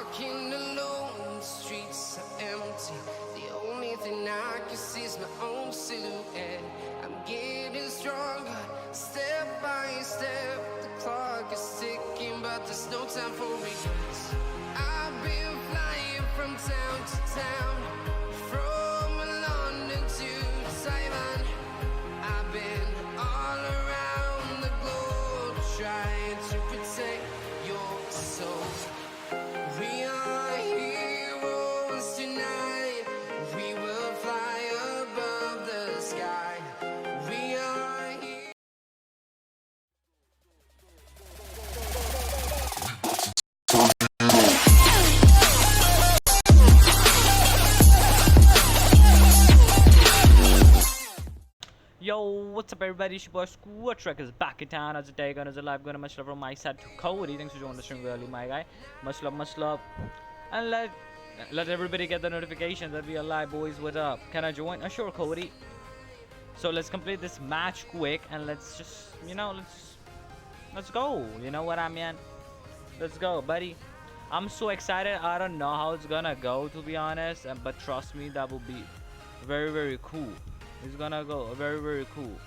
walking alone, the streets are empty. The only thing I can see is my own silhouette. I'm getting stronger, step by step. The clock is ticking, but there's no time for regrets. I've been flying from town to town, from London to Taiwan. I've been all around the globe trying to protect your soul. We are heroes tonight. We will fly above the sky. We are heroes. Yo, what's up everybody, it's your boy SQUADTREK is back in town. As today gonna live, gonna much love from my side to Cody. Thanks for joining the stream early, my guy. Much love. And let everybody get the notification that we are live, boys. What up? Can I join? Sure, Cody. So let's complete this match quick and let's just, let's go. You know what I mean? Let's go, buddy. I'm so excited. I don't know how it's gonna go, to be honest, but trust me, that will be very cool. It's gonna go very cool.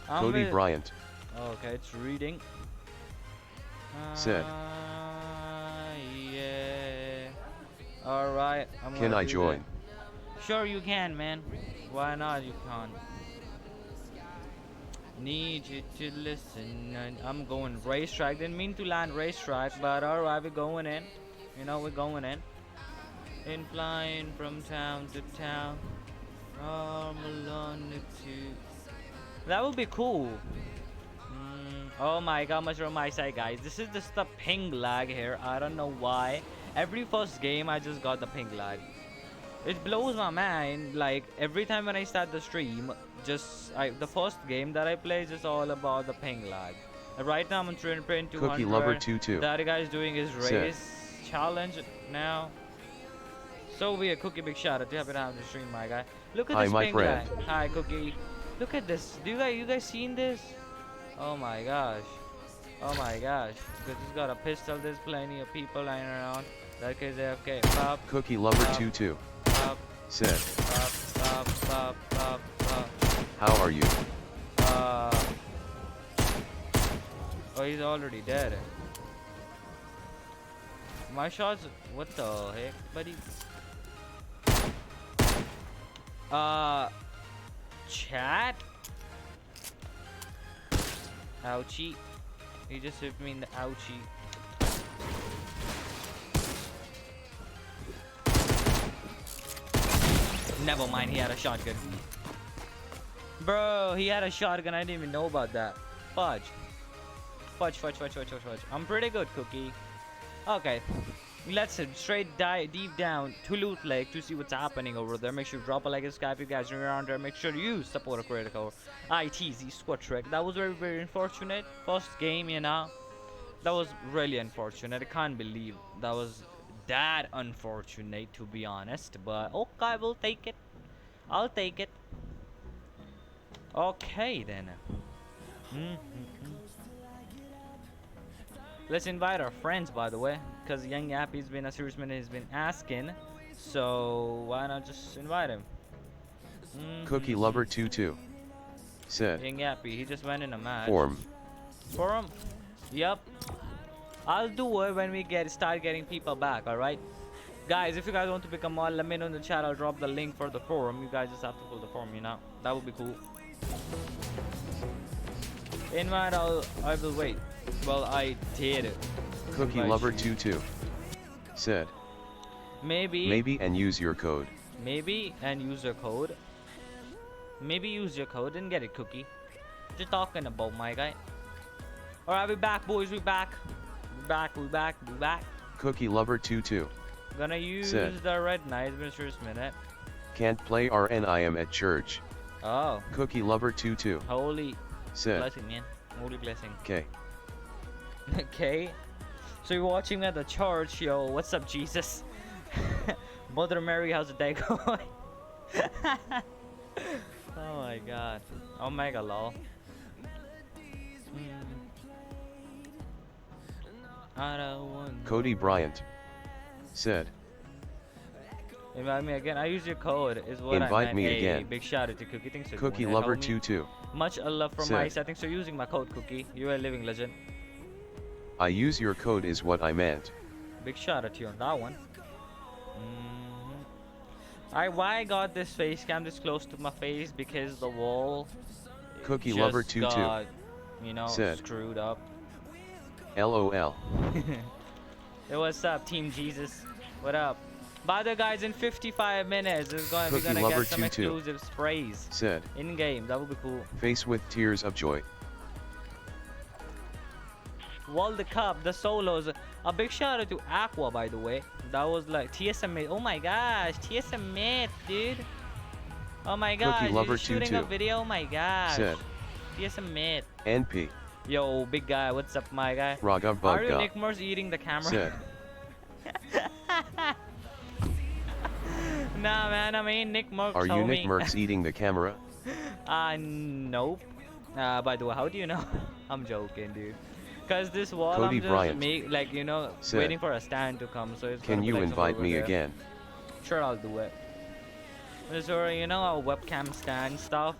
Cody Bryant Okay, it's reading. said, Yeah. Alright, "Can I join?" Sure you can, man. Why not? You can. Need you to listen. And I'm going racetrack. Didn't mean to land racetrack, but alright, we're going in. We're going in. Flying from town to town, from London to. That would be cool. Oh my god, much from my side, guys. This is just the ping lag here. I don't know why. Every first game, I just got the ping lag. It blows my mind. Like every time when I start the stream, the first game that I play is just all about the ping lag. Right now, I'm trying to print 200. Cookie Lover 22 That guy is doing his race challenge now. So weird. Cookie, big shout out. You happy to have the stream, my guy. Look at Hi, this my ping friend. lag. Hi, Cookie. Look at this. You guys seen this? Oh my gosh. Oh my gosh. Because he's got a pistol. There's plenty of people lying around. That kid's AFK. Pop. Cookie Lover Pop. 22 Pop. said, Pop. "How are you?" Oh, he's already dead. My shots. What the heck, buddy? Chat. Ouchie. He just hit me in the ouchie. Never mind, he had a shotgun. Bro, he had a shotgun. I didn't even know about that. Fudge. I'm pretty good, Cookie. Okay. Let's straight deep down to Loot Lake to see what's happening over there. Make sure you drop a like and subscribe if you guys are around there. Make sure you support a critical ITZ SQUADTREK. That was very unfortunate. First game, That was really unfortunate. I can't believe that was that unfortunate, to be honest. But okay, we'll take it. I'll take it. Okay then. Let's invite our friends, by the way, because Young Yappy's been a serious minute. He's been asking, so why not just invite him? Cookie Lover 22 said, Young Yappy, he just went in a match. "Form." Forum? Yep. I'll do it when we start getting people back. All right, guys. If you guys want to become mod, let me know in the chat. I'll drop the link for the forum. You guys just have to fill the form. That would be cool. Invite. I will wait. Well, I did it. Cookie Lover 22 said, Maybe and use your code." Maybe and use your code. Maybe use your code and get it, Cookie. What you talking about, my guy? Alright, we back, boys. We back. We back. Cookie Lover 22 Gonna use said, the red knight. It's been just a minute. "Can't play RN, I am at church." Oh, Cookie Lover 22 holy said, blessing, man. Holy blessing. "K." Okay. So you're watching me at the church, yo. What's up, Jesus? Mother Mary, how's the day going? Oh my god. Omega lol. I don't want Cody Bryant said, invite me again. I use your code is what I invite meant. me Hey, again. big shout out to Cookie. Thanks for Cookie doing that, Lover homie. 22 Much love from said, my settings for using my code, Cookie. You're a living legend. I use your code is what I meant. Big shout out to you on that one. Why I got this face cam this close to my face? Because the wall Cookie just Lover 22 got, you know, said, screwed up. LOL. Hey, what's up, Team Jesus? What up? By the guys, in 55 minutes, we're Cookie gonna Lover get some 22 exclusive sprays said, in game. That would be cool. face with tears of joy. World Cup, the solos. A big shout out to Aqua, by the way. That was like TSM mate. Oh my gosh, TSM mate, dude. Oh my gosh, Cookie Lover you're shooting a 22 video. Oh my gosh. said, TSM mate. NP. Yo, big guy, what's up, my guy? Raghav Are you Bugga Nick Morse eating the camera? said, Nah, man, I mean Nick Morse. are you Nick Merckx eating the camera? Nope. By the way, how do you know? I'm joking, dude. Cause this wall, Cody I'm just Bryant like, you know, said, waiting for a stand to come. So it's can gonna be you like invite over me there. again? Sure, I'll do it. So you know our webcam stand stuff,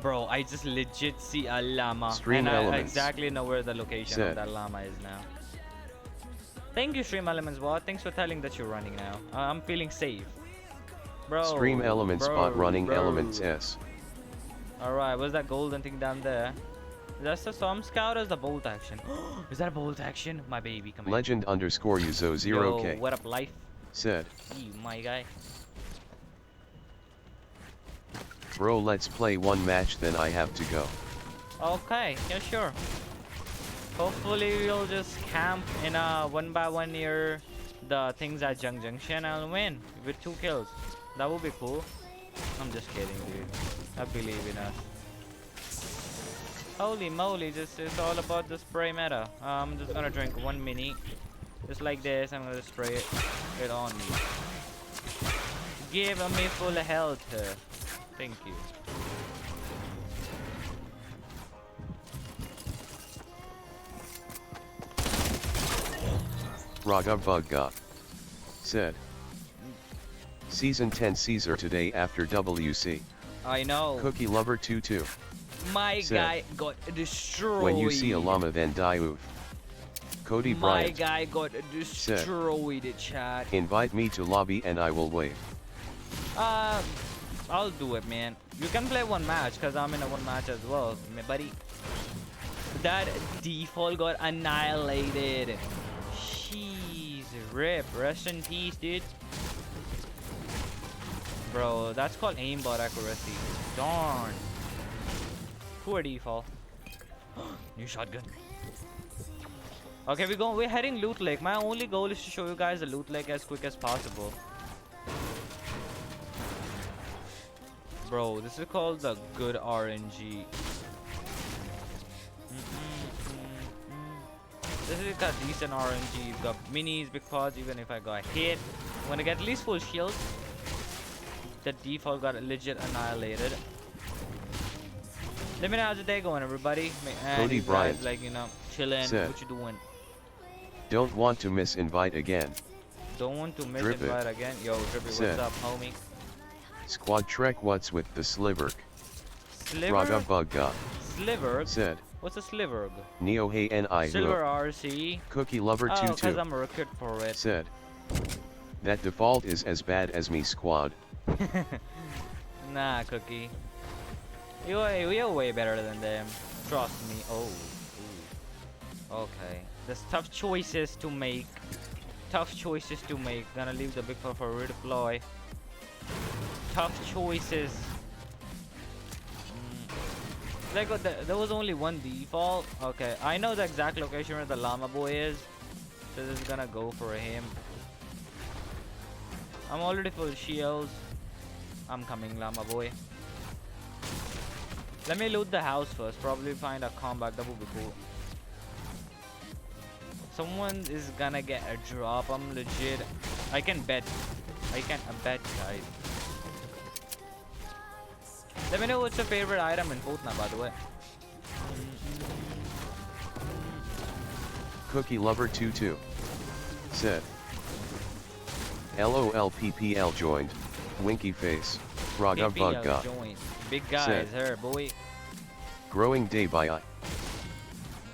bro. I just legit see a llama, Stream and I Elements exactly know where the location of said, that llama is now. Thank you, Stream Elements bot. Thanks for telling that you're running now. I'm feeling safe, bro. Stream Elements bro, bot running bro. Elements S. All right, what's that golden thing down there? That's the Storm Scout or is the bolt action? Is that a bolt action? My baby, come Legend underscore Uzo 0K Yo, what up, life? said, You, my guy. bro, let's play one match, then I have to go. Okay, yeah, sure. Hopefully we'll just camp in a 1x1 near the things at Junction. I'll win with 2 kills. That would be cool. I'm just kidding, dude. I believe in us. Holy moly, just it's all about the spray meta. I'm just gonna drink 1 mini. Just like this, I'm gonna spray it on me. Give me full health. Thank you. Raghav Bugga said, Season 10 Caesar today after WC. I know. Cookie Lover 22 My said, guy got destroyed. when you see a llama then die oof. Cody My Bryant guy got destroyed, chat. invite me to lobby and I will wave. I'll do it, man. You can play 1 match, cause I'm in a 1 match as well, my buddy. That default got annihilated. Jeez, rip. Rest in peace, dude. Bro, that's called aimbot accuracy. Darn. Poor default. New shotgun. Okay, we're heading loot lake. My only goal is to show you guys the loot lake as quick as possible. Bro, this is called the good RNG. This is got decent RNG. You've got minis, big pods. Even if I got hit, I'm gonna get at least full shield. The default got legit annihilated. Let me know how's the day going, everybody. And Cody you guys, Bryant like, you know, chilling. said, What you doing? don't want to miss invite again. Don't want to miss Drip it invite again. Yo, Drippy, said, what's up, homie? Squad Trek what's with the sliver? Sliver? Raghav Bugga Sliver? said, What's a sliver? Neo Hey Ni Silver Hua. RC. Cookie Lover Oh, 22 because I'm a recruit for it. said, that default is as bad as me squad. Nah, Cookie. You're way better than them. Trust me. Oh. Ooh. Okay. There's tough choices to make. Tough choices to make. Gonna leave the big for redeploy. Tough choices. Like there was only 1 default. Okay, I know the exact location where the llama boy is. So this is gonna go for him. I'm already full shields. I'm coming, llama boy. Let me loot the house first. Probably find a combat. That would be cool. Someone is gonna get a drop. I'm legit. I can bet. I can bet, guys. Let me know what's your favorite item in Fortnite, by the way. Cookie Lover 22 said. LOLPPL joined. Winky face. Raga PPL Bugga. joint. Big guys, Said. her boy. Growing day by eye.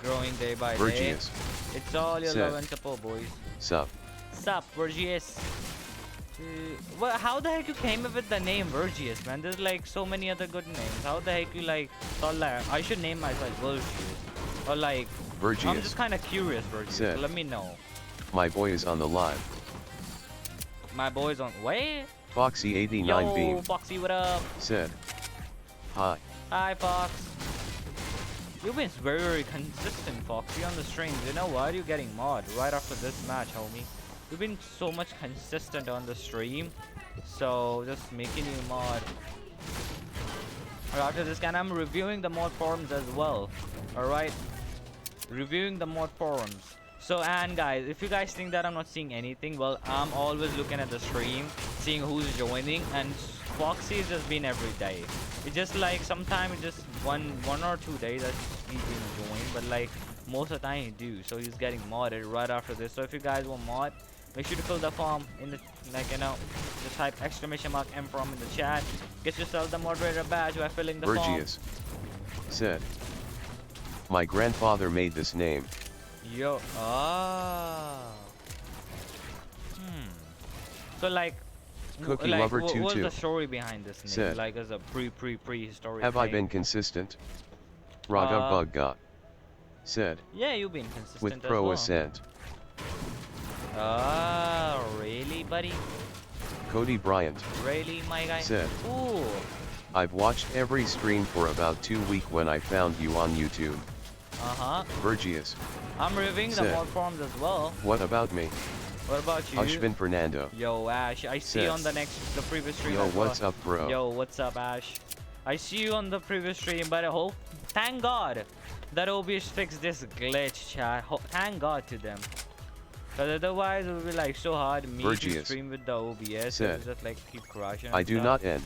Growing day by day. Virgius. It's all your Said. love and support, boys. Sup. Sup, Virgius? Well, how the heck you came up with the name Virgius, man? There's like so many other good names. How the heck you like thought like I should name myself Virgius? Or like Virgius. I'm just kind of curious, Virgius. Said. Let me know. My boy is on the live. My boy's on. Wait. Foxy89 Yo, beam. Foxy, what up? Said. Hi. Hi, Fox. You've been very, very consistent, Foxy, on the streams. You know why are you getting mod right after this match, homie? You've been so much consistent on the stream, so just making you mod. Right after this, and I'm reviewing the mod forums as well. All right, reviewing the mod forums. So, and guys, if you guys think that I'm not seeing anything, well, I'm always looking at the stream, seeing who's joining, and Foxy has just been every day. It's just like sometimes it's just one or 2 days that he's been joined, but like most of the time he do. So he's getting modded right after this. So if you guys want mod, make sure to fill the form in the just type !M from in the chat. Get yourself the moderator badge by filling the form. Virgius said. My grandfather made this name. Yo, So like, Cookie like Lover what was 22 the story behind this name? said. Like as a prehistoric Have name? I been consistent? Raga Bugga said. Yeah, you've been consistent With as Pro well. Ascent. Really, buddy? Cody Bryant Really, my guy? said. Ooh. I've watched every stream for about 2 weeks when I found you on YouTube. Virgius I'm reviewing the said. mod forms as well. What about me? What about you? Ashvin Fernando. Yo, Ash, I see you on the previous stream. Yo, as well. what's up, bro? Yo, what's up, Ash? I see you on the previous stream, but I hope, thank God, that OBS fixed this glitch, chat. Thank God to them. Because otherwise, it would be like so hard me to Virgius stream with the OBS. said. It's just like keep crashing. I do not end.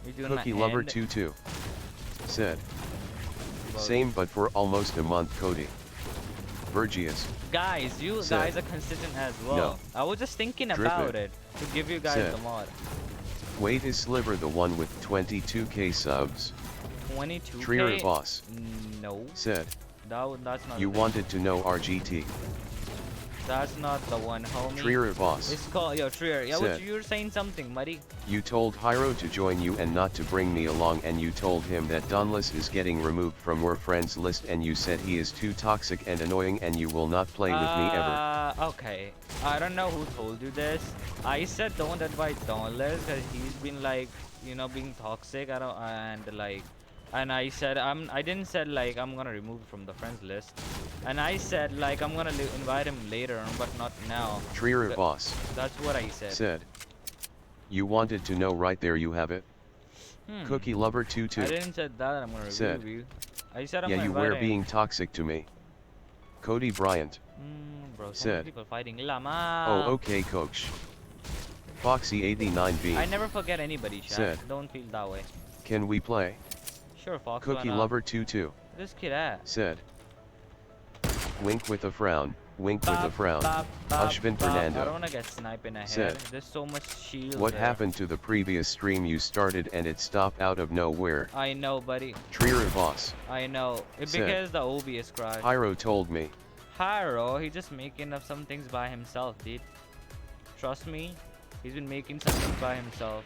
You do Cookie not Lover end. 22 said. Well, Same but for almost a month, Cody. Virgius guys, you said. guys are consistent as well. No. I was just thinking Drip about it. it to give you guys said. the mod. Wait, is Sliver the one with 22k subs? 22K? Trier Boss No. said. That's not. You the- wanted to know RGT. That's not the one, homie. Trier Boss It's called Trier. Yeah, said. you were saying something, buddy. You told Hyro to join you and not to bring me along, and you told him that Donless is getting removed from your friends list, and you said he is too toxic and annoying and you will not play with me ever. Okay. I don't know who told you this. I said don't invite Donless because he's been like, being toxic. And I said I didn't said like I'm gonna remove him from the friends list. And I said like I'm gonna invite him later on, but not now. Trier Boss That's what I said. You wanted to know, right there you have it. Cookie Lover I 22 didn't said that I'm gonna said. remove you. I said I'm Yeah, gonna you invite were him. being toxic to me. Cody Bryant Bro, so many said. people fighting Lama. Oh, okay, coach. Foxy89B I never forget anybody, chat. said. Don't feel that way. Can we play? Sure, Fox. Cookie Lover 22 This kid at. said. Wink with a frown. Wink with a frown. Ashvin I don't Fernando wanna get sniped in the head. said. There's so much shield. What there. happened to the previous stream you started and it stopped out of nowhere? I know, buddy. Trier Boss I know. It's said. because the OBS crashed. Hyro told me. Hyro, he's just making up some things by himself, dude. Trust me, he's been making some things by himself.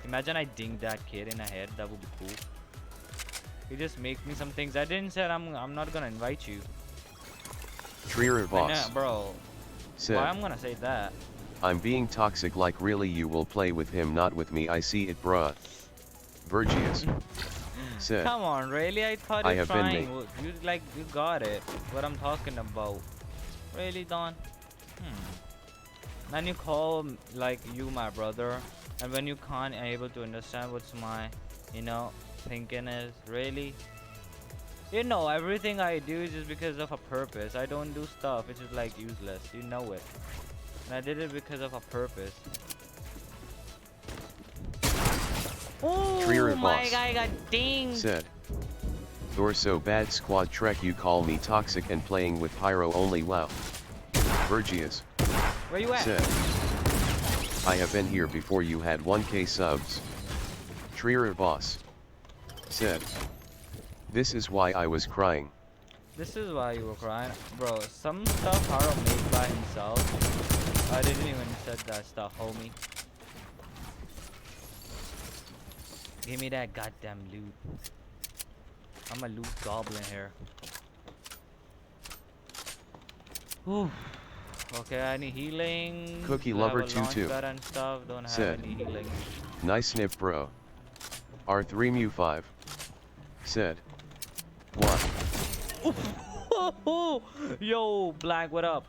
Imagine I dinged that kid in the head. That would be cool. He just making some things. I didn't say I'm not gonna invite you. Trier Boss Nah, bro. said. Why I'm gonna say that? I'm being toxic, like really you will play with him, not with me, I see it, bruh. Virgius said. Come on, really? I thought I you have been trying. You got it. What I'm talking about. Really, Don? Then you call like you my brother, and when you can't able to understand what's my, thinking is, really? Everything I do is just because of a purpose. I don't do stuff which is like useless. You know it. And I did it because of a purpose. Oh, Trier my Boss guy got dinged. said. You're so bad, Squad Trek. You call me toxic and playing with pyro only. Wow. Vergius Where you at? said, I have been here before you had 1k subs. Trier boss said, this is why I was crying. This is why you were crying. Bro, some stuff Haro made by himself. I didn't even said that stuff, homie. Give me that goddamn loot. I'm a loot goblin here. Whew. Okay, I need healing. Cookie Do I have Lover a launch 22 pad and stuff. Don't have said, any healing. nice snip, bro. R3mu5 said, what? Yo, Black, what up?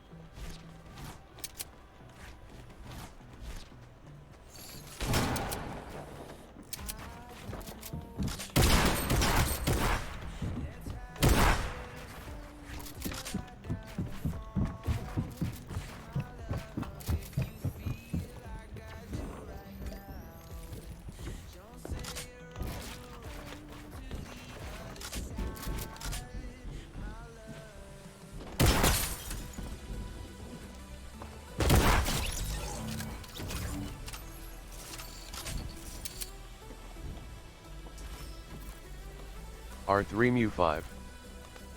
R3mu5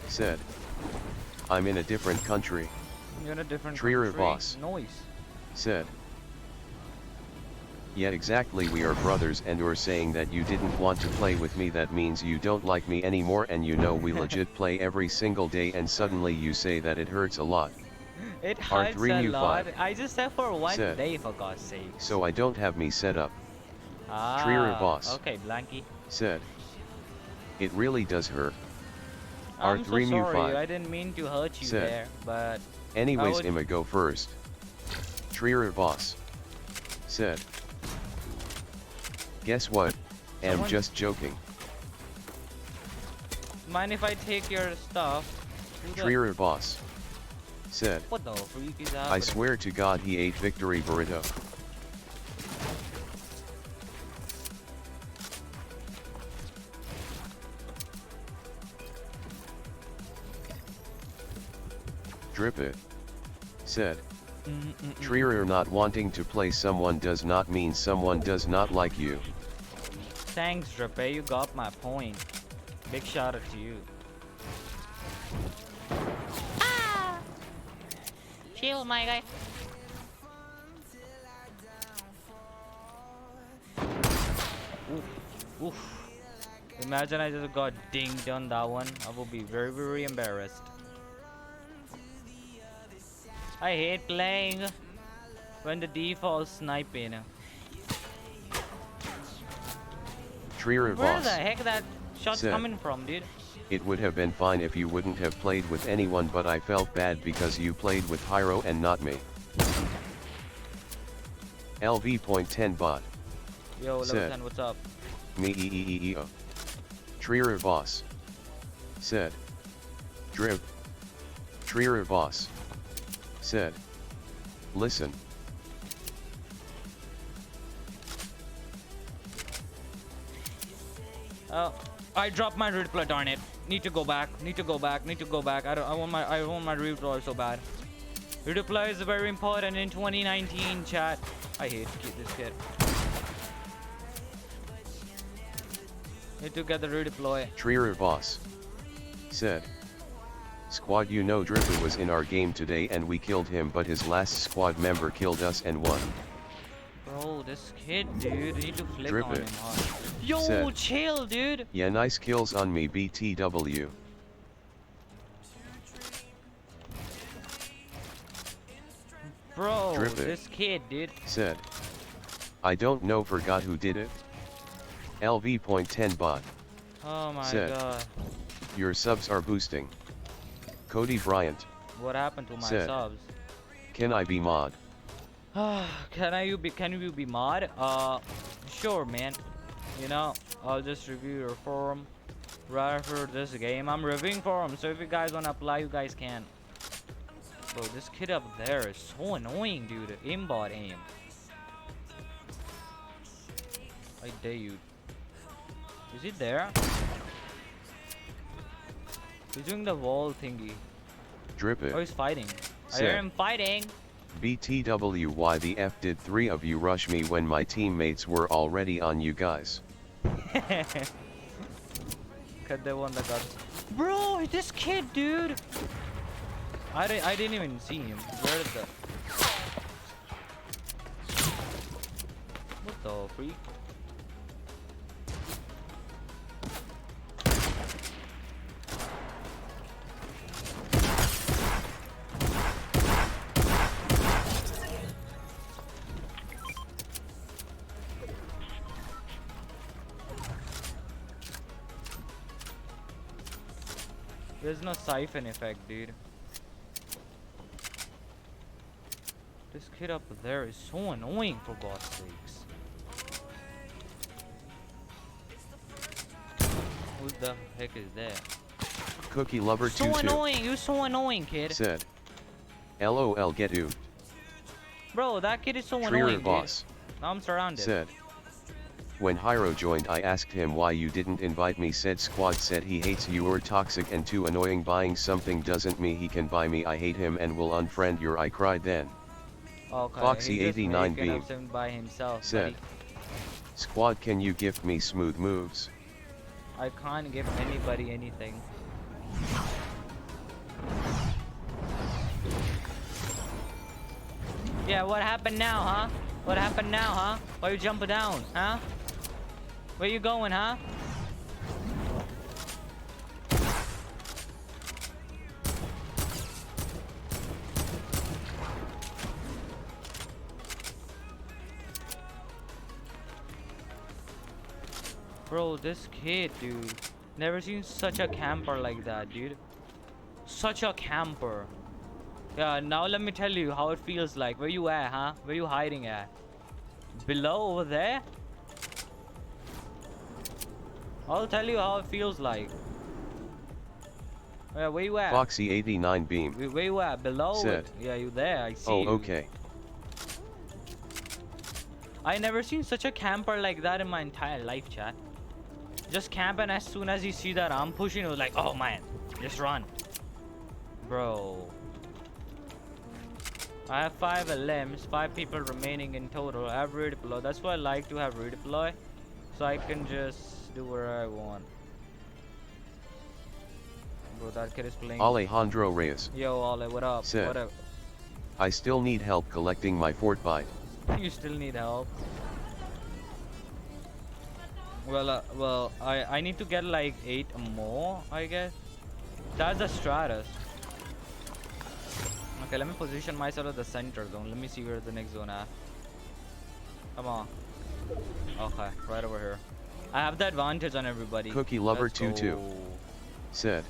said, I'm in a different country. You're in a different Trier country. boss Noise. said, yeah, exactly, we are brothers, and you're saying that you didn't want to play with me. That means you don't like me anymore, and you know we legit play every single day, and suddenly you say that it hurts a lot. It hurts a lot. R3mu5 I just said for one said, day, for God's sake. so I don't have me set up. Ah, Trier boss okay, Blanky. said, it really does hurt. I'm so R3mu5 sorry. I didn't mean to hurt you said, there, but anyways, would... I'ma go first. Trier boss said, guess what? I'm just joking. Mind if I take your stuff? Trier boss said, What the freak is I happening? swear to God he ate victory burrito. Drip it said, Trier not wanting to play someone does not mean someone does not like you. Thanks, Drape. You got my point. Big shout out to you. Chill, my guy. Oof. Oof. Imagine I just got dinged on that one. I will be very, very embarrassed. I hate playing when the default sniping. Trier Where boss the heck that shot's said, coming from, dude? it would have been fine if you wouldn't have played with anyone, but I felt bad because you played with Pyro and not me. LV.10 bot Yo, level said, 10, what's up? me. Trier boss said, drip. Trier boss said, listen. I dropped my reply, darn it. Need to go back. Need to go back. Need to go back. I want my reply so bad. Redeploy is very important in 2019, chat. I hate this kid. Need to get the redeploy. Trier boss said, squad, you know Dripper was in our game today and we killed him, but his last squad member killed us and won. Bro, this kid, dude, you need to flick Drip on it. him hard. Yo, said, chill, dude. yeah, nice kills on me, BTW. Bro, Drip it. this kid, dude. Said, I don't know, forgot who did it. LV.10 bot Oh my said, god. your subs are boosting. Cody Bryant What happened to my said, subs? can I be mod? Can you be mod? Sure, man. You know, I'll just review your forum right for this game. I'm reviewing forum, so if you guys wanna apply, you guys can. Bro, this kid up there is so annoying, dude. Aimbot aim. I dare you. Is he there? He's doing the wall thingy. Drip it. Oh, he's fighting. I Said. hear him fighting. BTW, why the F did 3 of you rush me when my teammates were already on you guys? Cause they won the guts. Bro, this kid, dude. I didn't even see him. Where is the? What the freak? There's no siphon effect, dude. This kid up there is so annoying, for God's sakes. Who the heck is that? Cookie Lover So 22 annoying, you're so annoying, kid. said. LOL get oofed. Bro, that kid is so Trier annoying, boss dude. Now I'm surrounded. said. When Hyro joined, I asked him why you didn't invite me. Said squad said he hates you or toxic and too annoying. Buying something doesn't mean he can buy me. I hate him and will unfriend your. I cried then. Okay, Foxy89 beam beam by himself, said. buddy. Squad, can you gift me smooth moves? I can't give anybody anything. Yeah, what happened now, huh? What happened now, huh? Why you jumping down, huh? Where you going, huh? Bro, this kid, dude. Never seen such a camper like that, dude. Such a camper. Yeah, now let me tell you how it feels like. Where you at, huh? Where you hiding at? Below over there? I'll tell you how it feels like. Yeah, where you at? Foxy89 beam Where you at? Below? said. Yeah, you there. I see Oh, you. okay. I never seen such a camper like that in my entire life, chat. Just camp, and as soon as you see that I'm pushing, it was like, oh man, just run. Bro. I have 5 LMs, 5 people remaining in total. I have redeploy. That's why I like to have redeploy. So I can just do whatever I want. Bro, that kid is playing. Alejandro Reyes Yo, Ale, what up? said. What up? I still need help collecting my fort bite. You still need help. Well, I need to get like 8 more, I guess. That's the Stratus. Okay, let me position myself at the center zone. Let me see where the next zone at. Come on. Okay, right over here. I have the advantage on everybody. Cookie Lover Let's 22 go. said.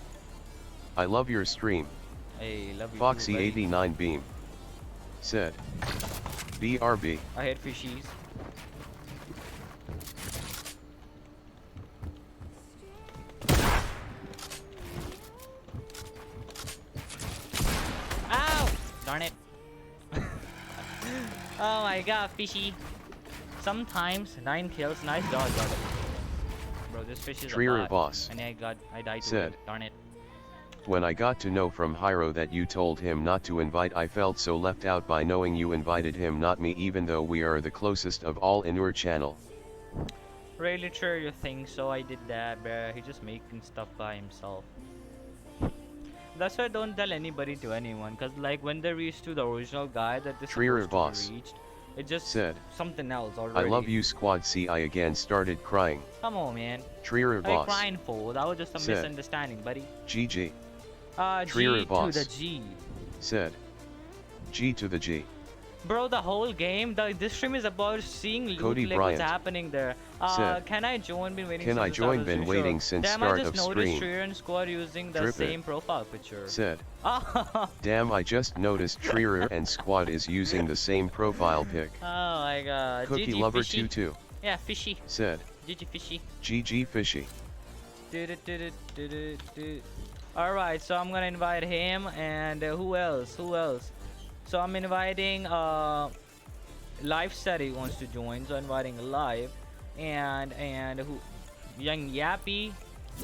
I love your stream. Hey, love you too, buddy. Foxy89 beam said. BRB. I hate fishies. Ow! Darn it. Oh my god, fishy. Sometimes 9 kills, nice dodge, brother. Bro, this fish is a Trier lot. boss And I died to said. it. Darn it. When I got to know from Hyro that you told him not to invite, I felt so left out by knowing you invited him, not me, even though we are the closest of all in your channel. Really sure you think so? I did that, bruh. He just making stuff by himself. That's why I don't tell anybody to anyone, cause like when they reach to the original guy that this Trier supposed boss to be reached, it just said. something else already. I love you, squad. See, I again started crying. Come on, man. Trier What are you boss crying for? That was just a said. misunderstanding, buddy. GG G Trier to boss the G. said. G to the G. Bro, the whole game, this stream is about seeing loot, Cody like Bryant what's happening there. said. Can I join? Been waiting Can since I the start join? of the Been stream. waiting Sure. since Damn, start I of just noticed stream. Trier and Squad using the Drip it. same profile picture. Said. Oh Damn, I just noticed Trier and squad is using the same profile pic. my god. Cookie GG Lover fishy. 22 Yeah, fishy. said. GG fishy. GG fishy. Alright, so I'm gonna invite him and who else? Who else? So I'm inviting Live Study wants to join, so I'm inviting Live and who Young Yappy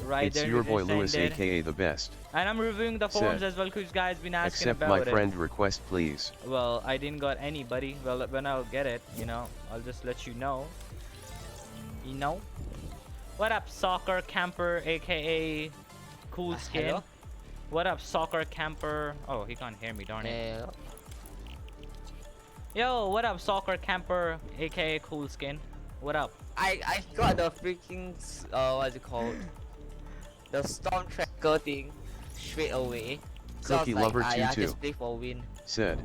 right It's there. your we boy just Lewis, ended. aka the best. And I'm reviewing the forums Said. as well, because you guys been asking Accept about my it. friend request, please. Well, I didn't got anybody. Well, when I'll get it, you know, I'll just let you know. You know? What up, Soccer Camper, aka Cool Skin? Hello? What up, Soccer Camper? Oh, he can't hear me, darn it. Yo, what up, Soccer Camper, aka Cool Skin? What up? I got the freaking what's it called? The storm tracker thing straight away. So I was Cookie like, Lover yeah, 22 just play for win. said.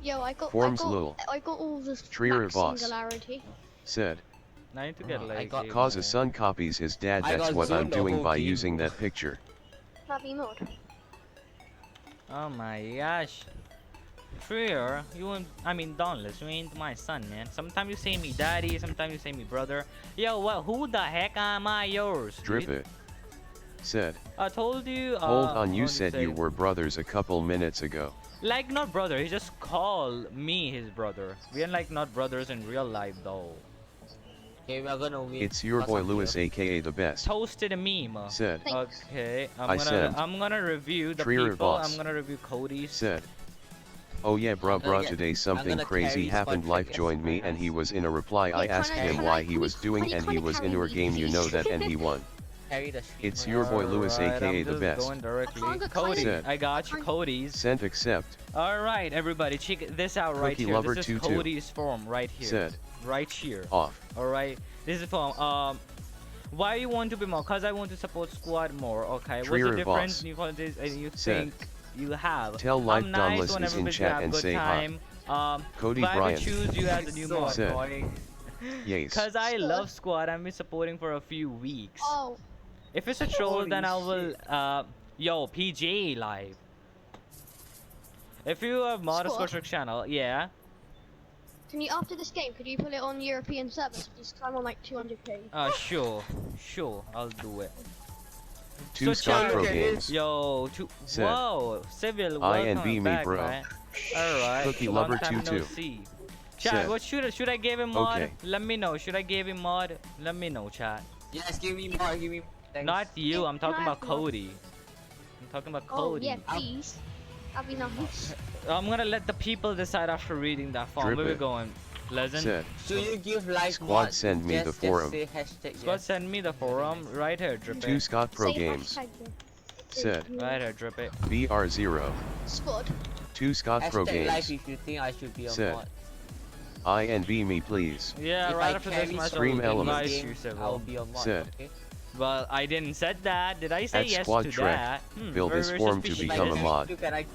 Yo, I got Forms Lul. all the Trier max boss. singularity. Said. I need to get I like. got- Cause his son copies his dad. I That's got what I'm zoned the doing whole by game. using that picture. Navi mod. Oh my gosh. Trier, you ain't, I mean Dauntless, you ain't my son, man. Sometimes you say me daddy, sometimes you say me brother. Yo, what? Who the heck am I yours? Drip dude? it. Said. I told you. Hold on, you what did said say? you were brothers a couple minutes ago. Like not brother. He just called me his brother. We are like not brothers in real life though. Okay, we are gonna win. It's your because boy I'm Lewis, here. aka the best. Toasted a meme. Said. Thanks. Okay, I said, I'm gonna review the Trier people. boss. I'm gonna review Cody's. Said. Oh yeah, bruh, gonna bruh, get- today something gonna crazy carry happened. SQUADTREK Life as joined me my and he ass. was in a reply. I Yeah, asked can I- him can why I- he can was you- doing can you and he kinda was in carry your me, game, you know please? that, and he won. Carry the stream. It's your boy Lewis, Alright, aka I'm the just best. going directly. I can't- Cody, Said. I got you, Cody's. Sent accept. All right, everybody, check this out right Cookie here. Lover This is 22 Cody's form right here. Said. Right here. Off. All right, this is form. Why you want to be more? Cause I want to support squad more. Okay, what's Trier the difference? boss. You call this and you Said. think you have? Tell Life I'm Dauntless nice is whenever in we chat have and good say hi. time. Cody but I Bryant. would choose you as a new So mod. Said. annoying. Yes. Cause I Squad. love squad. I've been supporting for a few weeks. Oh, If it's a troll, then I Holy will. Yo, PG live. If you have mod a Squad. SQUADTREK channel, yeah. can you after this game? Could you put it on European servers? Just I'm on like 200k. Sure, I'll do it. Two So Scott chat- Pro Okay, games. Yo, Said. whoa, Civil, I and welcome B me, back, bro. man. All right, Cookie long Lover time no 22 see. Chat, Said. what should I give him mod? Okay. Let me know. Should I give him mod? Let me know, chat. Yes, give me more, give me. Thanks. Not you. I'm Can I talking have about mod? Cody. I'm talking about Oh Cody. yeah, please. That'd be nice. I'm gonna let the people decide after reading that form. Drip Where we it. going? Pleasant. Said. Should you give live Squad mod? send me the Just forum. say hashtag Squad, yes. send me the forum right here. Drip Two it. Scott Pro Say games. hashtag, yeah. Said. Right here. Drip it. BR0. Squad. Two Scott Pro Hashtag live games. if you think I should be a Said. mod. I and B me, please. Yeah, If right I after this carry match, Scream I'll Element. invite game, you, Civil. I'll be a mod. Said. Okay? Well, I didn't said that. Did I say At yes Squad to Trek, that? build very, this very form to suspicious. become a If I mod. do, can I mod?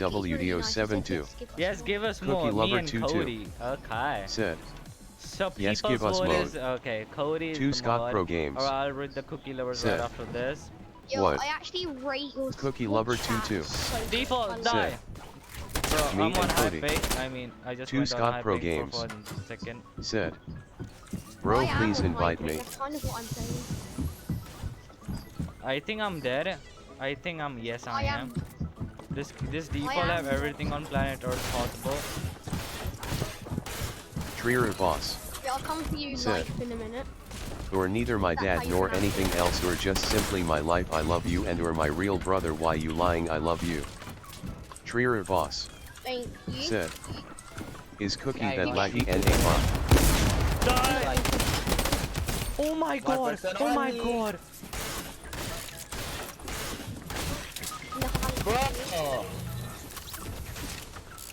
https://goo.gl/form/goo.gl/form/chdnmr15jicawo72. Yes, give us Cookie more. Lover Me and 22 Cody. Okay. Said. So Yes, people's give us vote mode. is okay. Cody is Two the Scott mod. Pro games. Or I'll read the cookie lovers Said. right after this. Yo, What? I actually rate your Cookie support Lover chat 22 so good. I Default love die. it. Bro, Me I'm on and Cody. hype. I mean, I just Two went Scott on Pro hype games. for 1 second. Said. I Bro, am please on invite hyping, me. That's kind of what I'm saying. I think I'm dead. I think I'm yes I I am. am. This default am. have everything on planet Earth possible. Trier boss. Yeah, I'll come for you Said. live in a minute. Or neither my That's how dad you nor pronounce it. anything else, or just simply my life, I love you, and or my real brother, why you lying, I love you. Trier boss. Thank you. Said. Is Cookie Yeah, that you- laggy and a bot? Die! Like, Oh my One god! person Oh my only. god! No, bro.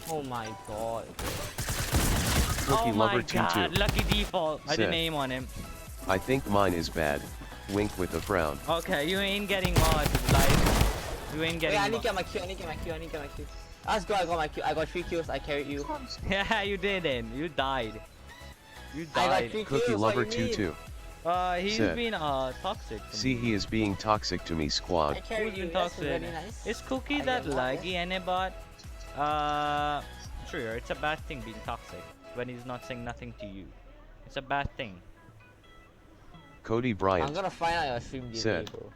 Oh my god. Cookie Oh my Lover god! 22. Lucky default. I didn't Said. aim on him. I think mine is bad. Wink with a frown. Okay, you ain't getting mod, like. You ain't Wait, getting I need to mod. get my Q, I need to get my Q, I need to get my Q. Let's go, I got my Q. I got 3 kills, I carried you. Yeah, you didn't. You died. You I got died. 3 Cookie kills, Lover what do you mean? 22. He's Said. been toxic. to See, me. he is being toxic to me, I squad. carried Who's you, been that's toxic? very nice. Is Cookie I that get mod, laggy and bot? Sure, it's a bad thing being toxic when he's not saying nothing to you. It's a bad thing. Cody I'm Bryant. gonna find out your stream delay, Said. bro.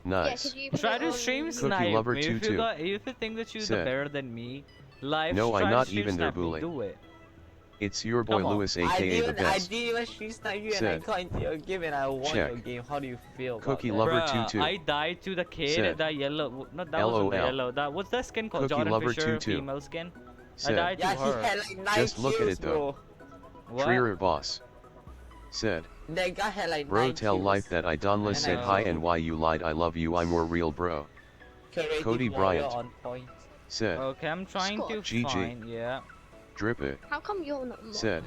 Nice. Try to stream snipe Lover me. If 22 if you think that you're Said. better than me, live No, try I'm to not stream even their snipe me, bully. Do it. It's your boy Come on. Lewis, I aka the didn't best. even street snipe you and I Said. got into your game and I won Check. your game. How do you feel Cookie about Lover Bruh, 22. I died to the kid, Said. that yellow. No, that wasn't the LOL. yellow. That what's that skin called? Cookie Jordan Lover Fisher 22. female skin. I Said. died that? to Yeah, he her. had like 9 Just look at kills, it, though. bro. What? Trier boss. Said. That guy had like 9 Bro, kills. tell life that I Donla And said I hi know. and why you lied. I love you. I'm more real, bro. Creative Cody warrior Bryant. on point. Said. Okay, I'm trying to GG. find. Yeah. Drip it. How come you're not mod? Said.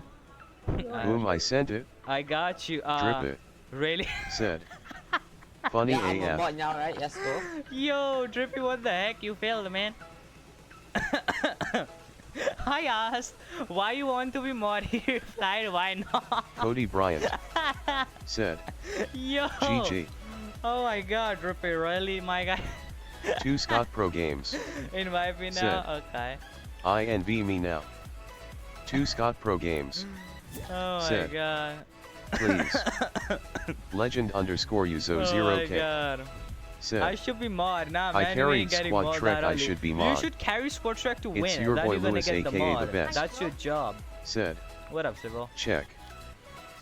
I- Boom, I sent it. I got you. Drip it. Really? Said. Funny Yeah, I'm a AF. mod now, right? Let's go. Yo, Drippy, what the heck? You failed, man. I asked why you want to be mod here. You replied, why not? Cody Bryant. Said. Yo. GG. Oh my god, Drippy, really, my guy? 2 Scott Pro Games. Invite me now? Okay. INV me now. 2 Scott Pro Games. Oh my Said. god. Please. Legend underscore Uzo Oh my 0K. god. I Said. should be mod. Nah, I man, you carried ain't getting Squad mod Trek, that I early. should be You mod. should carry Squad Trek to It's win. your Then boy you're gonna Lewis, get the aka the mod. best. That's your job. Said. What up, Civil? Check.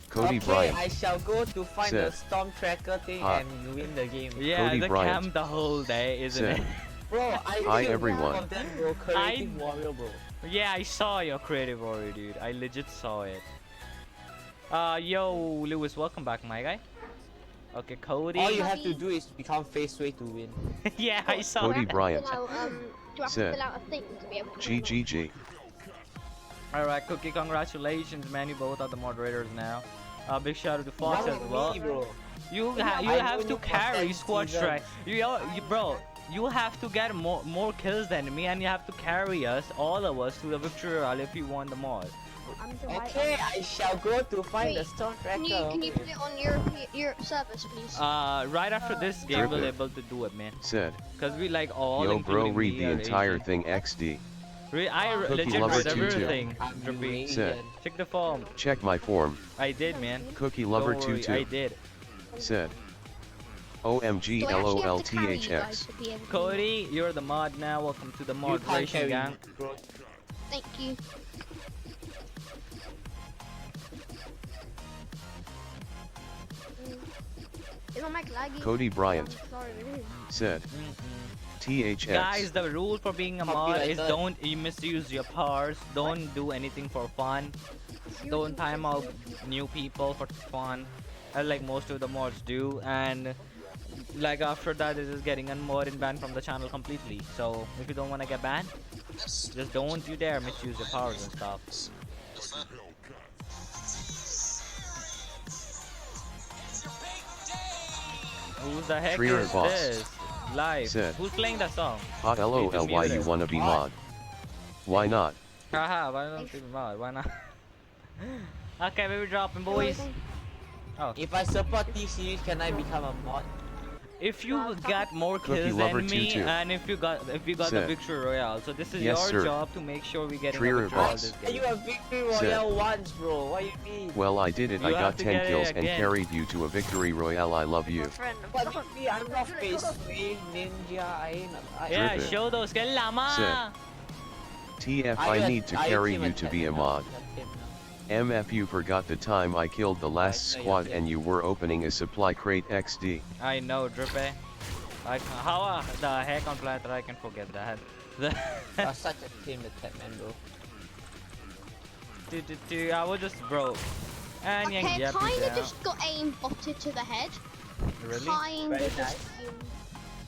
Cody Okay, Bryant. I shall go to find Said. the storm tracker thing Hi. and win the game. Yeah, Cody the Bryant. camp the whole day, isn't Said. it? Bro, I Hi, killed everyone. one of them, bro. Creative warrior, bro. Yeah, I saw your creative warrior, dude. I legit saw it. Yo, Lewis, welcome back, my guy. Okay, Cody. All you have to do is become face way to win. Yeah, I saw Cody it. Bryant. Do I have Said. to fill out a thing to be able to mod? GGG. Alright, Cookie, congratulations, man. You both are the moderators now. Big shout out to Fox Not as well. me, bro. You I have know to you carry content Squad season. Trek. Bro, you have to get more kills than me, and you have to carry us, all of us, to the victory royale if you want the mod. I'm the right Okay, one. I shall go to find the Wait, storm Can tracker. you put it on Europe servers, please? Right after this game, Drip we'll it. able to do it, man. Said. Cause we like all. Yo, bro, including read me, the are entire Asian. thing XD. I Cookie legit Lover read 22. everything. I'm Drippy. Asian. Said. Check the form. Check my form. I did, man. Cookie Lover Don't worry, 22. I did. Said. OMG Do I actually have to carry you guys LOLTHX. to be able to- Cody, you're the mod now. Welcome to the You can't moderation carry gang. me, bro. Thank you. Is my mic laggy? Cody Bryant. I'm sorry. Said. THX. Guys, the rule for being a mod is Copyrighted. don't misuse your powers. Don't do anything for fun. Don't time out new people for fun, like most of the mods do. And like after that, this is getting unmodded and banned from the channel completely. So if you don't want to get banned, just don't you dare misuse your powers and stuff. Who the heck Trier is boss. this? Live. Said. Who's playing that song? Hot LOL, why you wanna be mod? Why not? Haha, why not be mod? Why not? Okay, we dropping, boys. Oh, If I support T-Series, can I become a mod? if you got more Cookie kills Lover than me, 22. and if you got the Said. victory royale, so this is Yes, your sir. job to make sure we get a Trier victory royale boss. this And game. you have victory Said. royale once, bro. What you mean? Well, I did it. I You have got to 10 get it kills and again. carried you to a victory royale. I love you. Friend, What you mean? I'm not face way ninja. Yeah, Drip it. show those kills, llama. TF, I need to carry you to be a mod. MF, you forgot the time I killed the last squad and you were opening a supply crate XD. I know, Drippy. How the heck on planet Earth I can forget that? You're such a team attack, man, bro. I was just broke. And Okay, yeah, kinda just got aim botted to the head. Really? Kinda Very just. nice.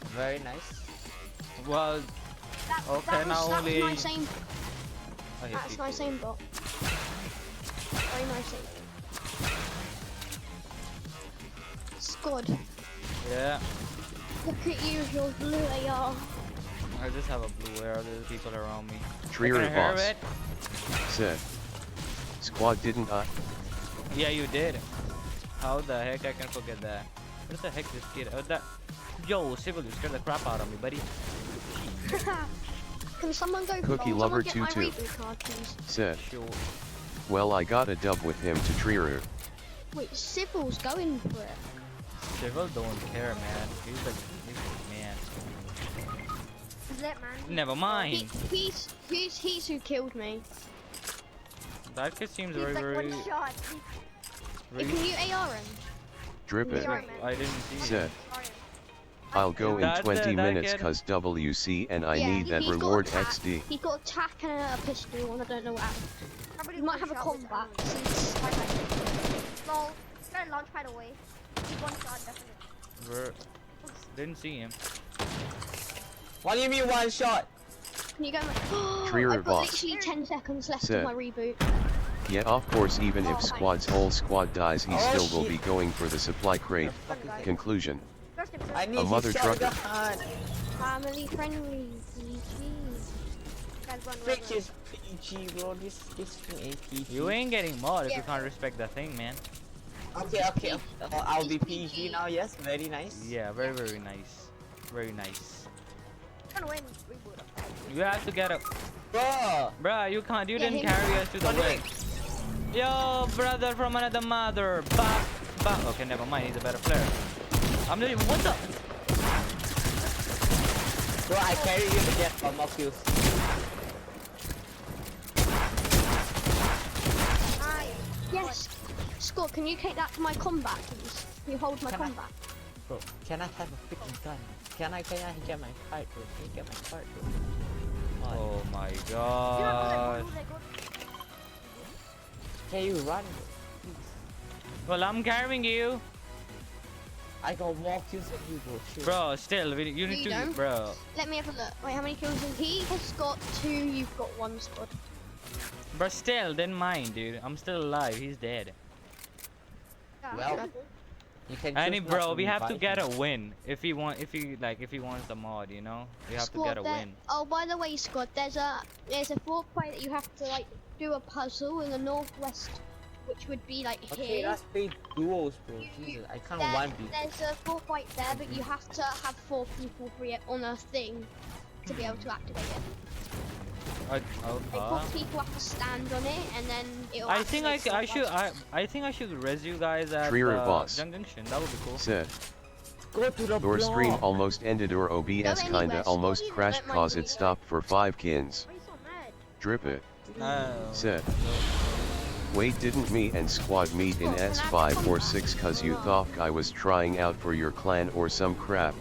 Very nice. Well, okay, now only. That's nice aim. I hate That's people. nice aim bot. Very nice aim. Squad. Yeah, Look at you, your blue AR. I just have a blue arrow. There's people around me. Trier Can I hear boss. it? Said. Squad didn't I? Yeah, you did. How the heck I can forget that? What the heck this kid? That. Yo, Civil, you scared the crap out of me, buddy. Can someone go Cookie for Lover someone get my 22. reboot card, please? Said. Sure. Well, I got a dub with him to Trier. Wait, Civil's going for it. Civil don't care, man. He's the man. Is that man? Never mind. He's who killed me. That kid seems He's very, like very, one shot. Hey, very. can you AR him? Drip it. Sorry, man. I didn't see it. Said. I'll go in That, 20 that minutes kid- cause WC and I Yeah, need that he's got reward attack. XD. He's got attack and a pistol, and I don't know what else. Somebody He might one have a shot with combat. arrows. Since Lol. Got a launch pad away. He's one shot, definitely. We're- Didn't see him. What do you mean one shot? can you go? Trier I've got boss. literally 10 seconds left Said. of my reboot. Yeah, of course, even if squad's whole squad dies, he Oh, still will shit. be going for the supply crate. Conclusion. First him, I sir. need A mother his trucker. shotgun. Family friendly. PG. Guys, run, Frick run. is PG, bro. This thing ain't PG. You ain't getting mod if you Yeah. can't respect the thing, man. Okay, okay. I'll be PG now. Yes, very nice. Yeah, very, very nice. Very nice. Run away and reboot. You have to get up. Bro. Bruh, you can't. You Yeah, didn't him. carry us to the win. Yo, brother from another mother. Bop, bop. Okay, never mind. He's a better player. I'm not even. What the? Bro, I carry you to get one more kills. Nice. Yes. Scott, can you take that to my combat, please? Can you hold my Can I- combat? Bro, can I have a freaking gun? Can I get my card, bro? Can you get my card, bro? Oh my Do not god. go there, go Can you run, bro? Please. Well, I'm carrying you, I got more kills than you, bro. Shit. bro. Still, you need You to, don't? bro. Let me have a look. Wait, how many kills has he? Has got 2, you've got 1, Scott. But still, didn't mind, dude. I'm still alive. He's dead. Yeah, Well, careful. You can And choose not bro, to we have to revive get him. a win. If he wants the mod, you know, we have to Scott, get a there- win. Oh, by the way, Scott, there's a Fort fight that you have to like do a puzzle in the northwest, which would be like Okay, here. let's play duos, bro. You- Jesus, I can't There- one beat. There's a Fort fight there, but you have to have 4 people for it on a thing to be able to activate it. Like 4 people have to stand on it, and then it'll. I think I activate should Fort I think I should res you guys at Trier boss. Junction. That would be cool. Said. Go to the Your stream block. almost ended or OBS anywhere, kinda Scott. almost Don't crashed mind cause me. it stopped for 5 kins. Why are you so mad? Drip it. Oh. Said. Wait, didn't me and squad meet in S5 or 6 cause you thought I was trying out for your clan or some crap?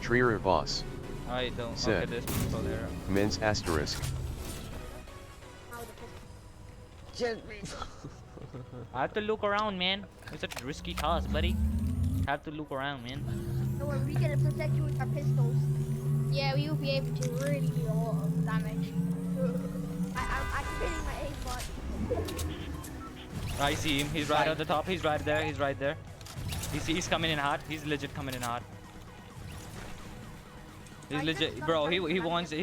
Trier boss. I don't. Said. Okay, there's people there. Men's asterisk. Now with the pistol. Just me. I have to look around, man. It's such a risky task, buddy. Have to look around, man. Don't worry, we can protect you with our pistols. Yeah, we will be able to really do a lot of damage. I'm activating my aimbot. I see him. He's right at the top. He's right there. He's right there. He's coming in hot. He's legit coming in hot. He's Right, legit, that's bro. not He funny. wants.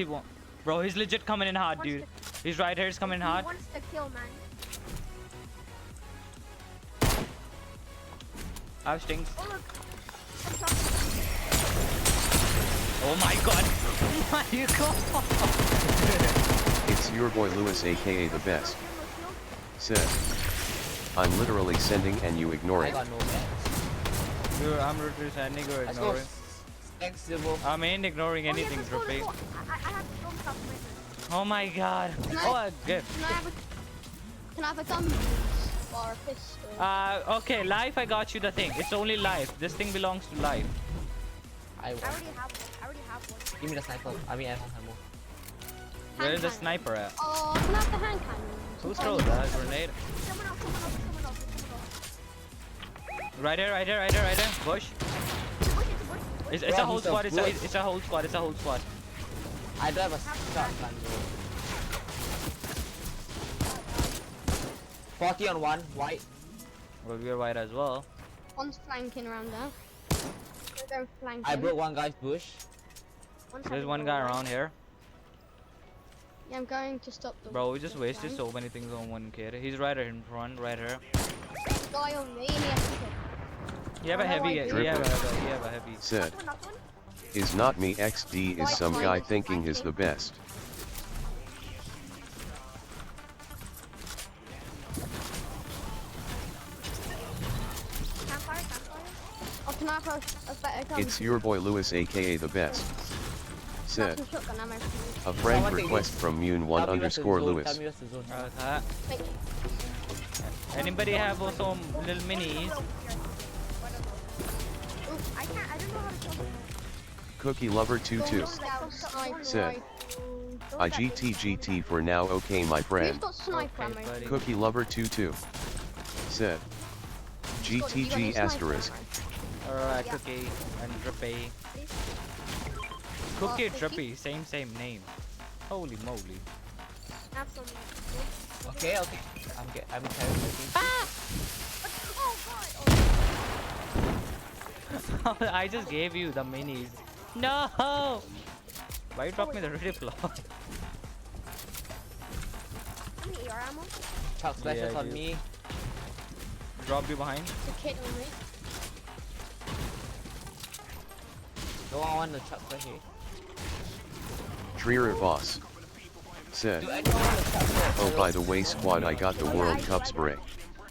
Bro, he's legit coming in hot, dude. He's right here. He's coming in He hot. wants to kill, man. I have stings. Oh look. Oh my god. Oh my god. It's your boy Lewis aka the best. Said. I'm literally sending and you ignore I it. got no mats. Dude, I'm just sending or Let's go. ignoring. Thanks, Zibbo. I ain't ignoring anything, let's go, let's Drippy. go. I have to throw stuff in my Oh my god. Can I- Oh, good. Can I have a gun, please? Or a pistol? Okay, life, I got you the thing. It's only life. This thing belongs to life. I I won. already have one. I already have one. Give me the sniper. I mean, ammo. Where is the Hand sniper at? Oh, can I have the hand cannon? Who throws that grenade? Someone else, someone else, someone else, someone else. Right there, right there, right there, right there. Bush. Push it. It's Bro, a whole he's a squad. It's bush. a whole squad. It's a whole squad. I don't have a shotgun, bro. 40 on 1, white. Well, we're white as well. One's flanking around there. We're go flanking. I broke one guy's bush. There's one guy around here. Yeah, I'm going to stop the. Bro, we just the wasted flank. so many things on one kid. He's right in front, right here. Guy on me, and he has to hit. You have a Oh, heavy. I You do. have a heavy. Said. Knocked one. Is not me XD is some guy thinking is the best. Campfire. Oh, can I have a better gun? It's your boy Lewis aka the best. said. Some shotgun ammo, please. A friend Someone take request this. from Yoon1 Tell me what's the underscore zone, Lewis. Tell me what's the zone. Okay. Thank you. Anybody have also little minis? I can't. I don't know how to kill them. Cookie Lover 22 Scout, sniper, said. rifle. IGTGT for now, okay my Who's friend. got sniper Okay, ammo? buddy. Cookie Lover 22 said. Scott, you got any GTG sniper asterisk. ammo? Alright, Yeah. Cookie and Drippy. Please. Cookie, Cookie? Drippy, same name. Holy moly. Have some. Okay. I'm carrying the thing. Oh god. I just gave you the minis. No! Why you drop me the redeploy? How many AR ammo? Chuck splashes Yeah, on dude. me. Drop you behind. The kid on me. No one want to chuck splash here. Trier Voss said. Do anyone want to chuck splash? Oh by the way squad, I got the World Cup spray.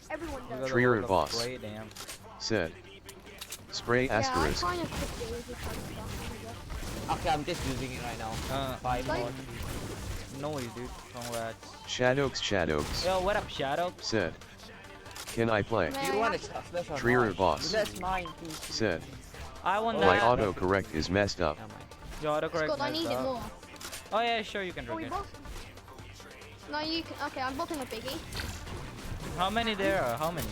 Everyone You does. got a Trier load of Voss. spray, damn. Said. Spray Yeah, I asterisk. kind of could do with this kind of stuff. Okay, I'm just using it right now. 5 Like- more. Noise, dude. Congrats. Shadokes Yo, what up, Shadow? said. Can I play? Do you want to chuck splash or Trier not? Voss That's mine, please. said. I want My that. autocorrect is messed up. Never mind. Your autocorrect Scott, I messed need it up. more. Oh yeah, sure you can Oh, drink we it. both. No, you can. Okay, I'm botting a biggie. How many there are? How many?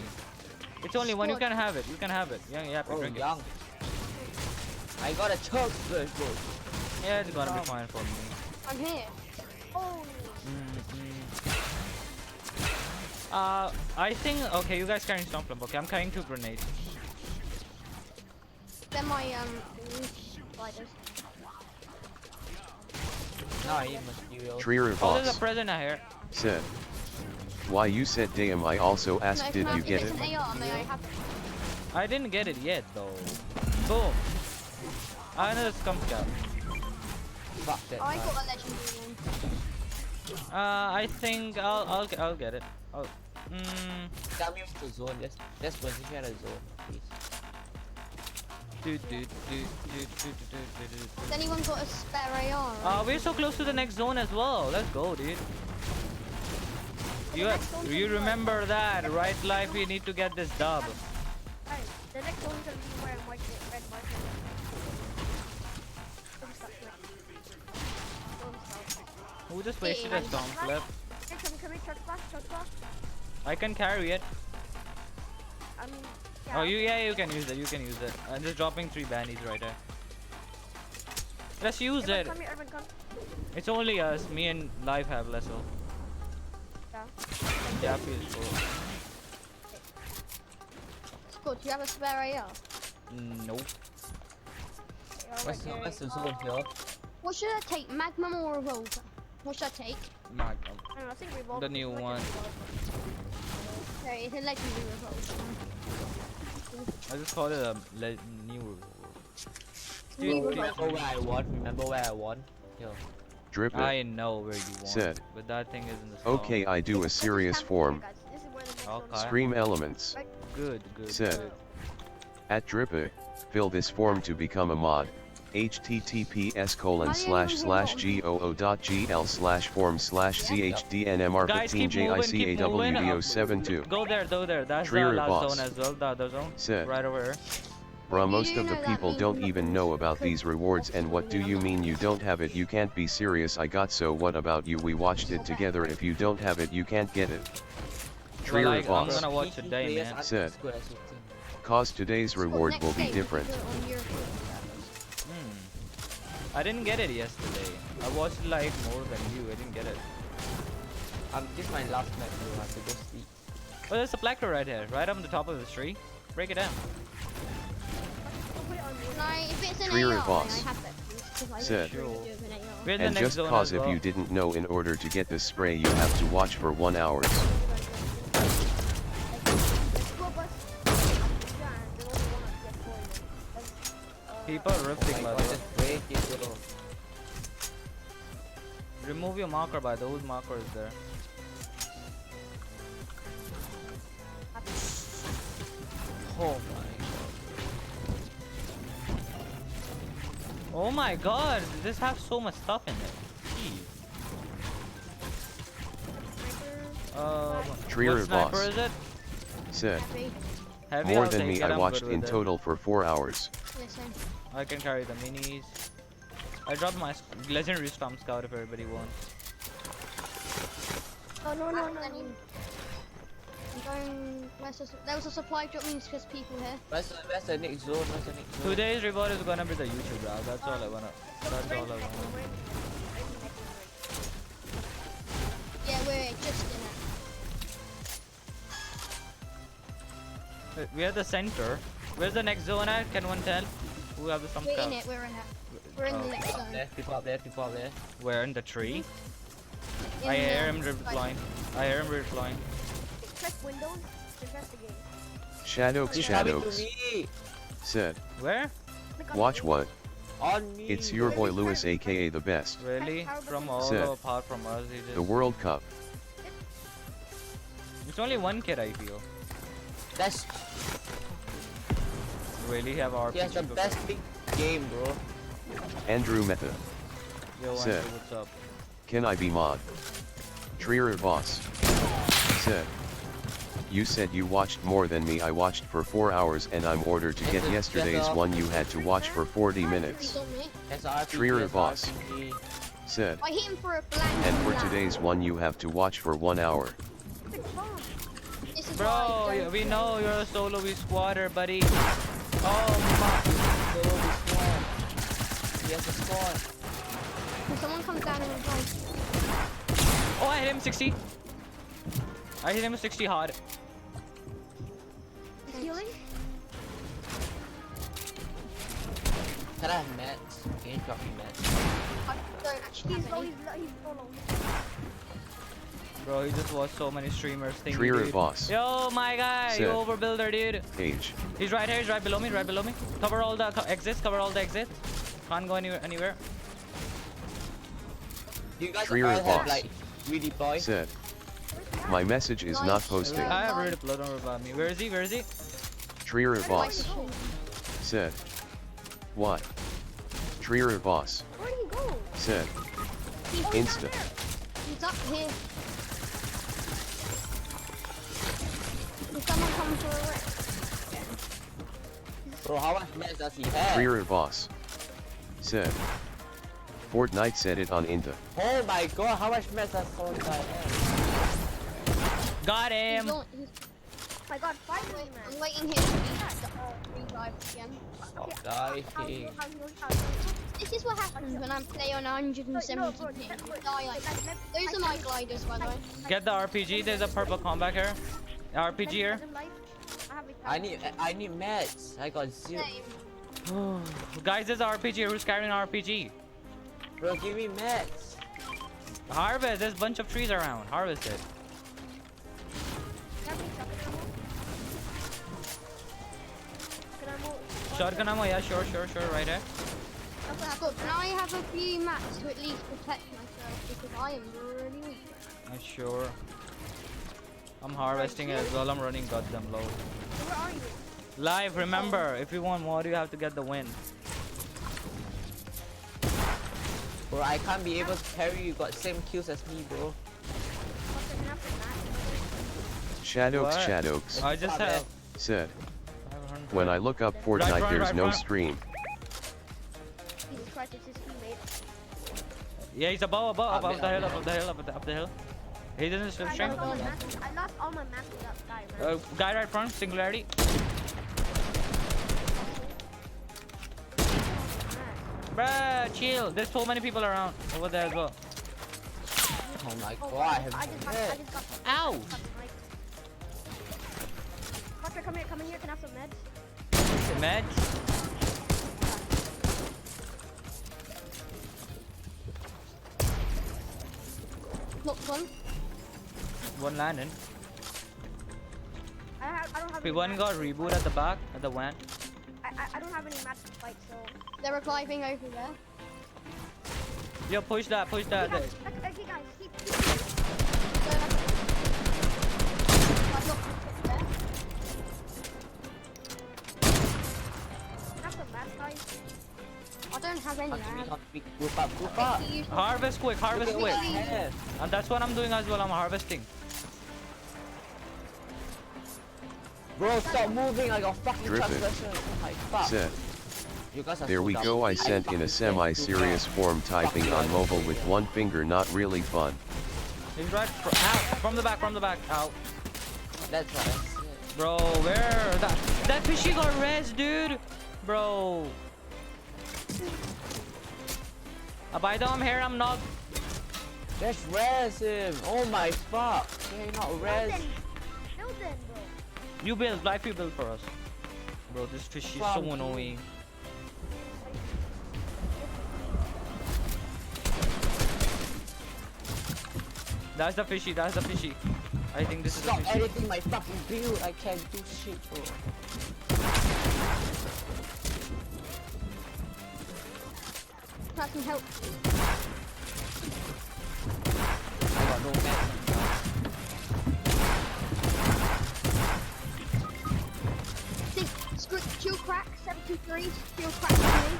It's only one. You Squad. can have it. You can have it. Yeah, yeah, Oh, drink it. young. I got a chuck splash, bro. Yeah, it's gonna be fine for me. I'm here. Oh. I think okay. You guys carrying stomp lump. Okay, I'm carrying 2 grenades. They're my gliders. No, I need material. Trier Oh, there's a Voss present out here. said. Why you said damn, I also asked No, did can I- you get if it? it's an AR, may I have it? I didn't get it yet though. Boom. Another scum scout. Fuck that. Oh, I man. got a legendary one. I think I'll get it. Tell me what's the zone. Just position a zone, please. Has anyone got a spare AR? We're so close to the next zone as well. Let's go, dude. You remember that, right? Life, we need to get this dub. Alright, the next one's gonna be where I'm marking it, red marker. Don't stop, Don't stop. Who just wasted a storm flip? Here, come here, truck splash. I can carry it. I mean, Oh, you can use it. You can use it. I'm just dropping 3 bannies right there. Let's use Everyone it. come here, everyone come. It's only us. Me and Life have less health. Yeah. Yeah, feels cool. Scott, do you have a spare AR? Nope. What's the zone here? What should I take, Magnum or Revolver? What should I take? My, I don't know, I think revolver. The new one. Okay, it's a legendary Revolver. I just call it a new revolver. New Dude, Revolver. Remember where I won? Yo. Drip it. I know where you want, Said. but that thing is in the storm. Okay, I do a serious form. This is where the next Okay. one's Scream elements. Good. Said. Good. At Drip it. Fill this form to become a mod. https://goo.gl/form/chdnmr15 Guys, keep moving. jicawdo72. Go there. That's Trier the last boss. zone as well. The other zone. Said. Right over here. Bruh, most you of the know that people means don't you even can know about cook these rewards, and what do you mean you don't have it? You can't be serious. I got, so what about you? We watched it together. If you don't have it, you can't get it. Well, Trier I'm boss gonna watch today, man. Said. Good as you think. Cause today's Scott, reward next will be game, different. do it on your- I didn't get it yesterday. I watched like more than you. I didn't get it. This is my last map, so I have to go sleep. Oh, there's a placard right here, right on the top of the tree. Break it down. No, if it's an Trier AR, boss. may I have it, please? 'Cause I Said. don't really do with an AR. We're in the And next just zone cause as if well. you didn't know, in order to get this spray you have to watch for 1 hour. People are rifting Oh my by god, the way. just break it, bro. Remove your marker by those markers there. Oh my god. Oh my god, this has so much stuff in it. Trier what sniper boss. is it? Said. Heavy. Heavy, More I'll than take me, it, I I'm watched good in with it. total for 4 hours. Listen. I can carry the minis. I dropped my legendary Storm Scout if everybody wants. Oh no no no no. I'm going. There was a supply drop, means there's people here. Where's the next zone? Where's the next zone? Today's reward is gonna be the YouTube route. That's all I wanna. That's all I want. Yeah, we're just in it. We are the center. Where's the next zone at? Can one tell? Who have the Storm We're Scout? in it. We're in it. We're in the next zone. There, people up there, people up there. Where in the tree? In I the- hear him replying. I hear him replying. Check windows. Investigate. Shadows, He's coming to Shadows. me! Said. Where? Click on Watch the what? On me! It's your boy Lewis, aka the best. Really? From all Sid. apart from us, he just. The World Cup. It's only one kid, I feel. That's Really have RPG. he has the best big game, bro. Andrew Meta. Yo, Sid. Andrew, what's up? Can I be mod? Trier boss. Said. You said you watched more than me. I watched for 4 hours and I'm ordered to get yesterday's one you had to watch for 40 He's minutes. on me. That's RPG. Trier that's boss. RPG. Said. I hit him for a blank. And for blank. today's one you have to watch for 1 hour. This is Bro, why I yeah, don't we play. know you're a solo squatter, buddy. Oh So we spawn. He has a spawn. When someone comes down and replies, my. Oh, I hit him 60. I hit him 60 hard. He's healing. Can I have mats? Can you drop me mats? I don't actually He's have low. any. He's so low. Bro, he just watched so many streamers thinking. Trier Dude. boss. Yo, my guy, you Sid. overbuilder, dude. Age. He's right here, he's right below me, right below me. Cover all the exits, cover all the exits. Can't go anywhere. You guys Trier all have boss. like redeploy. Said. My message is not posting. I have already blood on about me. Where is he? Where is he? Trier boss. Oh, Said. What? Trier boss. where did he go? Said. He's Insta. He's up here. Can someone come for a rip? Bro, how much mats does he have? Trier boss. Said. Fortnite said it on Inta. Oh my god, how much mats does Fortnite have? Got He's him. not, My God, finally, man. I'm waiting here to be revived again. Stop dying. This is what happens when I play on 170 ping. I die like those are my gliders, by the way. Get the RPG. There's a purple combat here. RPG here. I need mats. I got zero. Same. Guys, there's an RPG. Who's carrying an RPG? Bro, give me mats. Harvest. There's a bunch of trees around. Harvest it. Shotgun ammo. Yeah, sure. Right here. But can I have a few mats to at least protect myself because I am really weak. Sure. I'm harvesting it as well. I'm running goddamn low. Where are you? Live, remember, if you want more, you have to get the win. Bro, I can't be able to carry you. Got same kills as me, bro. Shadows, What? Shadows. I just have. Said. 500. When I look up Fortnite, front, there's right no front. stream. Jesus Christ, it's his teammate. Yeah, he's above the Up hill, there. up the hill. He doesn't swim I string. lost all my matches. I lost all my matches with that guy, man. Guy right front, singularity. Bruh, chill. There's so many people around over there as well. Oh my Oh, god, I have I just got mats. Ow! Buster, come here, can I have some meds? Meds. Knocked one. One landing. I don't have any One mats. got reboot at the back, at the van. I don't have any mats to fight, so... They're reviving over there. Yo, push that. Hey guys, keep I've knocked one there. have some mats, guys. I don't have any. Group up, group up. Harvest quick, harvest Look quick. at my head. And that's what I'm doing as well. I'm harvesting. Bro, stop moving like a fucking Drip it. transgression. Oh my fuck. Said. You guys are There so we dumb. go. I sent in a semi-serious form typing on mobile with one finger. Not really fun. He's right out. From the back, from the back. Out. That's right. Bro, where? That fishy got res, dude. Bro. By the way, I'm here. I'm not. Let's res him. Oh my fuck. Okay, not res. Build them, bro. You build. Life you build for us. Bro, this fishy is so Fuck. annoying. That's the fishy. That's the fishy. I think this Stop is the fishy. editing my fucking build. I can't do shit, bro. That can help. I got no net. Steel crack 73. Steel crack for me.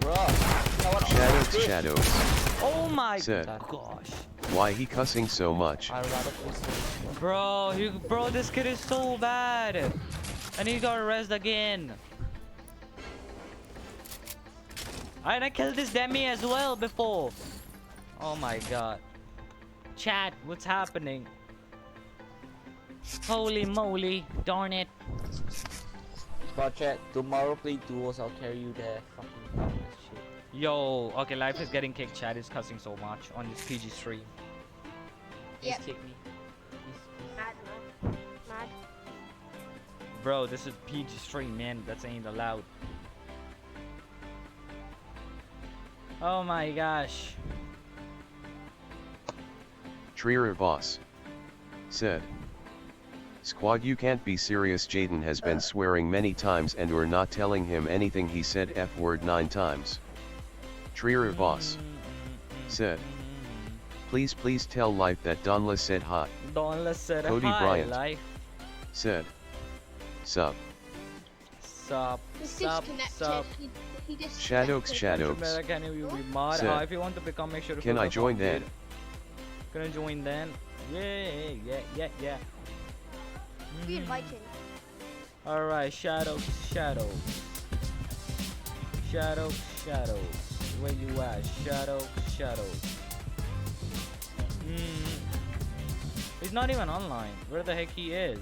Bro. You know what? Shadows, shadows. Oh my Said. gosh. Why he cussing so much? I'd rather play Switch. Bro, this kid is so bad. And he got res again. And I killed this demi as well before. Oh my god. Chat, what's happening? Holy moly, darn it. Squad chat, tomorrow play duos, I'll carry you there. Fucking shit. Yo, okay, Life is getting kicked. Chat is cussing so much on this PG stream. Please Yep. kick me. Mad, man. Mad. Bro, this is PG stream, man. That's ain't allowed. Oh my gosh. Trier boss. Said. Squad, you can't be serious. Jaden has been swearing many times and we're not telling him anything. He said F word 9 times. Trier boss. Said. Please tell Life that Donla said hot. Donla said Cody hi, Bryant. Life. Said. Sup. Sup, He's sup, disconnected. sup. He disconnected. Shadows. Can you be mod? Said. If you want to become, make sure to Can fill I the join form, then? dude. Gonna join then? Yeah. Be invited. Alright, shadows. Shadows. Where you at? Shadows. He's not even online. Where the heck he is?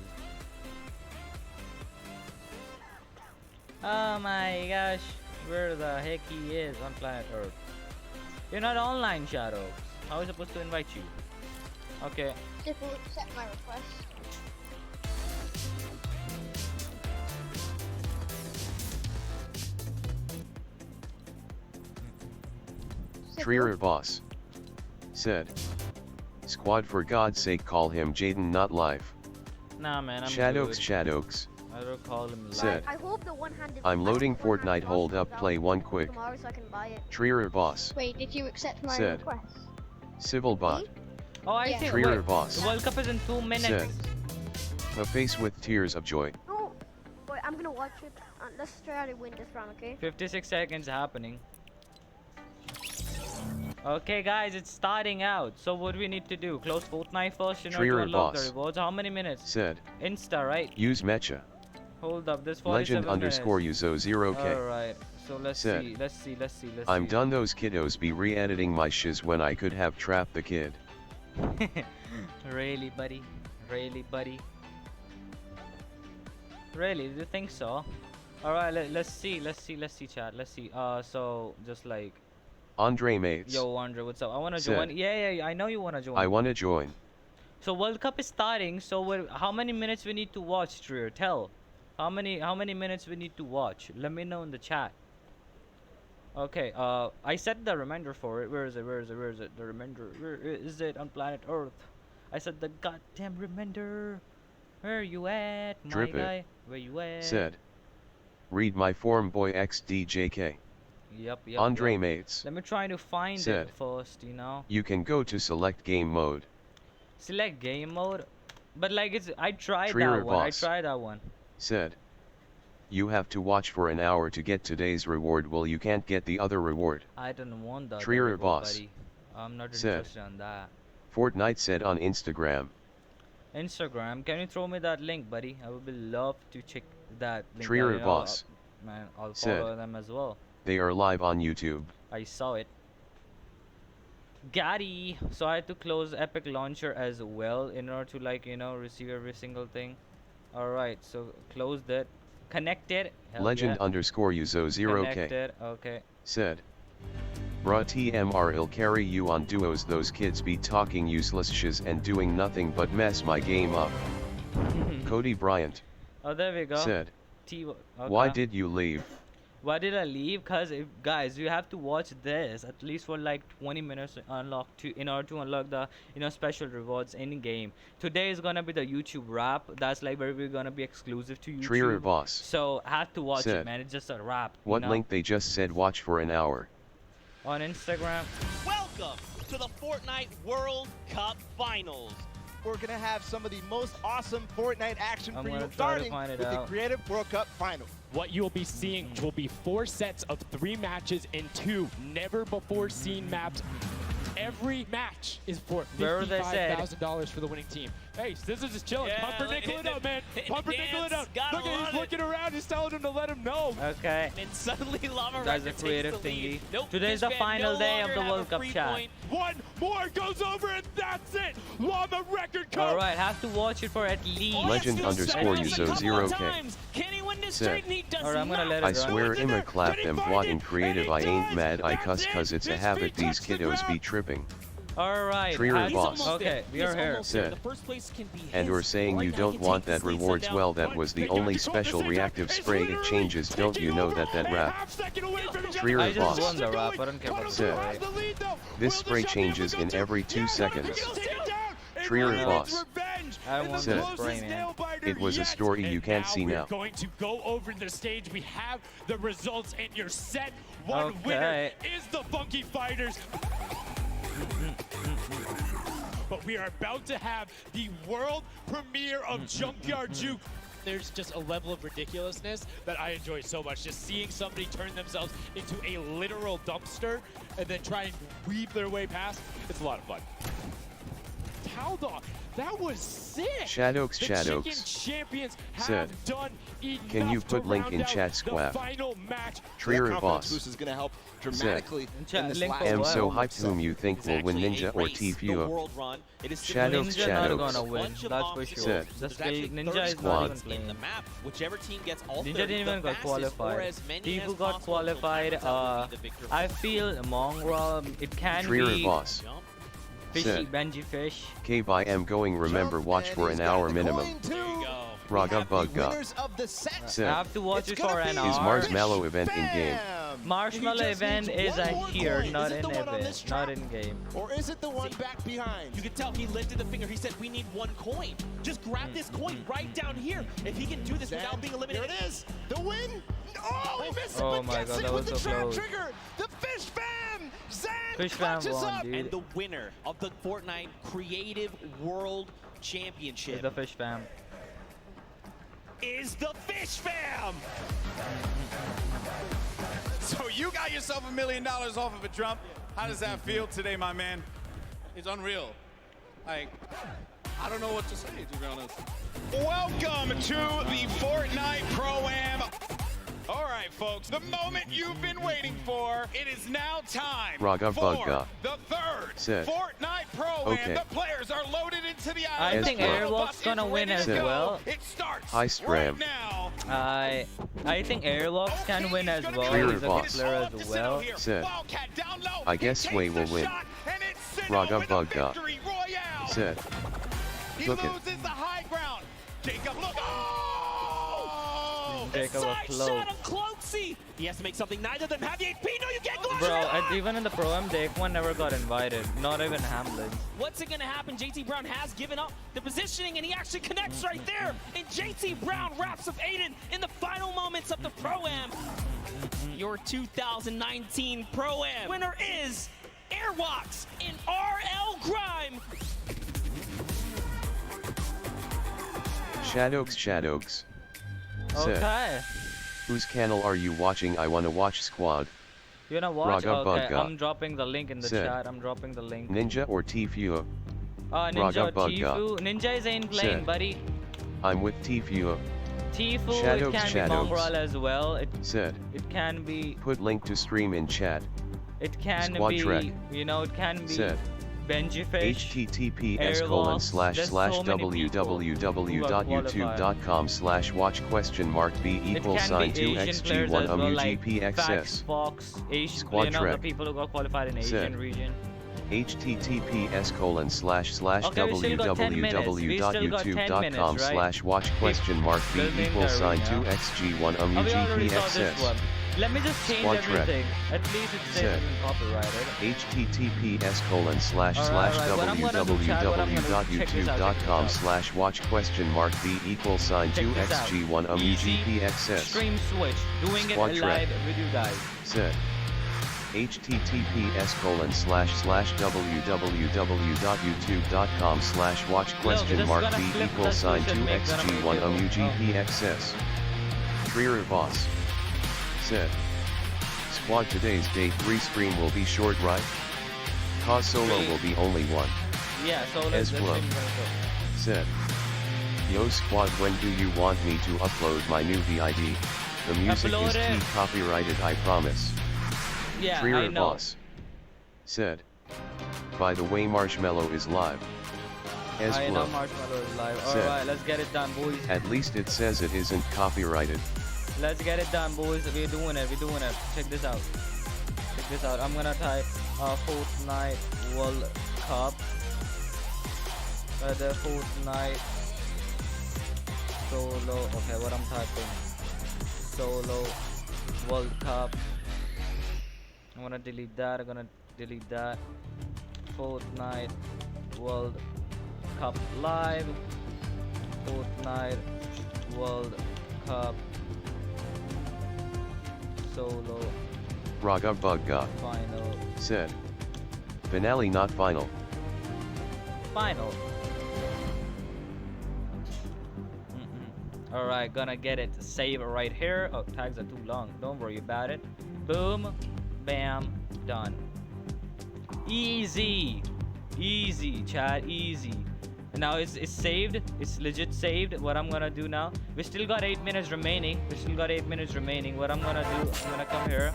Oh my gosh. Where the heck he is on planet Earth? You're not online, Shadows. How is I supposed to invite you? Okay. If we'll accept my request. Trier boss. Said. Squad, for God's sake, call him Jaden, not Life. Nah, man, I'm Shadows. good. I don't call him live. Said. I hope the one-handed. I'm loading I hope Fortnite. Hold up, play one quick. Tomorrow so I can buy it. Trier boss. Wait, did you accept my Said. request? Civil bot. Oh, I Yeah. see. Trier Wait, boss. the World Cup is in 2 minutes. Said. A face with tears of joy. No. Wait, I'm gonna watch it. Let's try to win this round, okay? 56 seconds happening. Okay, guys, it's starting out. So what we need to do? Close Fortnite first, to Trier unlock the boss. rewards. How many minutes? Said. Insta, right? Use Mecha. Hold up, this 47 Legend_Uzo0K. Alright, so let's Said. see. Let's see. I'm done. Those kiddos be re-editing my shiz when I could have trapped the kid. Really, buddy? Really, do you think so? Alright, let's see, chat. Let's see. So just like, Andre mates. yo, Andre, what's up? I wanna Said. join. Yeah, I know you wanna join. I wanna join. So World Cup is starting. So how many minutes we need to watch, Trier? Tell. How many minutes we need to watch? Let me know in the chat. Okay. I set the reminder for it. Where is it? The reminder. Where is it on planet Earth? I set the goddamn reminder. Where you at, my Drip it. guy? Where you at? Said. Read my form, boy XDJK. Yep. Andre yep. mates. Let me try to find Said. it first. You can go to select game mode. Select game mode. But like I tried Trier that one. boss. I tried that one. Said. You have to watch for an hour to get today's reward. Well, you can't get the other reward. I don't want that. Trier boss buddy. I'm not said. interested in that. Fortnite said on Instagram. Instagram, can you throw me that link, buddy? I would be love to check that link. Trier boss man, I'll said. follow them as well. They are live on YouTube. I saw it. Gary, so I had to close Epic Launcher as well in order to, like, you know, receive every single thing. All right, so closed it. Connected. Hell Legend yeah. _ Uzo 0K Connected. Okay. said. Bruh, TMR'll carry you on duos. Those kids be talking useless shiz and doing nothing but mess my game up. Cody Bryant Oh, there we go. said. Okay. Why did you leave? Why did I leave? Cause guys, you have to watch this at least for like 20 minutes to unlock in order to unlock the, you know, special rewards in game. Today is gonna be the YouTube wrap. That's like where we're gonna be exclusive to YouTube. Trier boss So I have to watch said. it, man. It's just a wrap. What you know? link they just said watch for an hour. On Instagram. Welcome to the Fortnite World Cup Finals. We're gonna have some of the most awesome Fortnite action I'm for you, gonna try to starting find it with the out. Creative World Cup Final. What you'll be seeing will be 4 sets of 3 matches in 2 never-before-seen maps. Every match is for $55,000 for the winning team. Hey, Scissors is chilling. Yeah, Pumpernickel it up, man. Pumpernickel it up. Gotta Look at love he's looking around. He's telling him to let him know. Okay. And suddenly Lava That's a Record creative takes the lead. thingy. Nope, Today's this the man final no day of longer the have World a Cup free chat. point. One more goes over, and that's it. Lava Record Cup. All right, have to watch it for at least. Legend _ Uzo 0K said. Alright, I'm gonna let it I run. swear I'ma clap them what in creative. I ain't mad, I cuss cause it's a habit. These kiddos be tripping. Alright. Trier boss Okay, we are here. said. And we're saying you don't want that rewards. Well, that was the only special reactive spray. It changes. Don't you know that rap? Trier I just won boss the rap. I don't care about the said. spray. This spray changes in every 2 seconds. Trier boss I don't want said. the spray, man. It was a story you can't see now. We're going to go over the stage. We have the results in your set. One Okay. winner is the Funky Fighters. But we are about to have the world premiere of Junkyard Juke. There's just a level of ridiculousness that I enjoy so much. Just seeing somebody turn themselves into a literal dumpster and then try and weave their way past. It's a lot of fun. Cowdog, that was sick. Shadows The Shadows Chicken Champions said. have done enough Can you put to link round in out chat, the Squab? final match. Trier Confidence boss boost is going to help said. dramatically in this Link last for Am what? so hyped. Whom you think will win, Ninja or TFU? Shadows Ninja not Shadows gonna win, that's for sure. said. The skill Ninja is Squad not even playing. the map. Whichever team gets all Ninja didn't even got qualified. Tifu got qualified. I feel Mongrel. It can Trier be boss Fishy said. Benji Fish. K by M going. Remember, watch for an hour minimum. Raga Bugga I said. have to watch it for an Is hour. Marshmallow event in game? Marshmallow event is a here, not in event, not in game. Or is it the one back behind? You can tell he lifted the finger. He said, we need 1 coin. Just grab this coin right down here. If he can do this without being eliminated. Here it is. The win. Oh, he missed it, Oh but my gets God, it that with was the so trap close. trigger. The Fish Fam. Zan Fish Fam clutches won, up. dude. And the winner of the Fortnite Creative World Championship It's the Fish Fam. is the Fish Fam. So you got yourself $1 million off of a drum. How does that feel today, my man? It's unreal. Like, I don't know what to say, to be honest. Welcome to the Fortnite Pro-Am. All right, folks, the moment you've been waiting for. It is now time Raga for Bugga the third said. Fortnite Pro-Am. Okay. The players are loaded into the I island. think The battle Airwalk's bus is gonna win ready to as go. well. It starts Hi, right Stram. now. I think Airlocks can win as well. Trier He's a good boss player as well. said. Wildcat down low. I guess He Sway takes will the win. shot, and it's Sinnoh Raga with a Bugga victory royale. said. He Look it. loses the high ground. Jacob, look. Oh! Jacob was Side close. shot of Cloaksy. He has to make something. Neither of them have the HP. No, you can't go Bro, after and even in the Pro-Am, Daquan never got invited. Not even Hamlin. What's it going to happen? JT Brown has given up the positioning, and he actually connects right there. And JT Brown wraps up Aiden in the final moments of the Pro-Am. Your 2019 Pro-Am winner is Airwalks in RL Grime. Shadows Shadows said. Okay. Whose channel are you watching? I wanna watch Squad. You wanna watch? Raga Okay, Bugga. I'm dropping the link in the Said. chat. I'm dropping the link. Ninja or Tfue? Ninja Raga or Bugga. Tifu. Ninja is ain't playing, Said. buddy. I'm with Tfue. Tifu, Shadows, it can shadows. be Mongrel as well. Said. It can be. Put link to stream in chat. It can SQUADTREK. be. You know, it can be. Said. Benji Fish. https://www.youtube.com/watch?b=2xs. Fox, Asian, you know, the SQUADTREK. people who got qualified in Said. Asian region. https://www.youtube.com/watch?b=2xg1 Oh, we already saw this umugpxs. one. Let me just change SQUADTREK. everything. At least it's safe Said. and copyrighted. https://www.youtube.com/watch?b=2xg1 umugpxs. Stream switch. Doing it SQUADTREK. live with you guys. Said. https://www.youtube.com/watch?b=2xg1 umugpxs. Trier Voss. Said. Squad, today's day 3 stream will be short, right? Cause solo will be only one. Yeah, so let's Esblo. Said. Yo Squad, when do you want me to upload my new VID? The music Upload is it. copyrighted, I promise. Yeah, Trier I know. Voss. Said. By the way, Marshmallow is live. I know Esblo. Marshmallow is live. Said. Alright, let's get it done, boys. At least it says it isn't copyrighted. Let's get it done, boys. We're doing it. Check this out. I'm gonna type Fortnite World Cup. The Fortnite solo. Okay, what I'm typing? Solo World Cup. I'm gonna delete that. Fortnite World Cup live. Fortnite World Cup solo Raga Bugga. final. Said. Finale, not final. Alright, gonna get it. Save right here. Oh, tags are too long. Don't worry about it. Boom. Bam. Done. Easy, chat, easy. Now it's saved. It's legit saved. What I'm gonna do now, we still got 8 minutes remaining. What I'm gonna do, I'm gonna come here.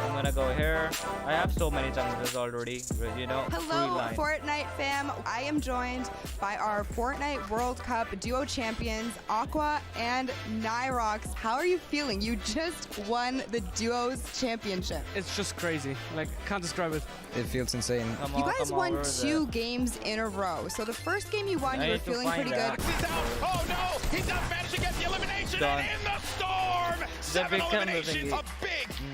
I'm gonna go here. I have so many times already, you know. free Hello, line. Fortnite fam. I am joined by our Fortnite World Cup duo champions, Aqua and Nyrox. How are you feeling? You just won the duos championship. It's just crazy. Like, can't describe it. It feels insane. You guys won 2 games in a row. So the first game you won, you were feeling pretty good. He's out. Oh no! He's not managed to get the elimination. Done. And in the storm! 7 eliminations, a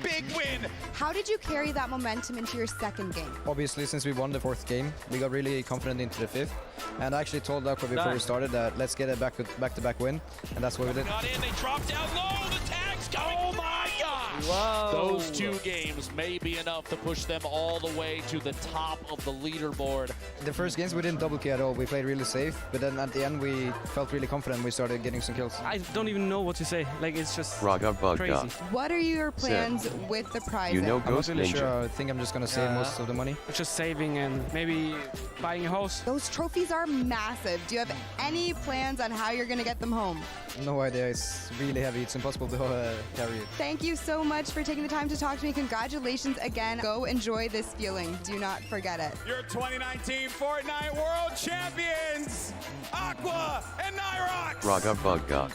big win. How did you carry that momentum into your second game? Obviously, since we won the 4th game, we got really confident into the 5th. And I actually told Aqua before we started that let's get a back-to-back win. And that's what we did. Got in, they dropped down low. The tag's coming. Oh my gosh! Whoa. Those 2 games may be enough to push them all the way to the top of the leaderboard. The first games we didn't double key at all. We played really safe. But then at the end, we felt really confident. We started getting some kills. I don't even know what to say. Like, it's just Raga Bugga. crazy. What are your plans with the prize? You know I'm not Ghost really Ninja. sure. I think I'm just gonna save most of the money. Just saving and maybe buying a house. Those trophies are massive. Do you have any plans on how you're going to get them home? No idea. It's really heavy. It's impossible to carry it. Thank you so much for taking the time to talk to me. Congratulations again. Go enjoy this feeling. Do not forget it. Your 2019 Fortnite World Champions, Aqua and Nyrox. Raga Bugga.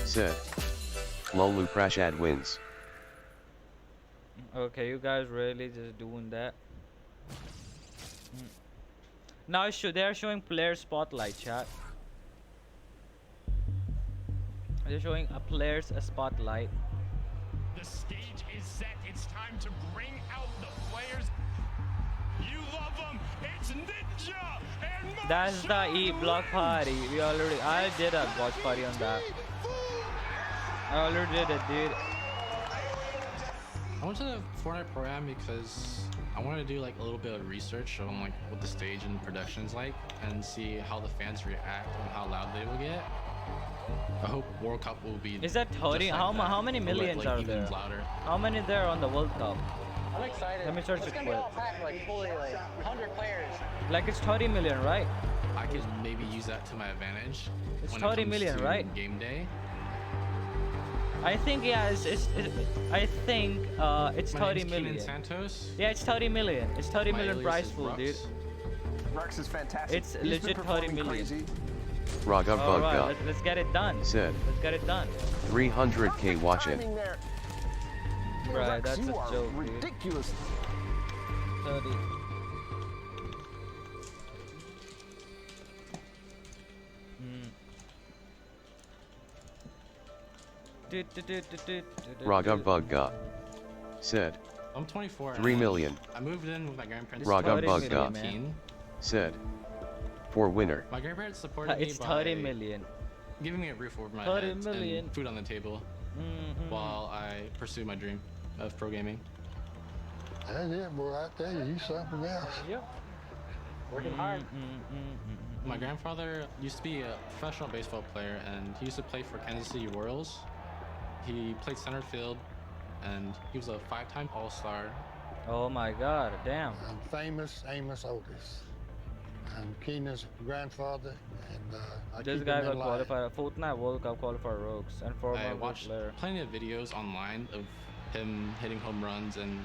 Said. Lolu Prashad wins. Okay, you guys really just doing that. Now they're showing player spotlight, chat. They're showing a player's spotlight. The stage is set. It's time to bring out the players. You love them. It's Ninja and That's the E-block party. I did a watch party on that. I already did it, dude. I went to the Fortnite Pro-Am because I wanted to do like a little bit of research on like what the stage and production is like and see how the fans react and how loud they will get. I hope World Cup will be. Is that 30? just like How many but, millions like, are even there? louder. How many there on the World Cup? I'm excited. Let me search it It's gonna be quick. all packed, like fully, like 100 players. Like it's 30 million, right? I could maybe use that to my advantage. It's when 30 it comes million, to right? Game day. I think yeah, I think it's My 30 name's million. Keenan Santos. Yeah, it's 30 million. It's 30 My million alias prize is pool, Rux. dude. Rux is fantastic. It's He's been legit 30 performing million. crazy. Raga All right, Bugga let's get it done. said Let's get it done. 300k watching. Timing there. Right, Rux, that's a you are joke, dude. ridiculous. 30. Raga Bugga said I'm 24. 3 million. I moved in with my grandparents. Raga when I was Bugga 18. said for winner. My grandparents supported me It's by 30 million. giving me a roof over my 30 head million. and food on the table while I pursue my dream of pro gaming. That's it, boy. I tell you, you something else. Yep. Working hard. My grandfather used to be a professional baseball player, and he used to play for Kansas City Royals. He played center field, and he was a 5-time All-Star. Oh my God, damn. I'm famous Amos Otis. I'm Keenan's grandfather, and I This keep guy him got in line. qualified, Fortnite World Cup qualifier Rogues, and I former watched player. plenty of videos online of him hitting home runs, and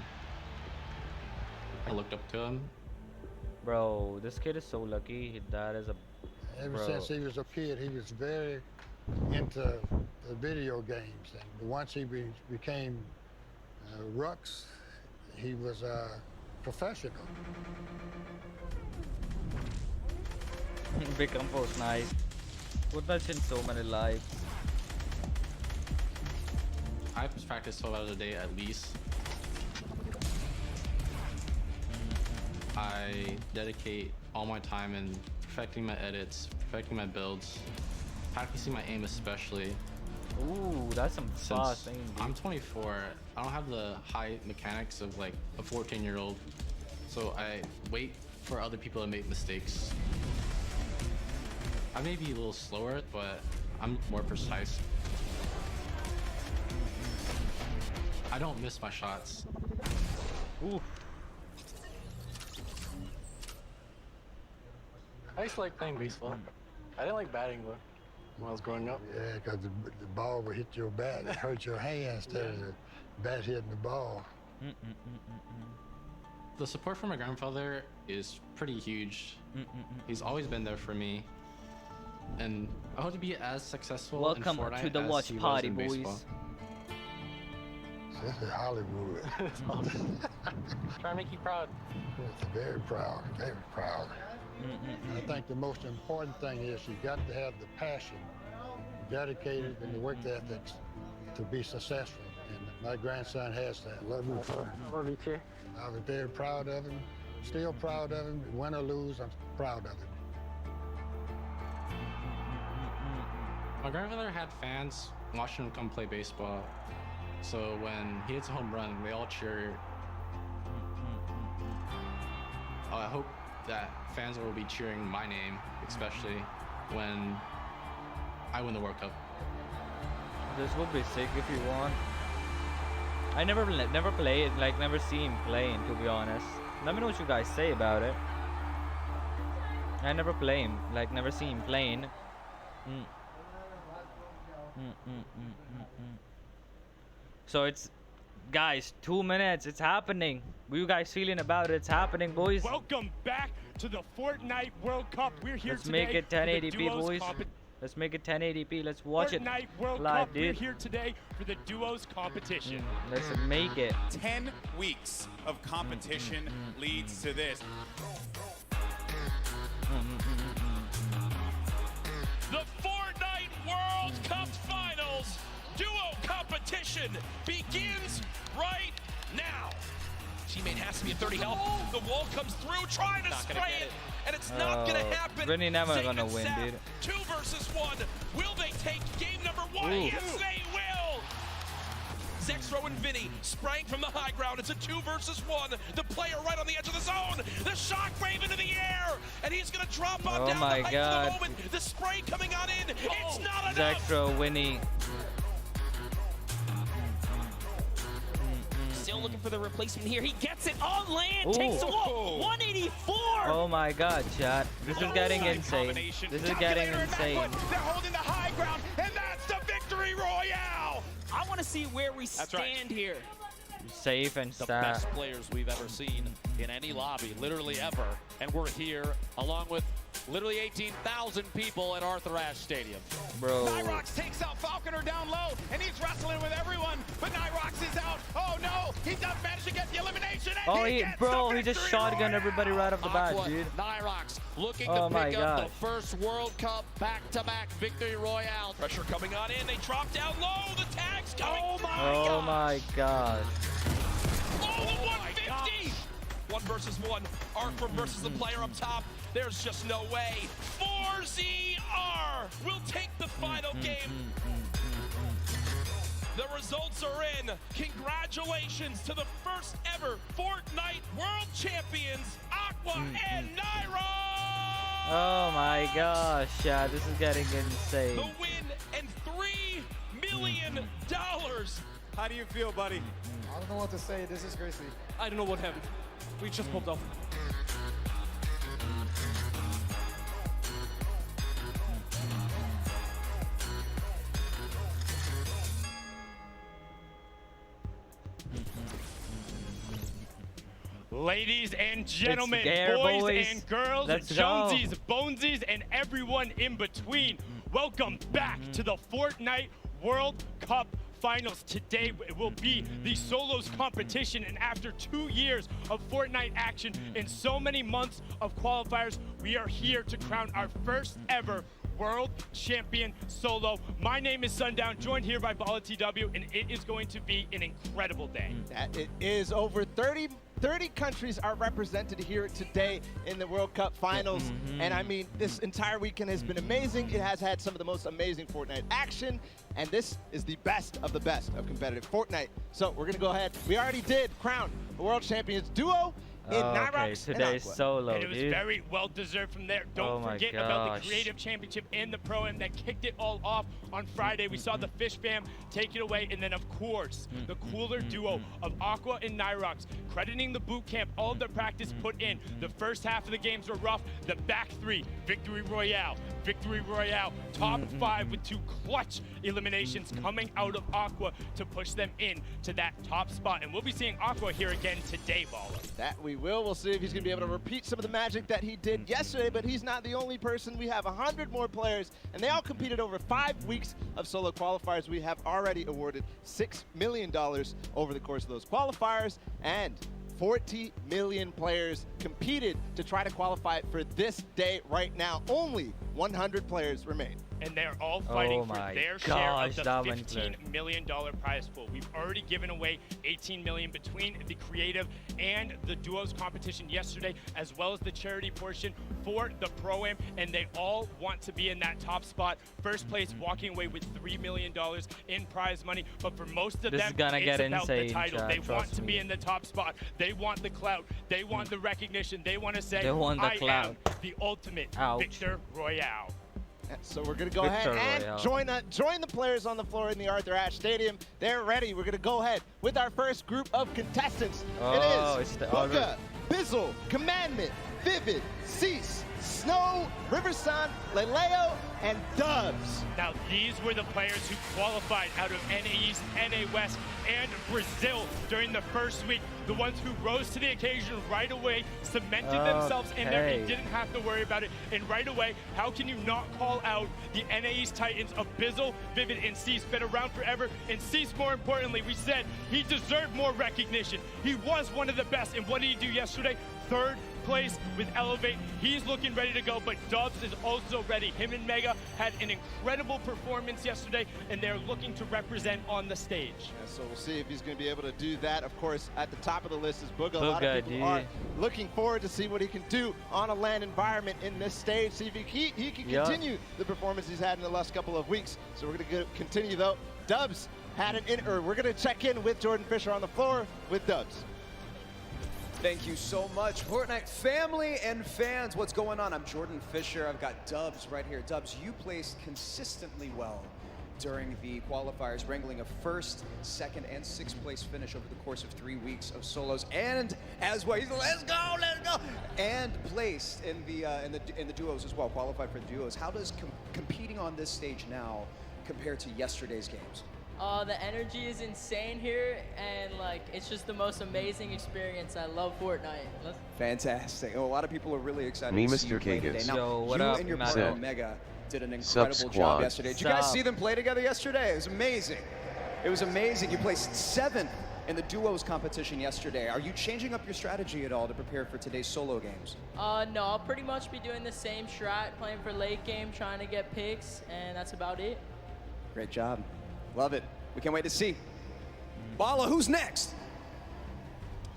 I looked up to him. Bro, this kid is so lucky. His dad is a Ever bro. since he was a kid, he was very into the video games. And once he became Rux, he was professional. Become Fortnite. Fortnite's in so many lives. I practice 12 hours a day at least. I dedicate all my time in perfecting my edits, perfecting my builds, practicing my aim especially. Ooh, that's some fast aim, dude. I'm 24, I don't have the high mechanics of like a 14-year-old, so I wait for other people to make mistakes. I may be a little slower, but I'm more precise. I don't miss my shots. Ooh. I used to like playing baseball. I didn't like batting though when I was growing up. Yeah, because the ball would hit your bat. It hurt your hand instead of the bat hitting the ball. The support from my grandfather is pretty huge. He's always been there for me. And I hope to be as successful Welcome in Fortnite to the as watch he was party, in boys. baseball. This is Hollywood. Trying to make you proud. It's very proud, very proud. I think the most important thing is you got to have the passion, dedicated, and the work ethics to be successful. And my grandson has that. Love you, son. Love you too. I was very proud of him, still proud of him. Win or lose, I'm proud of him. My grandfather had fans watching him come play baseball. So when he hits a home run, they all cheer. I hope that fans will be cheering my name, especially when I win the World Cup. This would be sick if you won. I never play it, like never see him playing, to be honest. Let me know what you guys say about it. I never play him, like never see him playing. So it's, guys, 2 minutes, it's happening. What you guys feeling about it? It's happening, boys. Welcome back to the Fortnite World Cup. We're here Let's today make it for the 1080p, duos boys. Let's make it 1080p. Let's watch Fortnite it World live, Cup. dude. We're here today for the duos competition. Let's make it. 10 weeks of competition leads to this. The Fortnite World Cup Finals duo competition begins right now. Teammate has to be at 30 health. The wall comes through, trying to spray it, and it's not going to happen. Vinny never Zane gonna and win, Seth, dude. 2 versus 1. Will they take game number 1? Ooh. Yes, they will. Zexro and Vinny spraying from the high ground. It's a 2 versus 1. The player right on the edge of the zone. The shockwave into the air, and he's gonna drop on down my the height God. for the moment. The spray coming on in. It's not enough. Zexro, Winnie. Still looking for the replacement here. He gets it on land. Ooh. Takes a walk. 184. Oh my God, chat. This is getting insane. This is getting insane. They're holding the high ground, and that's the victory royale. I want to see where we stand here. Safe and The stat. best players we've ever seen in any lobby, literally ever. And we're here along with literally 18,000 people at Arthur Ashe Stadium. Bro. Nyrox takes out Falconer down low, and he's wrestling with everyone, but Nyrox is out. Oh no, he does manage to get the elimination. And Oh, he gets he just shotgunned everybody right off the bat, Aqua, dude. Nyrox looking Oh to my pick up gosh. the first World Cup back-to-back victory royale. Pressure coming on in. They drop down low. The tag's coming. Oh my God. Oh, the 150! 1 versus 1. Arthur versus the player up top. There's just no way. 4ZR will take the final game. The results are in. Congratulations to the first ever Fortnite World Champions, Aqua and Naira! Oh my gosh, yeah, this is getting insane. The win and $3 million. How do you feel, buddy? I don't know what to say. This is crazy. I don't know what happened. We just popped off. Ladies and gentlemen, Scare, boys and girls, Let's Jonesies, Bonesies, and everyone in between, welcome back to the Fortnite World Cup Finals. Today it will be the solos competition, and after 2 years of Fortnite action and so many months of qualifiers, we are here to crown our first ever World Champion solo. My name is Sundown, joined here by Bala TW, and it is going to be an incredible day. That it is. Over 30 countries are represented here today in the World Cup Finals. And I mean, this entire weekend has been amazing. It has had some of the most amazing Fortnite action. And this is the best of competitive Fortnite. So we're going to go ahead. We already did crown the World Champions duo in Nyrox and today's Aqua. solo, And it was dude. very well deserved from there. Don't Oh my forget about the gosh. Creative Championship and the Pro-Am that kicked it all off on Friday. We saw the Fish Fam take it away. And then, of course, the cooler duo of Aqua and Nyrox, crediting the boot camp, all of their practice put in. The first half of the games were rough. The back three, victory royale, top 5 with 2 clutch eliminations coming out of Aqua to push them in to that top spot. And we'll be seeing Aqua here again today, Bala. That we will. We'll see if he's going to be able to repeat some of the magic that he did yesterday, but he's not the only person. We have 100 more players, and they all competed over 5 weeks of solo qualifiers. We have already awarded $6 million over the course of those qualifiers, and 40 million players competed to try to qualify for this day right now. Only 100 players remain. And they're all fighting for their share of the that went $15 million prize pool. We've already given away $18 million between the creative and the duos competition yesterday, as well as the charity portion for the Pro-Am, and they all want to be in that top spot. First place walking away with $3 million in prize money, but for most of This them, is gonna it's get about insane, the title. chat, They want trust to be me. in the top spot. They want the clout. They want the recognition. They want to say, They want the I clout. am the ultimate Ouch. Victor Royale. So we're going to go Victor ahead and Royale. join the players on the floor in the Arthur Ashe Stadium. They're ready. We're going to go ahead with our first group of contestants. Oh, it it's is the Booga, Bizzle, Commandment, Vivid, Cease, Snow, Riversun, Leleo, and Dubs. Now, these were the players who qualified out of NA East, NA West, and Brazil during the first week. The ones who rose to the occasion right away, cemented themselves in there, and Okay. didn't have to worry about it. And right away, how can you not call out the NA East Titans of Bizzle, Vivid, and Cease? Been around forever, and Cease, more importantly, we said he deserved more recognition. He was one of the best, and what did he do yesterday? Third place with Elevate. He's looking ready to go, but Dubs is also ready. Him and Mega had an incredible performance yesterday, and they're looking to represent on the stage. Yeah, so we'll see if he's going to be able to do that. Of course, at the top of the list is Booga. A lot of people are looking forward to see what he can do on a LAN environment in this stage. See if he can continue the performance he's had in the last couple of weeks. So we're going to continue, though. Dubs had we're going to check in with Jordan Fisher on the floor with Dubs. Thank you so much, Fortnite family and fans. What's going on? I'm Jordan Fisher. I've got Dubs right here. Dubs, you placed consistently well during the qualifiers, wrangling a first, second, and sixth place finish over the course of 3 weeks of solos, and as well, let's go, and placed in the duos as well, qualified for the duos. How does competing on this stage now compare to yesterday's games? The energy is insane here, and like it's just the most amazing experience. I love Fortnite. Fantastic. Oh, a lot of people are really excited Me, to see you Mr. play Kagas. today. Now, Yo, what you up, and your Matt? partner Mega did an incredible job yesterday. Did you guys see them play together yesterday? It was amazing. It was amazing. You placed 7th in the duos competition yesterday. Are you changing up your strategy at all to prepare for today's solo games? No, I'll pretty much be doing the same strat, playing for late game, trying to get picks, and that's about it. Great job. Love it. We can't wait to see. Bala, who's next?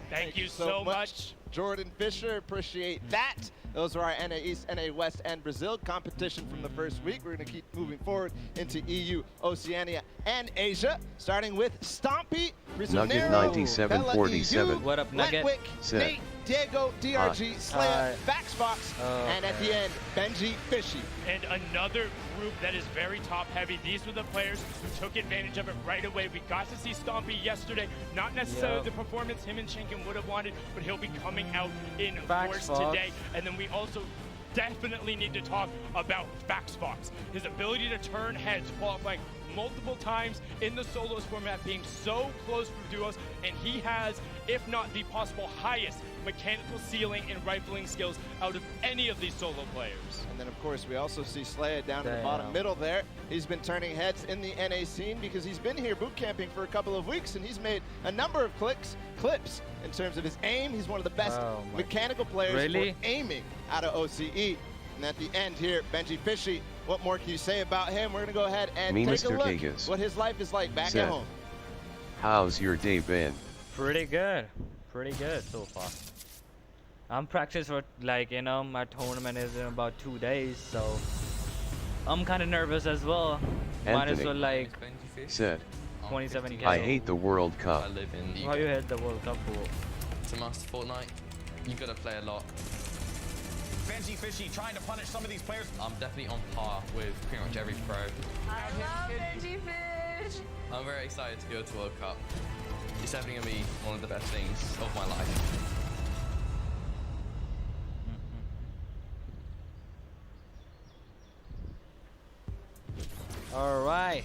Thank you so much, Jordan Fisher. Appreciate that. Those are our NA East, NA West, and Brazil competition from the first week. We're going to keep moving forward into EU, Oceania, and Asia, starting with Stompy, Nugget 9747. What up, Nugget? Nate, Diego, DRG, Slayer, Vaxbox, and at the end, Benji Fishy. And another group that is very top heavy. These were the players who took advantage of it right away. We got to see Stompy yesterday. Not necessarily the performance him and Shinken would have wanted, but he'll be coming out in force today. And then we also definitely need to talk about Vaxbox. His ability to turn heads, qualifying multiple times in the solos format, being so close for duos, and he has, if not the possible highest mechanical ceiling and rifling skills out of any of these solo players. And then of course we also see Slaya down in the bottom middle there. He's been turning heads in the NA scene because he's been here boot camping for a couple of weeks, and he's made a number of clips in terms of his aim. He's one of the best mechanical players for aiming out of OCE. And at the end here, Benji Fishy, what more can you say about him? We're going to go ahead and take a look at what his life is like back at home. How's your day been? Pretty good so far. I'm practicing for, like, you know, my tournament is in about 2 days, so I'm kind of nervous as well. Might as well, like, said 27K. I hate the World Cup. I live in Why you hate the World Cup for? To master Fortnite, you gotta play a lot. Benji Fishy trying to punish some of these players. I'm definitely on par with pretty much every pro. I love Benji Fish. I'm very excited to go to World Cup. It's definitely gonna be one of the best things of my life. All right.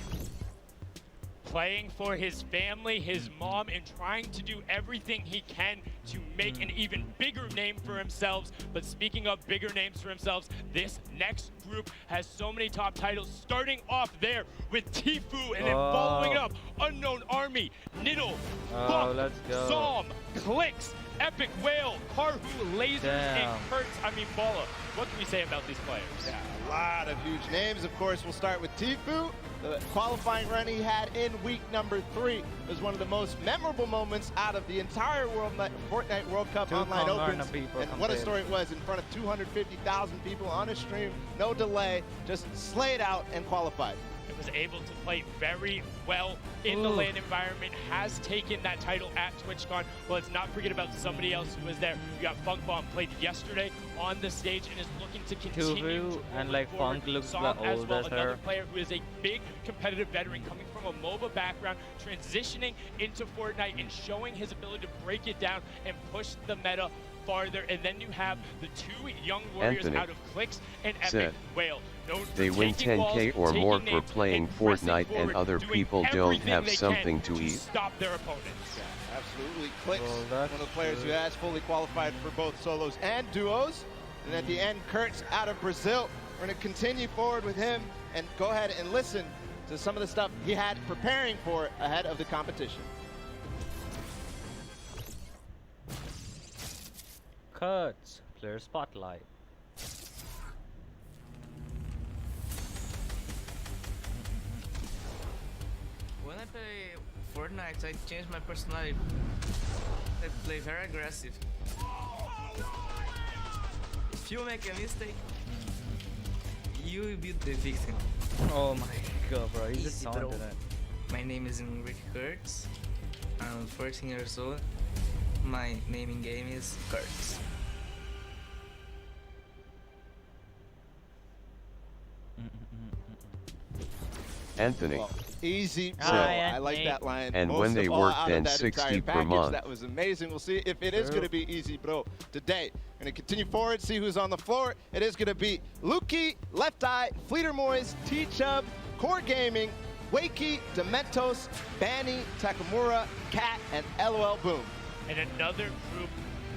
Playing for his family, his mom, and trying to do everything he can to make an even bigger name for himself. But speaking of bigger names for themselves, this next group has so many top titles, starting off there with Tfue, and then following it up, Unknown Army, Niddle, Buck, Zom, Clicks, Epic Whale, Karhu, Lasers, and Kurtz. I mean, Bala. What can we say about these players? Yeah, a lot of huge names. Of course, we'll start with Tfue. The qualifying run he had in week number 3 was one of the most memorable moments out of the entire Fortnite World Cup online opens. And what a story it was in front of 250,000 people on a stream, no delay, just slayed out and qualified. It was able to play very well in the LAN environment, has taken that title at TwitchCon. Well, let's not forget about somebody else who was there. You got Funk Bomb, played yesterday on the stage and is looking to continue to and like Funk looks like old well, as another her. player who is a big competitive veteran coming from a MOBA background, transitioning into Fortnite and showing his ability to break it down and push the meta farther. And then you have the 2 young warriors out of Clicks and Epic Whale. They win 10K or more for playing Fortnite, and other people don't have something to eat. Stop their opponents. Yeah, absolutely. Clicks, one of the players who has fully qualified for both solos and duos. And at the end, Kurtz out of Brazil. We're going to continue forward with him and go ahead and listen to some of the stuff he had preparing for ahead of the competition. Kurtz Player spotlight. When I play Fortnite, I change my personality. I play very aggressive. If you make a mistake, you will be the victim. Oh my god, bro, you just Easy, taunted bro. it. My name is Enrique Kurtz. I'm 14 years old. My name in game is Kurtz. Anthony. Well, easy, bro. So- I like that line. And Most when they of all, work out of 10, that 60 entire per package, month. That was amazing. We'll see if it is True. going to be easy, bro. Today, going to continue forward, see who's on the floor. It is going to be Luki, Left Eye, Fleeter Moyes, T-Chub, Core Gaming, Wakey, Dementos, Banny, Takamura, Cat, and LOL Boom. And another group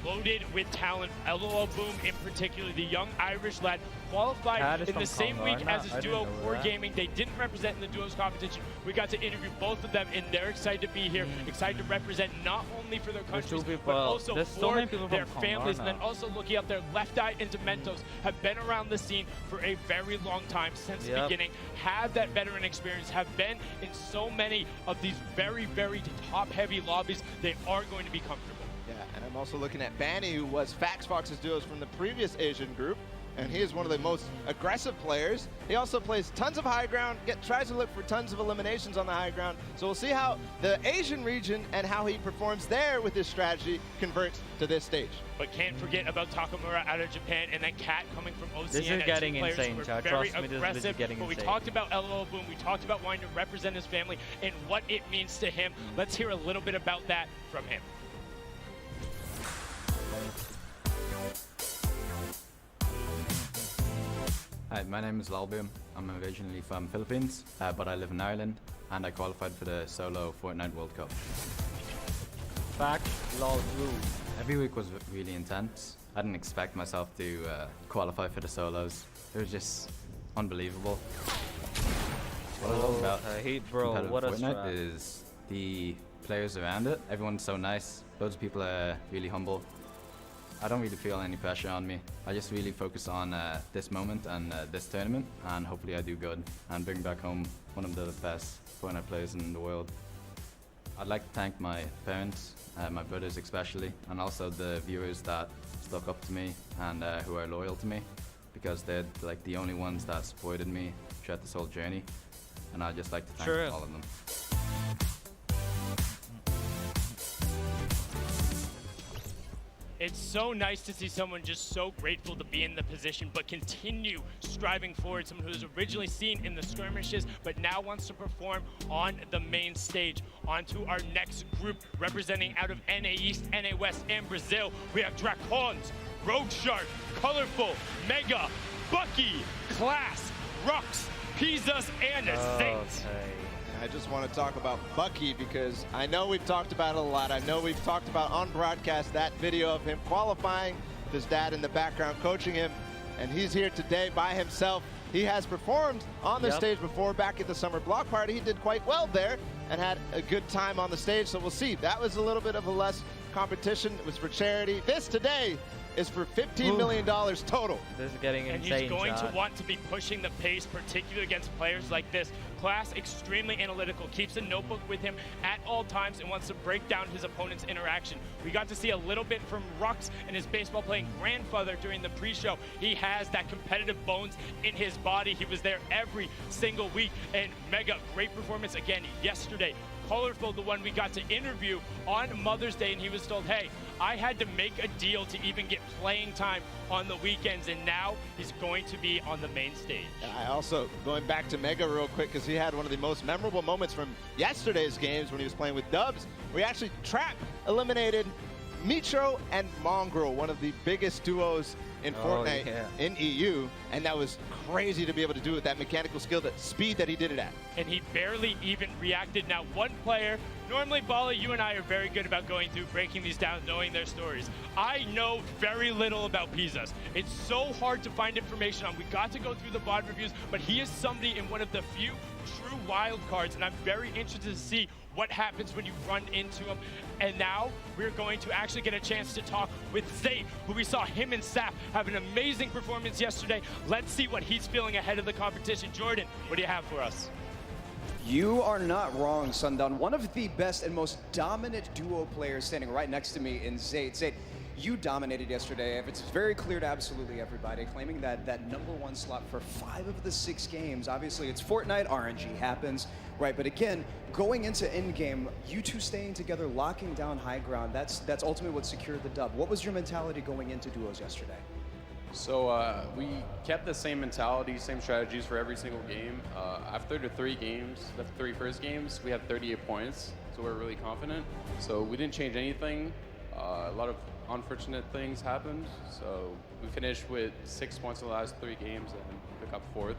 loaded with talent. LOL Boom in particular, the young Irish lad, qualified Cat is in the from same Congo. week I as his didn't duo, know Core that. Gaming. They didn't represent in the duos competition. We got to interview both of them, and they're excited to be here, excited to represent not only for their There's two countries, people- but also there's so for many people from their Congo families. And now. then also looking up there, Left Eye and Dementos have been around the scene for a very long time, since the Yep. beginning, have that veteran experience, have been in so many of these very, very top-heavy lobbies. They are going to be comfortable. Yeah, and I'm also looking at Banny, who was Fax Fox's duos from the previous Asian group, and he is one of the most aggressive players. He also plays tons of high ground, tries to look for tons of eliminations on the high ground. So we'll see how the Asian region and how he performs there with his strategy converts to this stage. But can't forget about Takamura out of Japan, and then Kat coming from OCN. This is and getting two players insane, who are Chad. very Trust me, this is aggressive. legit getting but we insane. talked about LOL Boom, we talked about wanting to represent his family and what it means to him. Let's hear a little bit about that from him. Hi, my name is Lalbium. I'm originally from Philippines, but I live in Ireland, and I qualified for the solo Fortnite World Cup. Fact, lol, blue. Every week was really intense. I didn't expect myself to qualify for the solos. It was just unbelievable. What I love about bro, competitive what a Fortnite strat. is the players around it. Everyone's so nice. Loads of people are really humble. I don't really feel any pressure on me. I just really focus on this moment and this tournament, and hopefully I do good and bring back home one of the best Fortnite players in the world. I'd like to thank my parents, my brothers especially, and also the viewers that stuck up to me and who are loyal to me, because they're like the only ones that supported me throughout this whole journey, and I'd just like to thank all of them. It's so nice to see someone just so grateful to be in the position, but continue striving forward. Someone who was originally seen in the skirmishes, but now wants to perform on the main stage. On to our next group, representing out of NA East, NA West, and Brazil. We have Dracons, Rogue Shark, Colorful, Mega, Bucky, Class, Rux, Pizzas, and Saints. I just want to talk about Bucky because I know we've talked about it a lot. I know we've talked about on broadcast that video of him qualifying with his dad in the background coaching him, and he's here today by himself. He has performed on the stage before back at the summer block party. He did quite well there and had a good time on the stage, so we'll see. That was a little bit of a less competition. It was for charity. This today is for $15 million total. This is getting And insane, he's going Chad. to want to be pushing the pace, particularly against players like this. Class, extremely analytical, keeps a notebook with him at all times and wants to break down his opponent's interaction. We got to see a little bit from Rux and his baseball-playing grandfather during the pre-show. He has that competitive bones in his body. He was there every single week. And Mega, great performance again yesterday. Colorful, the one we got to interview on Mother's Day, and he was told, hey, I had to make a deal to even get playing time on the weekends, and now he's going to be on the main stage. I also, going back to Mega real quick, because he had one of the most memorable moments from yesterday's games when he was playing with Dubs, where he actually eliminated Mitro and Mongrel, one of the biggest duos in Fortnite in EU, and that was crazy to be able to do with that mechanical skill, that speed that he did it at. And he barely even reacted. Now, one player, normally, Bala, you and I are very good about going through, breaking these down, knowing their stories. I know very little about Pizzas. It's so hard to find information on. We got to go through the VOD reviews, but he is somebody in one of the few true wild cards, and I'm very interested to see what happens when you run into them. And now we're going to actually get a chance to talk with Zate, who we saw him and Sap have an amazing performance yesterday. Let's see what he's feeling ahead of the competition. Jordan, what do you have for us? You are not wrong, Sundown. One of the best and most dominant duo players standing right next to me in Zate. Zate, you dominated yesterday. It's very clear to absolutely everybody, claiming that #1 slot for 5 of the 6 games. Obviously, it's Fortnite, RNG happens, right? But again, going into endgame, you two staying together, locking down high ground, that's ultimately what secured the dub. What was your mentality going into duos yesterday? So we kept the same mentality, same strategies for every single game. After the 3 games, the 3 first games, we had 38 points, so we're really confident. So we didn't change anything. A lot of unfortunate things happened, so we finished with 6 points in the last 3 games and pick up 4th.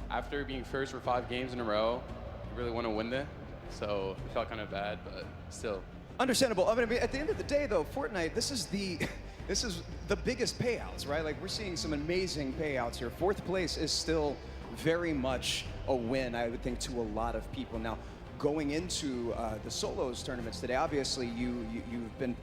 After being first for 5 games in a row, we really want to win it, so it felt kind of bad, but still. Understandable. I mean, at the end of the day, though, Fortnite, this is the biggest payouts, right? Like, we're seeing some amazing payouts here. 4th place is still very much a win, I would think, to a lot of people. Now, going into the solos tournaments today, obviously you've been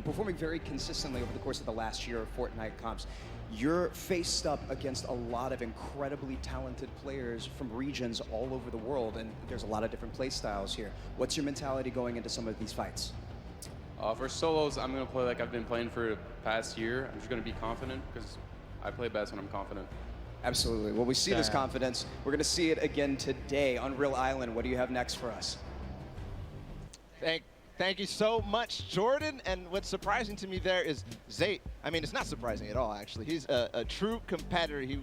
performing very consistently over the course of the last year of Fortnite comps. You're faced up against a lot of incredibly talented players from regions all over the world, and there's a lot of different play styles here. What's your mentality going into some of these fights? For solos, I'm going to play like I've been playing for the past year. I'm just going to be confident because I play best when I'm confident. Absolutely. Well, we see this confidence. We're going to see it again today on Real Island. What do you have next for us? Thank you so much, Jordan. And what's surprising to me there is Zate. I mean, it's not surprising at all, actually. He's a true competitor. He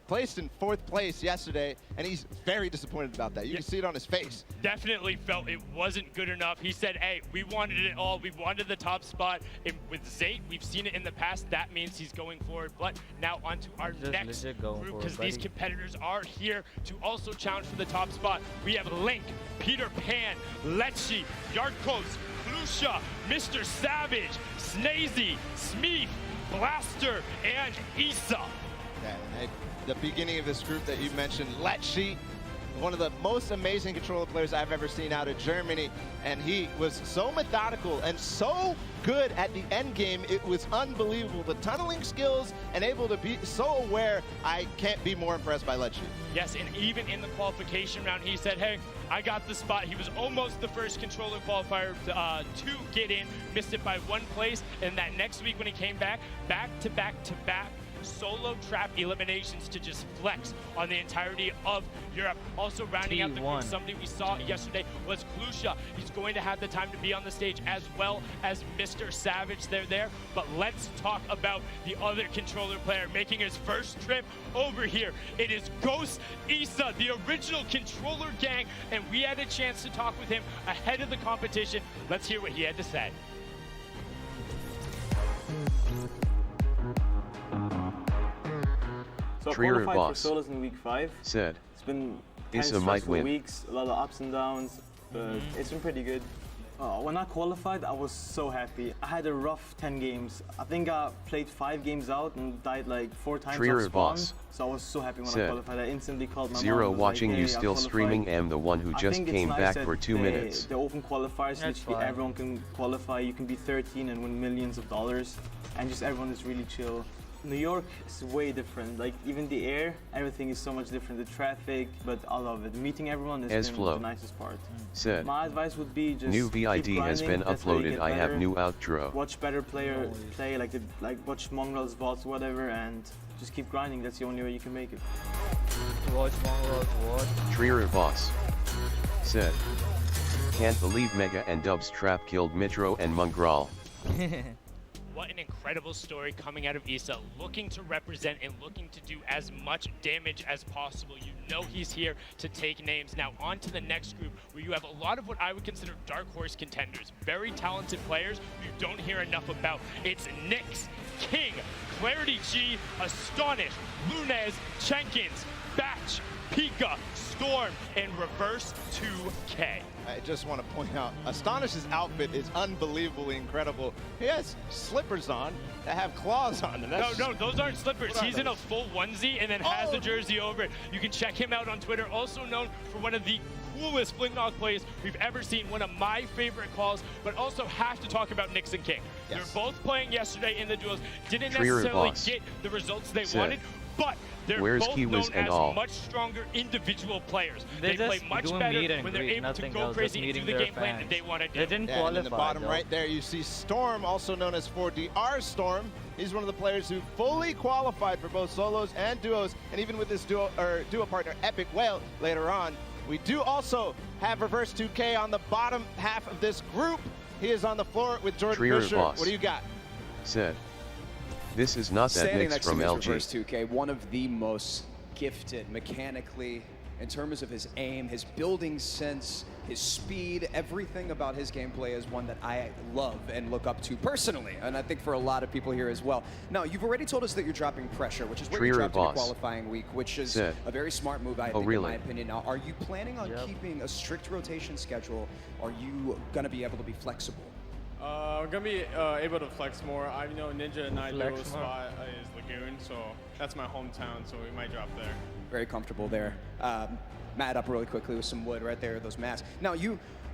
placed in 4th place yesterday, and he's very disappointed about that. You can see it on his face. Definitely felt it wasn't good enough. He said, hey, we wanted it all. We wanted the top spot. With Zate, we've seen it in the past. That means he's going forward. But now onto our next group, because these competitors are here to also challenge for the top spot. We have Link, Peter Pan, Lechi, Yarkos, Lucia, Mr. Savage, Snazy, Smeef, Blaster, and Issa. Yeah, the beginning of this group that you mentioned, Lechi, one of the most amazing controller players I've ever seen out of Germany, and he was so methodical and so good at the end game. It was unbelievable. The tunneling skills and able to be so aware. I can't be more impressed by Lechi. Yes, and even in the qualification round, he said, hey, I got the spot. He was almost the first controller qualifier to get in, missed it by 1 place, and that next week when he came back to back solo trap eliminations to just flex on the entirety of Europe. Also rounding out the group, somebody we saw yesterday was Klusha. He's going to have the time to be on the stage as well as Mr. Savage. They're there, but let's talk about the other controller player making his first trip over here. It is Ghost Issa, the original controller gang, and we had a chance to talk with him ahead of the competition. Let's hear what he had to say. So I Trier qualified boss for solos in week 5. Said It's been 10 Issa might stressful win. weeks, a lot of ups and downs, but it's been pretty good. When I qualified, I was so happy. I had a rough 10 games. I think I played 5 games out and died like 4 times Trier off spawn. boss So I was so happy when I said qualified. I instantly called my Zero mom. Was watching like, you hey, I still qualified. streaming. Am the one who I just think it's came nice back that for 2 minutes. The open qualifiers, literally everyone can qualify. You can be 13 and win millions of dollars, and just everyone is really chill. New York is way different. Like even the air, everything is so much different. The traffic, but I love it. Meeting everyone has been the nicest part. Said My advice would be just new VID keep has been grinding. That's how you uploaded. get I have better. new outro. Watch better player play, like watch Mongrel's VODs, whatever, and just keep grinding. That's the only way you can make it. Watch Mongrel's VOD. Trier boss said can't believe Mega and Dubs Trap killed Mitro and Mongrel. What an incredible story coming out of Issa, looking to represent and looking to do as much damage as possible. You know he's here to take names. Now on to the next group, where you have a lot of what I would consider dark horse contenders. Very talented players you don't hear enough about. It's Nyx, King, Clarity G, Astonish, Lunez, Jenkins, Batch, Pika, Storm and Reverse 2K. I just want to point out, Astonish's outfit is unbelievably incredible. He has slippers on that have claws on them. No, those aren't slippers. He's in a full onesie and then has the jersey over it. You can check him out on Twitter, also known for one of the coolest fling knock plays we've ever seen, one of my favorite calls, but also have to talk about Nix and King. Yes. They're both playing yesterday in the duels, didn't necessarily get the results they wanted, but they're both known as much stronger individual players. They play much better when they're able to go crazy and do the game plan that they want to do. They didn't qualify, in the bottom right there, you see Storm, also known as 4DR Storm. He's one of the players who fully qualified for both solos and duos, and even with this duo partner, Epic Whale, later on. We do also have Reverse 2K on the bottom half of this group. He is on the floor with Jordan Fisher. What do you got? Said. This is not that Nix from LG. Reverse 2K, one of the most gifted mechanically in terms of his aim, his building sense, his speed, everything about his gameplay is one that I love and look up to personally, and I think for a lot of people here as well. Now, you've already told us that you're dropping pressure, which is what you dropped in your qualifying week, which is a very smart move, I think, in my opinion. Now, are you planning on keeping a strict rotation schedule? Are you going to be able to be flexible? We're going to be able to flex more. I know Ninja and I duo spot is Lagoon, so that's my hometown, so we might drop there. Very comfortable there. Matt up really quickly with some wood right there, those mats. Now,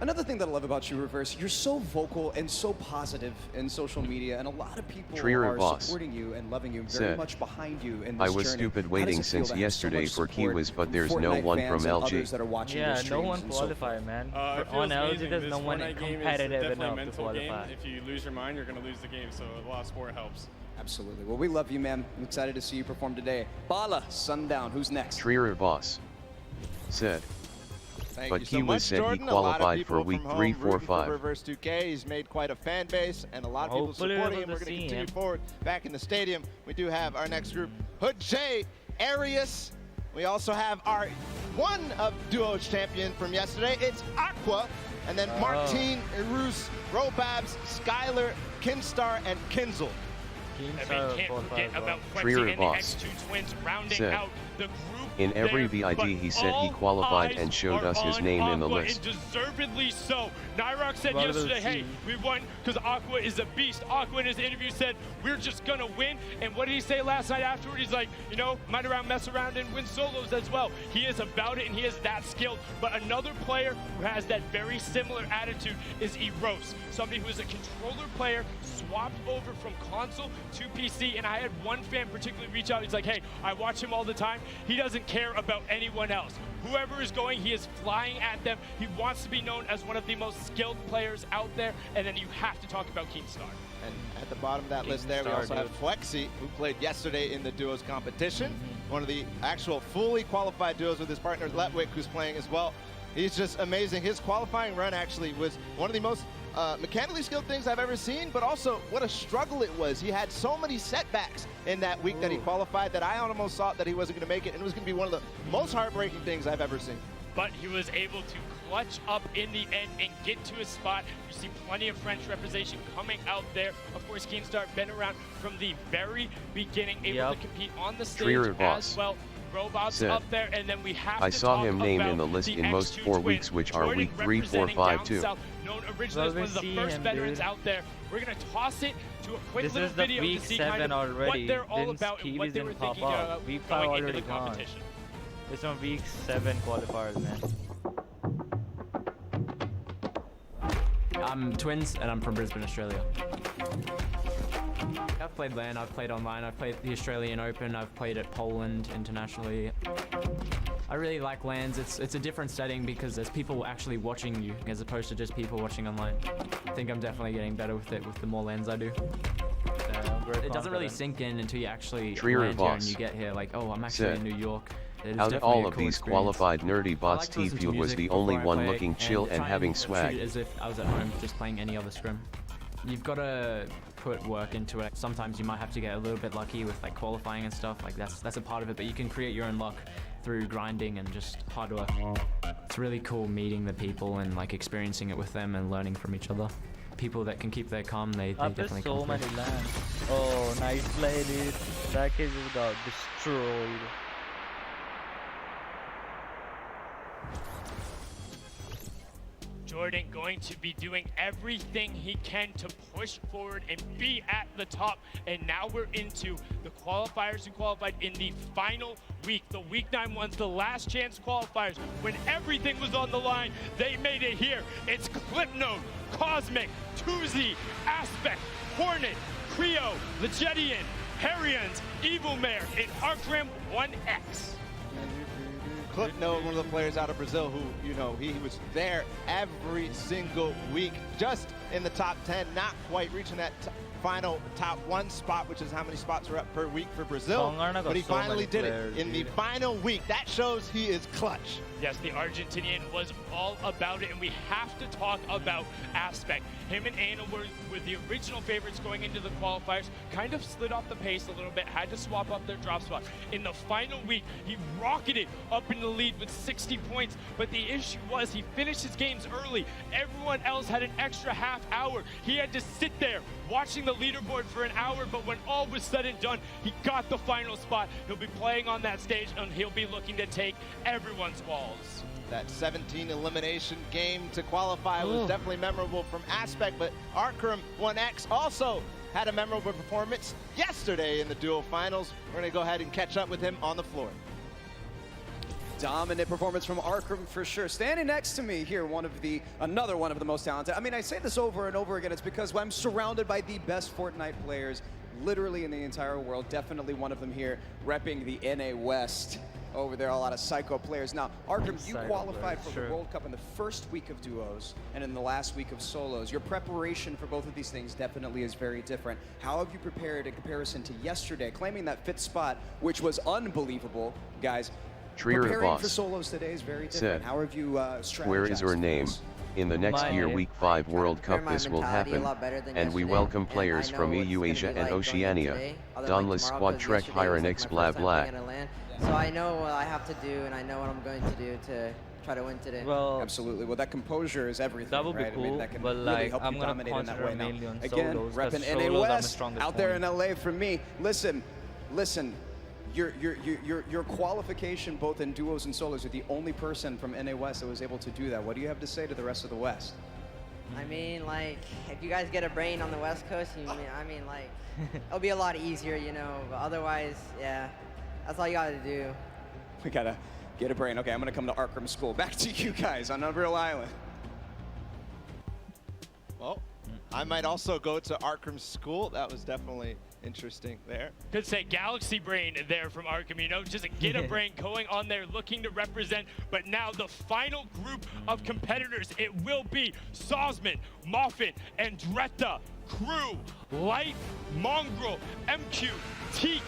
another thing that I love about you, Reverse, you're so vocal and so positive in social media, and a lot of people are supporting you and loving you, very much behind you in this I was stupid waiting since yesterday for Kiwis, but there's no one from LG. Yeah, no one qualified, man. On LG, there's no one competitive enough to qualify. If you lose your mind, you're going to lose the game, so a lot of sport helps. Absolutely. Well, we love you, man. I'm excited to see you perform today. Bala, Sundown, who's next? Trier Boss. Said. But Kiwis said he qualified for week 3, 4, 5. Reverse 2K, he's made quite a fan base and a lot of people supporting him. We're going to continue forward back in the stadium. We do have our next group, Hood J, Arius. We also have our one of duos champion from yesterday. It's Aqua, and then Martine, Irus, Robabs, Skylar, Kinstar, and Kinzel. I mean, can't forget about Quincy and the X2 twins rounding out the group. In every VID, he said he qualified and showed us his name in the list. And deservedly so. Nyrock said yesterday, hey, we won because Aqua is a beast. Aqua in his interview said, we're just going to win. And what did he say last night afterward? He's like, you know, might around, mess around, and win solos as well. He is about it, and he is that skilled. But another player who has that very similar attitude is Eros, somebody who is a controller player, swapped over from console to PC. And I had one fan particularly reach out. He's like, hey, I watch him all the time. He doesn't care about anyone else. Whoever is going, he is flying at them. He wants to be known as one of the most skilled players out there. And then you have to talk about Keemstar. And at the bottom of that list there, we also have Flexi, who played yesterday in the duos competition. One of the actual fully qualified duos with his partner Letwick, who's playing as well. He's just amazing. His qualifying run actually was one of the most mechanically skilled things I've ever seen, but also what a struggle it was. He had so many setbacks in that week that he qualified that I almost thought that he wasn't going to make it, and it was going to be one of the most heartbreaking things I've ever seen. But he was able to clutch up in the end and get to his spot. You see plenty of French representation coming out there. Of course, Keemstar been around from the very beginning, able to compete on the stage as well. Robots up there, and then we have I saw him named in the list in most 4 weeks, which are week 3, 4, 5, 2. Known originally as one of the first veterans out there. We're going to toss it to a quick little video to see kind of what they're all about and what they were thinking about going into the competition. It's on week 7 qualifiers, man. I'm Twins, and I'm from Brisbane, Australia. I've played LAN, I've played online, I've played the Australian Open, I've played at Poland internationally. I really like LANs. It's a different setting because there's people actually watching you as opposed to just people watching online. I think I'm definitely getting better with it with the more LANs I do. It doesn't really sink in until you actually land here and you get here like, oh, I'm actually in New York. Out of all of these qualified nerdy bots, T-Fuel was the only one looking chill and having swag. Treat it as if I was at home just playing any other scrim. You've got to put work into it. Sometimes you might have to get a little bit lucky with like qualifying and stuff. Like that's a part of it, but you can create your own luck through grinding and just hard work. It's really cool meeting the people and like experiencing it with them and learning from each other. People that can keep their calm, they definitely so come many lands. Oh, nice play, dude. That kid just got destroyed. Jordan going to be doing everything he can to push forward and be at the top. And now we're into the qualifiers who qualified in the final week. The week 9 ones, the last chance qualifiers. When everything was on the line, they made it here. It's Clipnote, Cosmic, Tuzi, Aspect, Hornet, Creo, Legedian, Harians, Evil Mare, and Arcram 1X. Clipnote, one of the players out of Brazil who, you know, he was there every single week, just in the top 10, not quite reaching that final top 1 spot, which is how many spots are up per week for Brazil. But he finally did it in the final week. That shows he is clutch. Yes, the Argentinian was all about it, and we have to talk about Aspect. Him and Anna were the original favorites going into the qualifiers, kind of slid off the pace a little bit, had to swap up their drop spot. In the final week, he rocketed up in the lead with 60 points, but the issue was he finished his games early. Everyone else had an extra half hour. He had to sit there watching the leaderboard for an hour, but when all was said and done, he got the final spot. He'll be playing on that stage, and he'll be looking to take everyone's walls. That 17 elimination game to qualify was definitely memorable from Aspect, but Arcram 1X also had a memorable performance yesterday in the dual finals. We're gonna go ahead and catch up with him on the floor. Dominant performance from Arcram for sure. Standing next to me here, another one of the most talented. I mean, I say this over and over again, it's because I'm surrounded by the best Fortnite players literally in the entire world. Definitely one of them here, repping the NA West. Over there, a lot of psycho players. Now, Arcram, you qualified for the World Cup in the first week of duos and in the last week of solos. Your preparation for both of these things definitely is very different. How have you prepared in comparison to yesterday, claiming that 5th spot, which was unbelievable, guys? Preparing for solos today is very different. How have you strategized? Where is your name? In the next year Week 5 World Cup this will happen, and we welcome players from EU, Asia and Oceania. Dauntless SQUADTREK Hiren X blah blah. So I know what I have to do, and I know what I'm going to do to try to win today. Well, absolutely. Well, that composure is everything, that would be right? cool, I mean, that can but really help you dominate in that way. Now, again, repping NA West out there in LA for me. Listen. Your qualification both in duos and solos, you're the only person from NA West that was able to do that. What do you have to say to the rest of the West? I mean, like, if you guys get a brain on the West Coast, it'll be a lot easier, you know, but otherwise, yeah. That's all you gotta do. We gotta get a brain. Okay, I'm gonna come to Arcram School. Back to you guys on Unreal Island. Well, I might also go to Arcram School. That was definitely interesting there. Could say Galaxy Brain there from Arcram, you know, just a get a brain going on there, looking to represent. But now the final group of competitors, it will be Sosman, Moffat, Andretta, Crew, Light, Mongrel, MQ, Teak,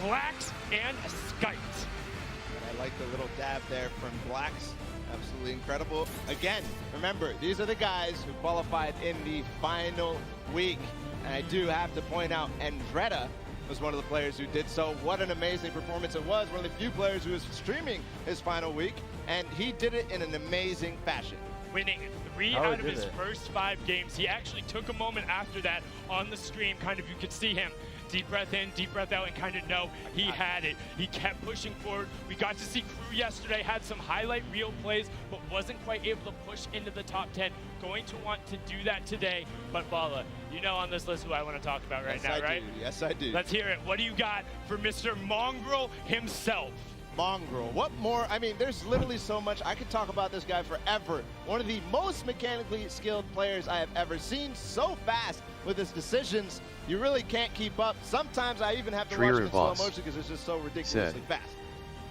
Blacks, and Skite. I like the little dab there from Blacks. Absolutely incredible. Again, remember, these are the guys who qualified in the final week. And I do have to point out, Andretta was one of the players who did so. What an amazing performance it was. One of the few players who was streaming his final week, and he did it in an amazing fashion. Winning 3 out of his first 5 games. He actually took a moment after that on the stream, kind of, you could see him deep breath in, deep breath out, and kind of know he had it. He kept pushing forward. We got to see Crew yesterday, had some highlight reel plays, but wasn't quite able to push into the top 10. Going to want to do that today. But Bala, you know on this list who I want to talk about right now, right? Yes, I do. Let's hear it. What do you got for Mr. Mongrel himself? Mongrel. What more? I mean, there's literally so much. I could talk about this guy forever. One of the most mechanically skilled players I have ever seen. So fast with his decisions, you really can't keep up. Sometimes I even have to watch it in slow motion because it's just so ridiculously fast.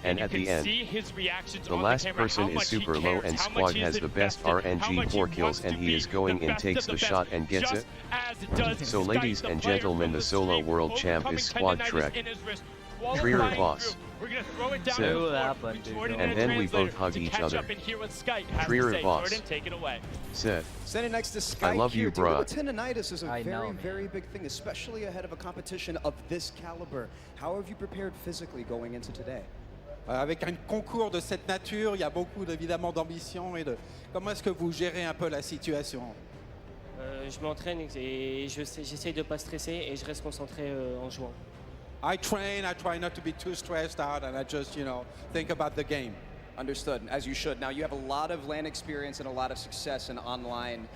And at the end, the last person is super low and squad has the best RNG 4 kills and he is going in, takes the shot and gets it. So ladies and gentlemen, the solo world champ is SQUADTREK. Trier Voss. And then we both hug each other. Trier Voss. Said. Standing next to Sky, I love you, bruh. Tendinitis is a very big thing, especially ahead of a competition of this caliber. How have you prepared physically going into today? Avec un concours de cette nature, il y a beaucoup évidemment d'ambition et de comment est-ce que vous gérez un peu la situation? Je m'entraîne et j'essaye de pas stresser et je reste concentré en jouant. I train, I try not to be too stressed out and I just, think about the game. Understood, as you should. Now, you have a lot of LAN experience and a lot of success in online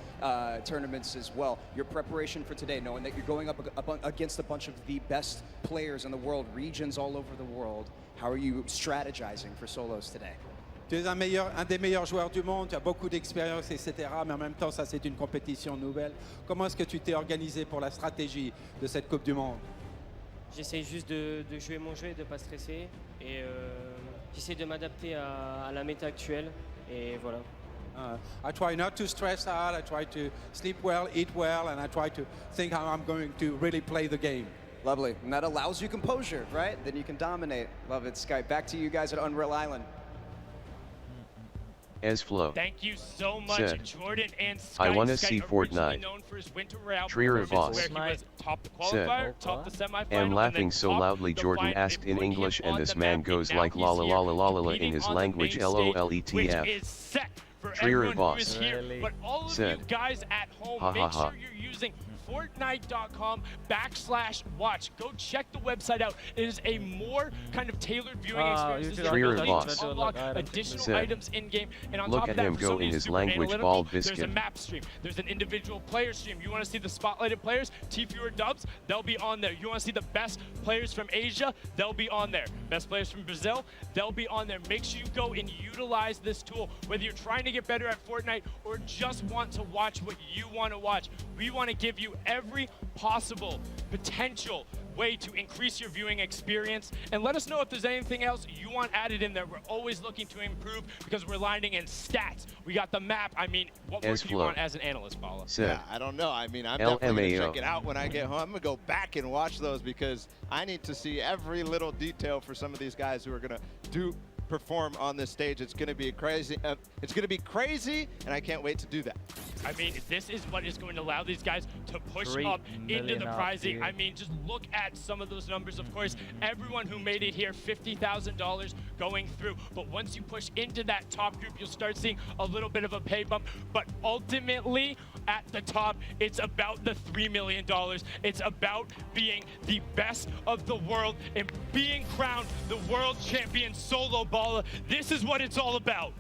tournaments as well. Your preparation for today, knowing that you're going up against a bunch of the best players in the world, regions all over the world, how are you strategizing for solos today? Tu es un des meilleurs joueurs du monde, tu as beaucoup d'expérience, etc. Mais en même temps, ça c'est une compétition nouvelle. Comment est-ce que tu t'es organisé pour la stratégie de cette Coupe du Monde? J'essaie juste de jouer mon jeu et de ne pas stresser. Et j'essaie de m'adapter à la méta actuelle. Et voilà. I try not to stress out, I try to sleep well, eat well, and I try to think how I'm going to really play the game. Lovely, and that allows you composure, right? Then you can dominate. Love it, Skype. Back to you guys at Unreal Island. Esflow. Thank you so much, Said, Jordan and Skype. I want to Skype see originally Fortnite. known for his winter route Trier boss. where he was top the Said, qualifier, top the semifinal, am and laughing then so top loudly the Jordan final. asked It in put him English on and this the man map, goes and like now la he's la here la la la la la in competing his on the language main stage, which LOLETF. is set for Trier everyone boss. who is here. Really? But all of Said, you guys at home, ha, ha, make ha. sure you're using Fortnite.com/watch. Go check the website out. It is a more kind of tailored viewing experience. This is Trier ability boss. to unlock additional Said, items in game, and on look top at of that, him for go somebody in who's his super language analytical, bald there's a biscuit. map stream. There's an individual player stream. You want to see the spotlighted players, T Fewer Dubs, they'll be on there. You want to see the best players from Asia, they'll be on there. Best players from Brazil, they'll be on there. Make sure you go and utilize this tool, whether you're trying to get better at Fortnite or just want to watch what you want to watch. We want to give you every possible potential way to increase your viewing experience, and let us know if there's anything else you want added in there. We're always looking to improve because we're lining in stats. We got the map. I mean, what more do you want as an analyst, Paula? Yeah, I don't know. I mean, I'm definitely going to check it out when I get home. I'm going to go back and watch those because I need to see every little detail for some of these guys who are going to perform on this stage. It's going to be crazy. It's going to be crazy, and I can't wait to do that. I mean, this is what is going to allow these guys to push $3 up into million the up, prizing. dude. I mean, just look at some of those numbers. Of course, everyone who made it here, $50,000 going through. But once you push into that top group, you'll start seeing a little bit of a pay bump. But ultimately, at the top, it's about the $3 million. It's about being the best of the world and being crowned the world champion solo baller. This is what it's all about.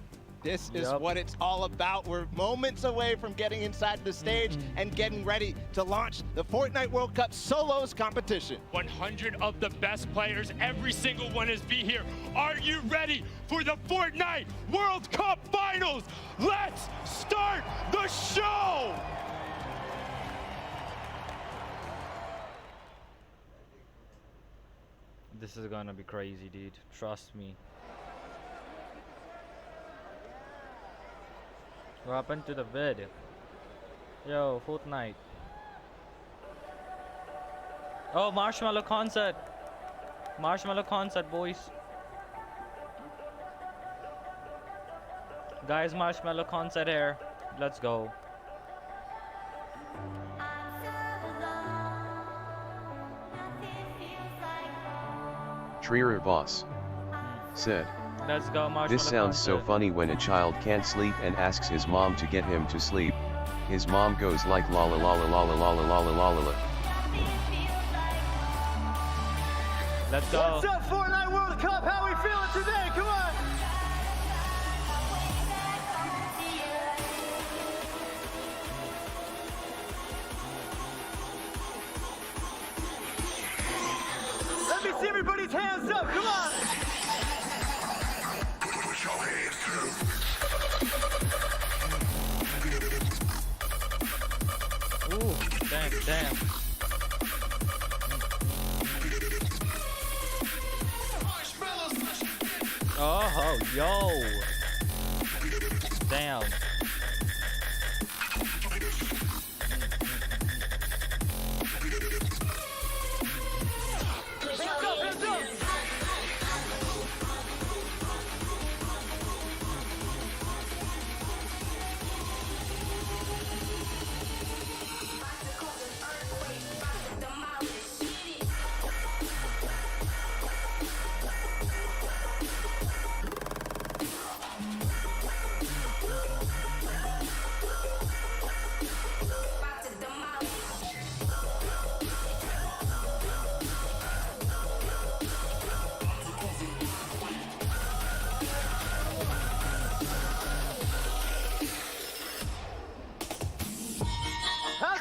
This is what it's all about. We're moments away from getting inside the stage and getting ready to launch the Fortnite World Cup Solos competition. 100 of the best players, every single one is be here. Are you ready for the Fortnite World Cup Finals? Let's start the show! This is gonna be crazy, dude. Trust me. What happened to the vid? Yo, Fortnite. Oh, Marshmallow concert. Marshmallow concert, boys. Guys, Marshmallow concert here. Let's go. Trier boss. Said, Let's go, Marshmallow this sounds so concert. funny when a child can't sleep and asks his mom to get him to sleep. His mom goes like la la la la la la la la la la la la. Let's go. What's up, Fortnite World Cup? How we feeling today? Come on! Let me see everybody's hands up. Come on! Ooh, damn. Oh, yo. Damn.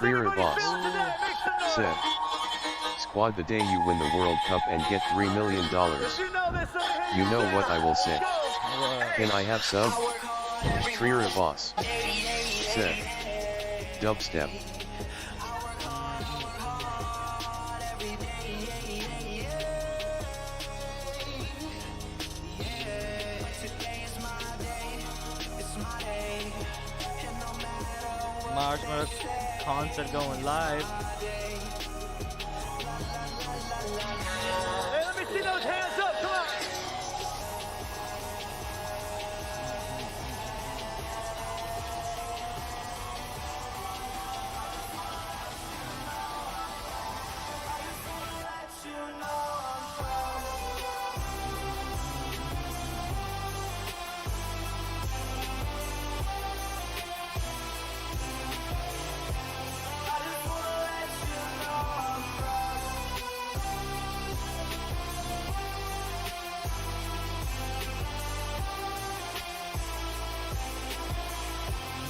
Trier Boss said, Squad, the day you win the World Cup and get $3 million. You know what I will say. Can I have some? Trier Boss said, Dubstep. Marshmallow concert going live. Hey, let me see those hands up, come on!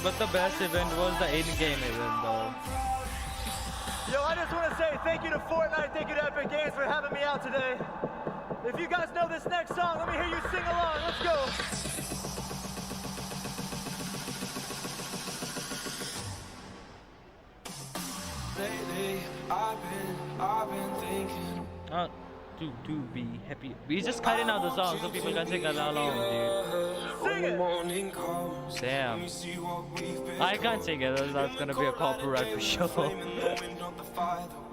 But the best event was the in-game event though. Yo, I just want to say thank you to Fortnite, thank you to Epic Games for having me out today. If you guys know this next song, let me hear you sing along. Let's go. Lately, I've been thinking. To be happy. We just cutting out the song so people can sing along, dude. Damn. I can't sing it, that's gonna be a copyright for sure.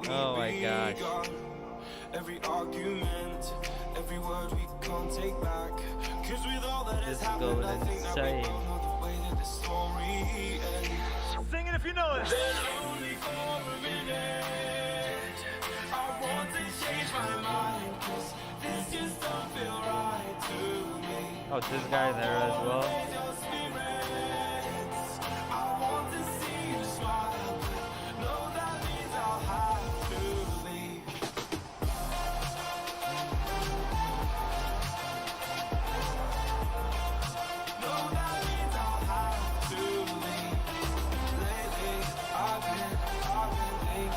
Oh my gosh. Every argument, every word we can't take back. Cause with all that is going insane. Sing it if you know it. I want to change my mind, cause this just don't feel right to me. Oh, this guy there as well. I want to see you smile, but no, that means I'll have to leave. No, that means I'll have to leave. Lately, I've been thinking,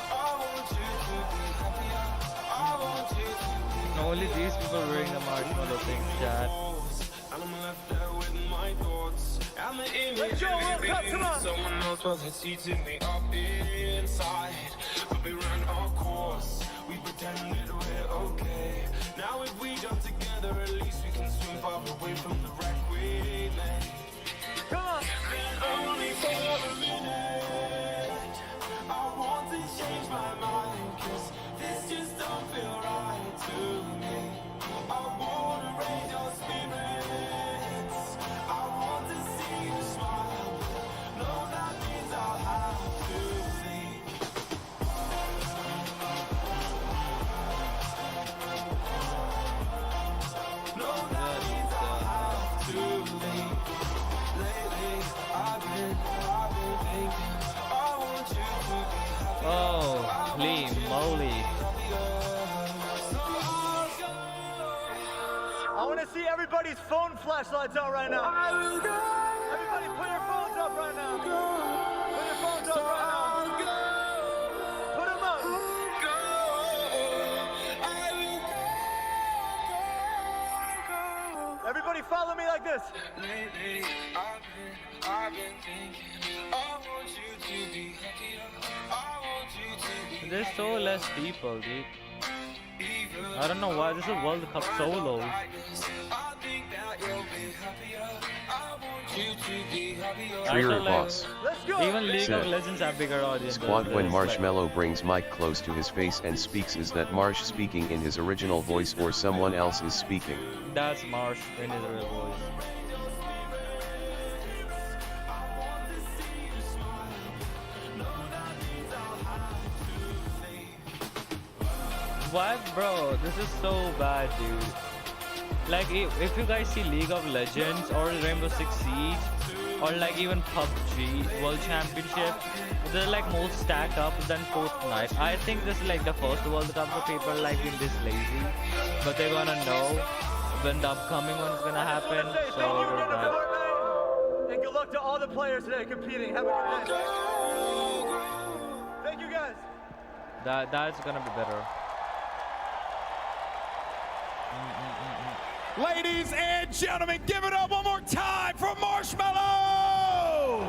I want you to be happier. I want you to be Only these people wearing the marshmallow thing, chat. and I'm left there with my thoughts. And the image of someone else was eating me up inside. But we ran our course, we pretended we're okay. Now if we jump together, at least we can swim far away from the wreck we made. Come on! And only for a minute, I want to change my mind, cause this just don't feel right to me. I want to raise your spirits, I want to see you smile, but no, that means I'll have to leave. No, that means I'll have to leave. Lately, I've been thinking, I want you to be happy. Oh, holy moly. I want to see everybody's phone flashlights out right now. Everybody put your phones up right now. Put your phones up right now. Put them up. Everybody follow me like this. Lately, I've been thinking, I want you to be happier. I want you to be There's so less people, dude. I don't know why this is World Cup solos. I think that you'll be happier. I want you to be happier. Trier Boss Even League of said, Legends have bigger audience. Squad, when Marshmallow brings mic close to his face and speaks, is that Marsh speaking in his original voice or someone else is speaking? That's Marsh in his real voice. What, bro? This is so bad, dude. Like, if you guys see League of Legends or Rainbow Six Siege or like even PUBG World Championship, they're like more stacked up than Fortnite. I think this is like the first World Cup for people like being this lazy, but they're gonna know when the upcoming one's gonna happen. So we're back. And good luck to all the players today competing. Have a good day. That's gonna be better. Ladies and gentlemen, give it up one more time for Marshmallow!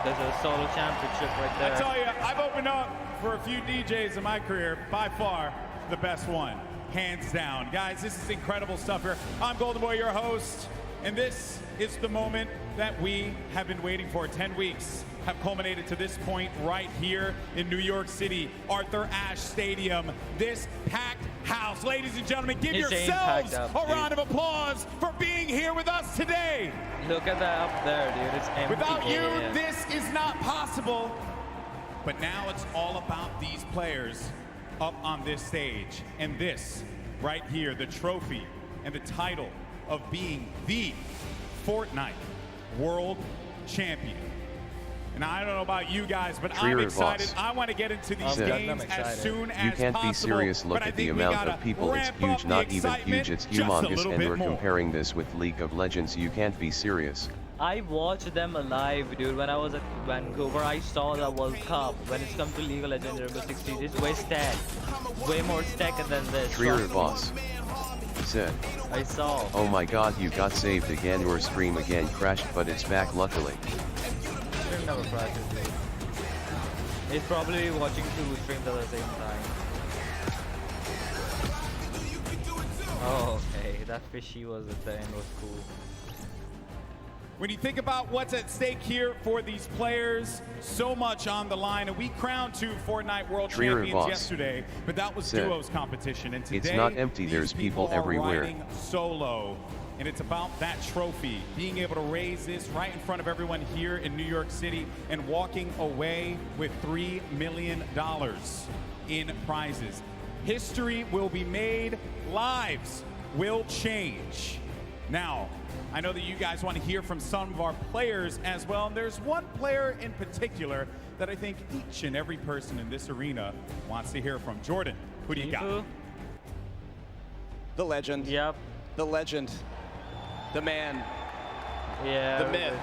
There's a solo championship right there. I tell you, I've opened up for a few DJs in my career, by far the best one, hands down. Guys, this is incredible stuff here. I'm Golden Boy, your host, and this is the moment that we have been waiting for. 10 weeks have culminated to this point right here in New York City, Arthur Ashe Stadium. This packed house. Ladies and gentlemen, give yourselves a round of applause for being here with us today. Look at that up there, dude. It's empty. Without you, this is not possible. But now it's all about these players up on this stage. And this right here, the trophy and the title of being the Fortnite World Champion. And I don't know about you guys, but I'm excited. I want to get into these games as soon as possible. You can't be serious. Look at the amount of people. It's huge, not even huge, it's humongous. And we're comparing this with League of Legends. You can't be serious. I watched them live, dude. When I was at Vancouver, I saw the World Cup. When it's come to League of Legends Rainbow 16, it's way stacked. Way more stacked than this. Trier boss said, I saw. Oh my god, you got saved again. Your stream again crashed, but it's back luckily. Stream never crashes. He's probably watching two streams at the same time. Oh, okay. That fishy was at the end was cool. When you think about what's at stake here for these players, so much on the line. And we crowned two Fortnite World Champions yesterday, but that was duos competition. And today, it's not empty. There's people everywhere. Riding solo, and it's about that trophy, being able to raise this right in front of everyone here in New York City and walking away with $3 million in prizes. History will be made. Lives will change. Now, I know that you guys want to hear from some of our players as well. And there's one player in particular that I think each and every person in this arena wants to hear from. Jordan, who do you got? The legend. Yep. The legend. The man. Yeah. The myth.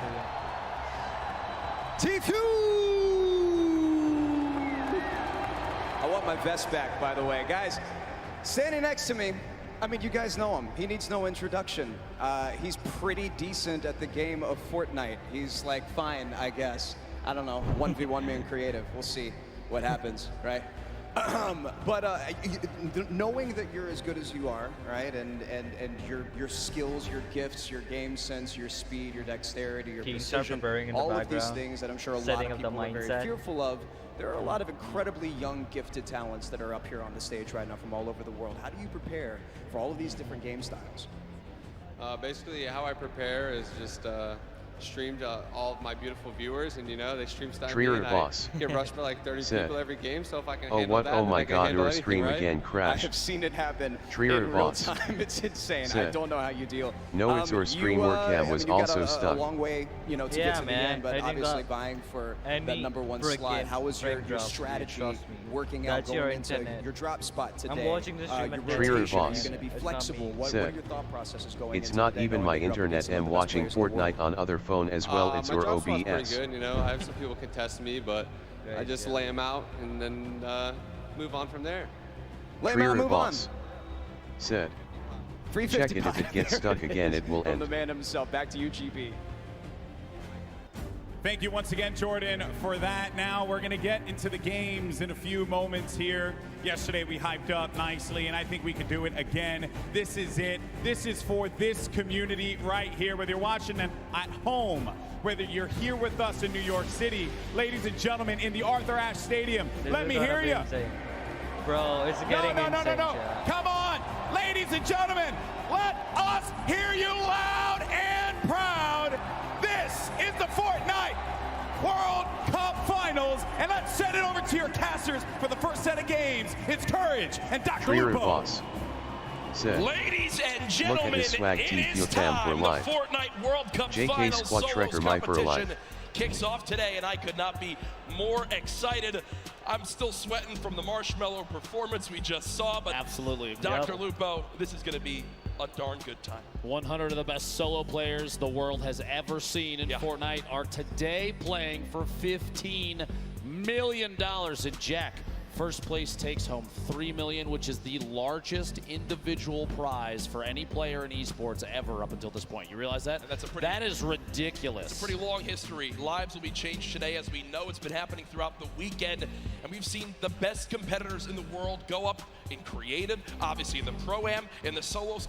Tifu! I want my vest back, by the way. Guys, standing next to me, I mean, you guys know him. He needs no introduction. He's pretty decent at the game of Fortnite. He's like, fine, I guess. I don't know, 1v1 man creative. We'll see what happens, right? Knowing that you're as good as you are, right, and your skills, your gifts, your game sense, your speed, your dexterity, your precision, all of these things that I'm sure a lot of people are very fearful of, there are a lot of incredibly young, gifted talents that are up here on the stage right now from all over the world. How do you prepare for all of these different game styles? Basically, how I prepare is just stream to all of my beautiful viewers, and you know, they stream style me, and I get rushed by like 30 people every game, so if I can handle that, oh my god, your anything, stream right? again crashed. I have seen it happen Trier in real time. It's insane. I don't know how you deal. No, it's your stream webcam was also stuck. A long way, you know, to get to the end, but obviously vying for that #1 slot. How was your strategy working out going into your drop spot today? I'm watching this stream at Are you going to be flexible? What are your thought processes going into It's not even my internet. I'm watching Fortnite on other phone as well. It's your OBS. Pretty good, you know. I have some people contest me, but I just lay them out and then move on from there. Lay them out, move on. Said. 350 check it. If it gets stuck again, it will end. The man himself. Back to you, GB. Thank you once again, Jordan, for that. Now we're going to get into the games in a few moments here. Yesterday we hyped up nicely, and I think we can do it again. This is it. This is for this community right here, whether you're watching them at home, whether you're here with us in New York City, ladies and gentlemen, in the Arthur Ashe Stadium. Let me hear you. Bro, it's getting insane. Come on, ladies and gentlemen, let us hear you loud and proud. This is the Fortnite World Cup Finals, and let's send it over to your casters for the first set of games. It's Courage and Dr. Lupo. Ladies and gentlemen, it is time. The Fortnite World Cup Finals Solos competition kicks off today, and I could not be more excited. I'm still sweating from the Marshmallow performance we just saw, but absolutely, Dr. Lupo, this is going to be a darn good time. 100 of the best solo players the world has ever seen in Fortnite are today playing for $15 million. And Jack, first place takes home $3 million, which is the largest individual prize for any player in esports ever up until this point. You realize that? And that's that is ridiculous. It's a pretty long history. Lives will be changed today, as we know. It's been happening throughout the weekend, and we've seen the best competitors in the world go up in creative, obviously in the Pro-Am, in the duos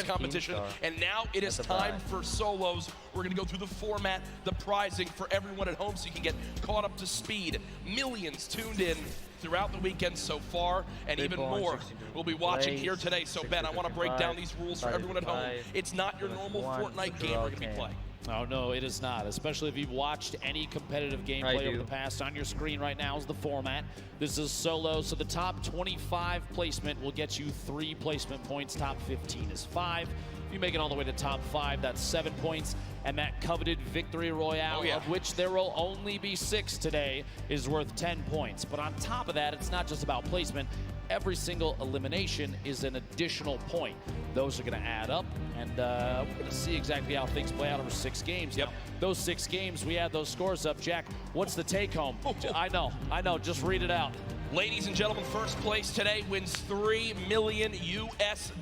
competition, and now it is time for solos. We're going to go through the format, the prizing for everyone at home so you can get caught up to speed. Millions tuned in throughout the weekend so far, and even more we'll be watching here today. So Ben, I want to break down these rules for everyone at home. It's not your normal Fortnite game we're going to be playing. Oh, no, it is not, especially if you've watched any competitive gameplay over the past. On your screen right now is the format. This is solo, so the top 25 placement will get you 3 placement points. Top 15 is 5. If you make it all the way to top 5, that's 7 points. And that coveted victory royale, of which there will only be 6 today, is worth 10 points. But on top of that, it's not just about placement. Every single elimination is an additional point. Those are going to add up, and we're going to see exactly how things play out over 6 games. Now, those 6 games, we add those scores up. Jack, what's the take-home? I know, just read it out. Ladies and gentlemen, first place today wins $3 million US.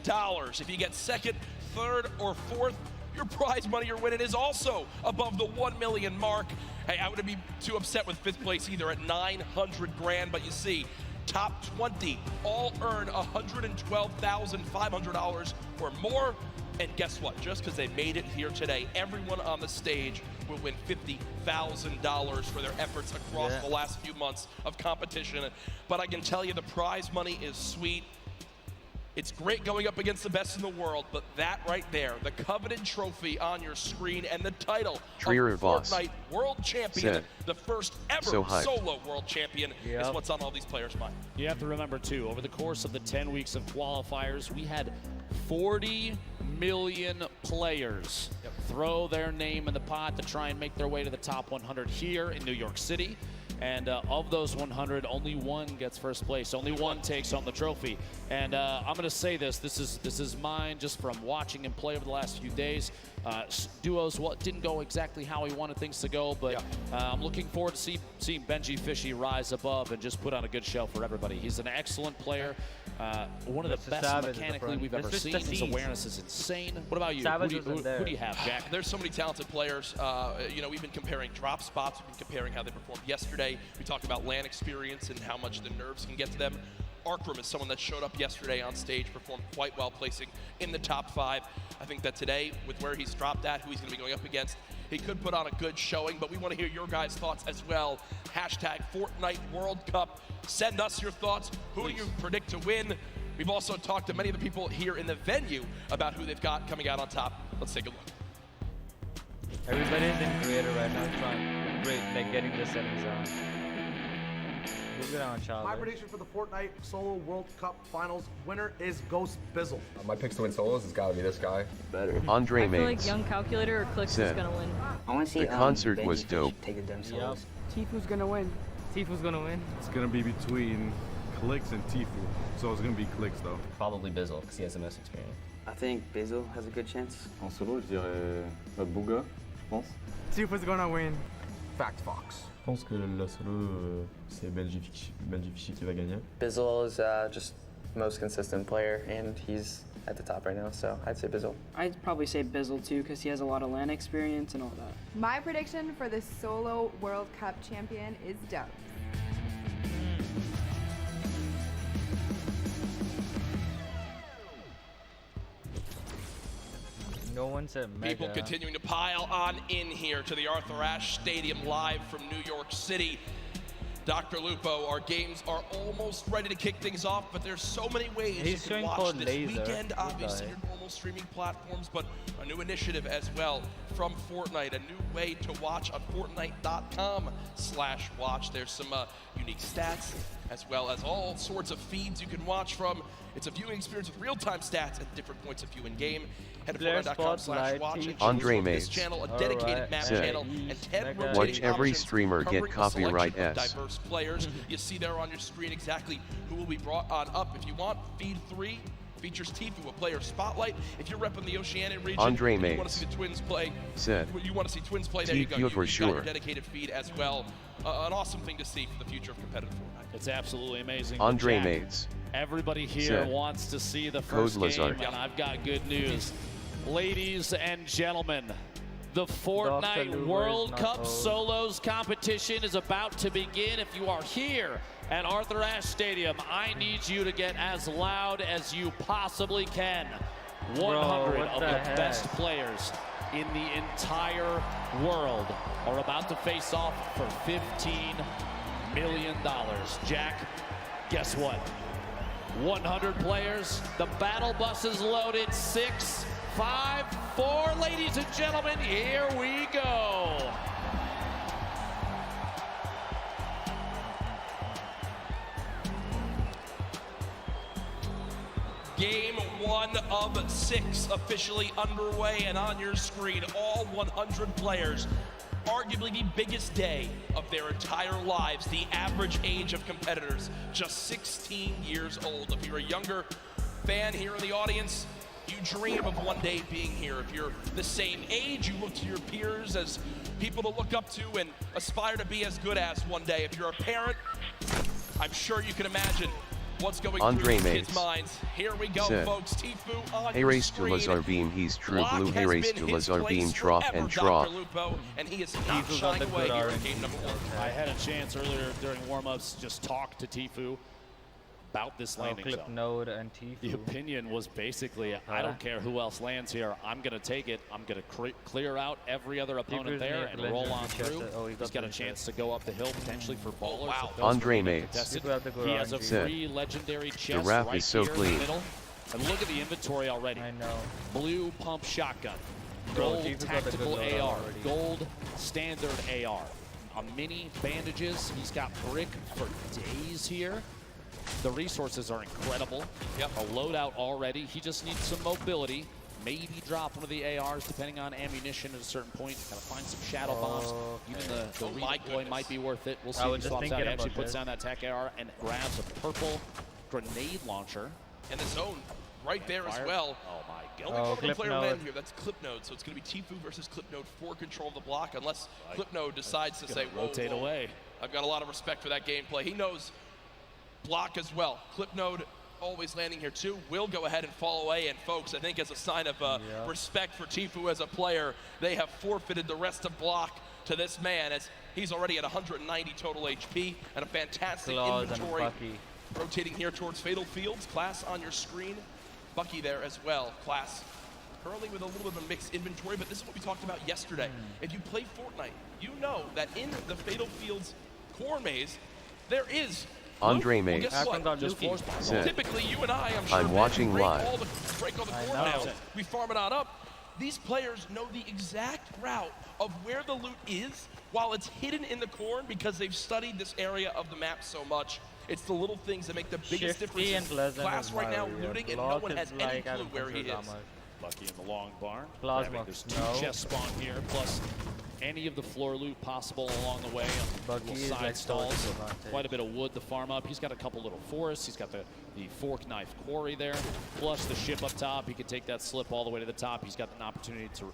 If you get second, third, or fourth, your prize money you're winning is also above the 1 million mark. Hey, I wouldn't be too upset with 5th place either at 900 grand, but you see, top 20 all earn $112,500 or more. And guess what? Just because they made it here today, everyone on the stage will win $50,000 for their efforts across the last few months of competition. But I can tell you the prize money is sweet. It's great going up against the best in the world, but that right there, the coveted trophy on your screen and the title of Fortnite World Champion, the first ever solo World Champion, is what's on all these players' mind. You have to remember, too, over the course of the 10 weeks of qualifiers, we had 40 million players throw their name in the pot to try and make their way to the top 100 here in New York City. And of those 100, only 1 gets first place. Only 1 takes home the trophy. And I'm going to say this. This is mine just from watching him play over the last few days. Duos didn't go exactly how he wanted things to go, but I'm looking forward to seeing Benji Fishy rise above and just put on a good show for everybody. He's an excellent player. One of the best mechanically we've ever seen. His awareness is insane. What about you? Who do you have, Jack? There's so many talented players. You know, we've been comparing drop spots. We've been comparing how they performed yesterday. We talked about LAN experience and how much the nerves can get to them. Arkram is someone that showed up yesterday on stage, performed quite well, placing in the top 5. I think that today, with where he's dropped at, who he's going to be going up against, he could put on a good showing, but we want to hear your guys' thoughts as well. Hashtag Fortnite World Cup. Send us your thoughts. Who do you predict to win? We've also talked to many of the people here in the venue about who they've got coming out on top. Let's take a look. Everybody's in creator right now, trying great, like getting the settings on. My prediction for the Fortnite Solo World Cup Finals winner is Ghost Bizzle. My picks to win solos has got to be this guy. Better. Andre I feel like Mains Young Calculator or Clicks is gonna win. I want to see the concert was dope. take the damn solos. Tifu's gonna win. Tifu's gonna win. It's gonna be between Clicks and Tifu, so it's gonna be Clicks though. Probably Bizzle because he has the most experience. I think Bizzle has a good chance. En solo, je dirais notre beau gars, je pense. Tifu's gonna win. Fact Fox. Je pense que la solo, c'est Benji Fishy qui va gagner. Bizzle is just the most consistent player, and he's at the top right now, so I'd say Bizzle. I'd probably say Bizzle too, because he has a lot of LAN experience and all that. My prediction for the Solo World Cup champion is Dubs. No one said mega. People continuing to pile on in here to the Arthur Ashe Stadium live from New York City. Dr. Lupo, our games are almost ready to kick things off, but there's so many ways you can watch this weekend. Obviously, your normal streaming platforms, but a new initiative as well from Fortnite, a new way to watch on Fortnite.com/watch. There's some unique stats, as well as all sorts of feeds you can watch from. It's a viewing experience with real-time stats at different points of view in game. Head to Fortnite.com/watch and Andre this Mains channel, a dedicated map channel, and 10 rotating watch every options streamer get covering a copyright selection of S. diverse players. You see there on your screen exactly who will be brought on up. If you want feed 3, Features Tifu, a player spotlight. If you're repping the Oceanic region, Andre and you want to Mates see the Twins play, said, you want to see Twins play, there you go. TPU for You've sure. got your dedicated feed as well. An awesome thing to see for the future of competitive Fortnite. It's absolutely amazing. Andre Jack, Mates everybody here said, wants to see the Code first game, Lazard. and I've got good news. Ladies and gentlemen, the Fortnite World Cup Solos competition is about to begin. If you are here at Arthur Ashe Stadium, I need you to get as loud as you possibly can. 100 of the best players in the entire world are about to face off for $15 million. Jack, guess what? 100 players, the battle bus is loaded, 6, 5, 4, ladies and gentlemen, here we go. Game 1 of 6 officially underway, and on your screen, all 100 players. Arguably the biggest day of their entire lives. The average age of competitors, just 16 years old. If you're a younger fan here in the audience, you dream of one day being here. If you're the same age, you look to your peers as people to look up to and aspire to be as good as one day. If you're a parent, I'm sure you can imagine what's going Andre through Mates kids' minds. Here we go, said, folks. Tifu on Hey your race to screen. Lazar Beam, he's true Block blue. Hey has race been to his Lazar place Beam, trough forever, and trough. Dr. Lupo, and he is not Tifu's shying got the away good here in R&D. game number 1. I had a chance earlier during warm-ups just talk to Tifu about this landing Clip zone. Node and Tifu. The opinion was basically, I don't care who else lands here, I'm going to take it. I'm going to clear out every other opponent there and roll on through. He's got a chance to go up the hill potentially for ballers. Wow. Andre Mates He has a said, free legendary chest the wrap right is so here in clean. the middle. And look at the inventory already. I know. Blue pump shotgun, Bro, gold Tifu's got the tactical good load AR, already. gold standard AR. A mini bandages. He's got brick for days here. The resources are incredible. Yep. A loadout already. He just needs some mobility. Maybe drop one of the ARs depending on ammunition at a certain point. Gotta find some shadow bombs. Even the redeploy might be worth it. We'll see if he swaps out. He actually puts down that tac AR and grabs a purple grenade launcher. And the zone right there as well. Oh my The god. only one player land here, that's Clipnode. So it's going to be Tifu versus Clipnode for control of the block, unless Clipnode decides to say, whoa, rotate away. I've got a lot of respect for that gameplay. He knows block as well. Clipnode always landing here too. Will go ahead and fall away. And folks, I think as a sign of respect for Tifu as a player, they have forfeited the rest of block to this man, as he's already at 190 total HP and a fantastic inventory. Rotating here towards Fatal Fields. Class on your screen. Bucky there as well. Class currently with a little bit of a mixed inventory, but this is what we talked about yesterday. If you play Fortnite, you know that in the Fatal Fields core maze, there is Andre well, Mates guess what? said, Typically, you and I, I'm sure, I'm watching break live. all the core maze. We farm it on up. These players know the exact route of where the loot is while it's hidden in the corn because they've studied this area of the map so much. It's the little things that make the biggest difference. Class right now looting, and no one has any clue where he is. Bucky in the long barn. Plasma. There's 2 chest spawn here, plus any of the floor loot possible along the way on little side stalls. Quite a bit of wood to farm up. He's got a couple little forests. He's got the fork knife quarry there, plus the ship up top. He can take that slip all the way to the top. He's got an opportunity to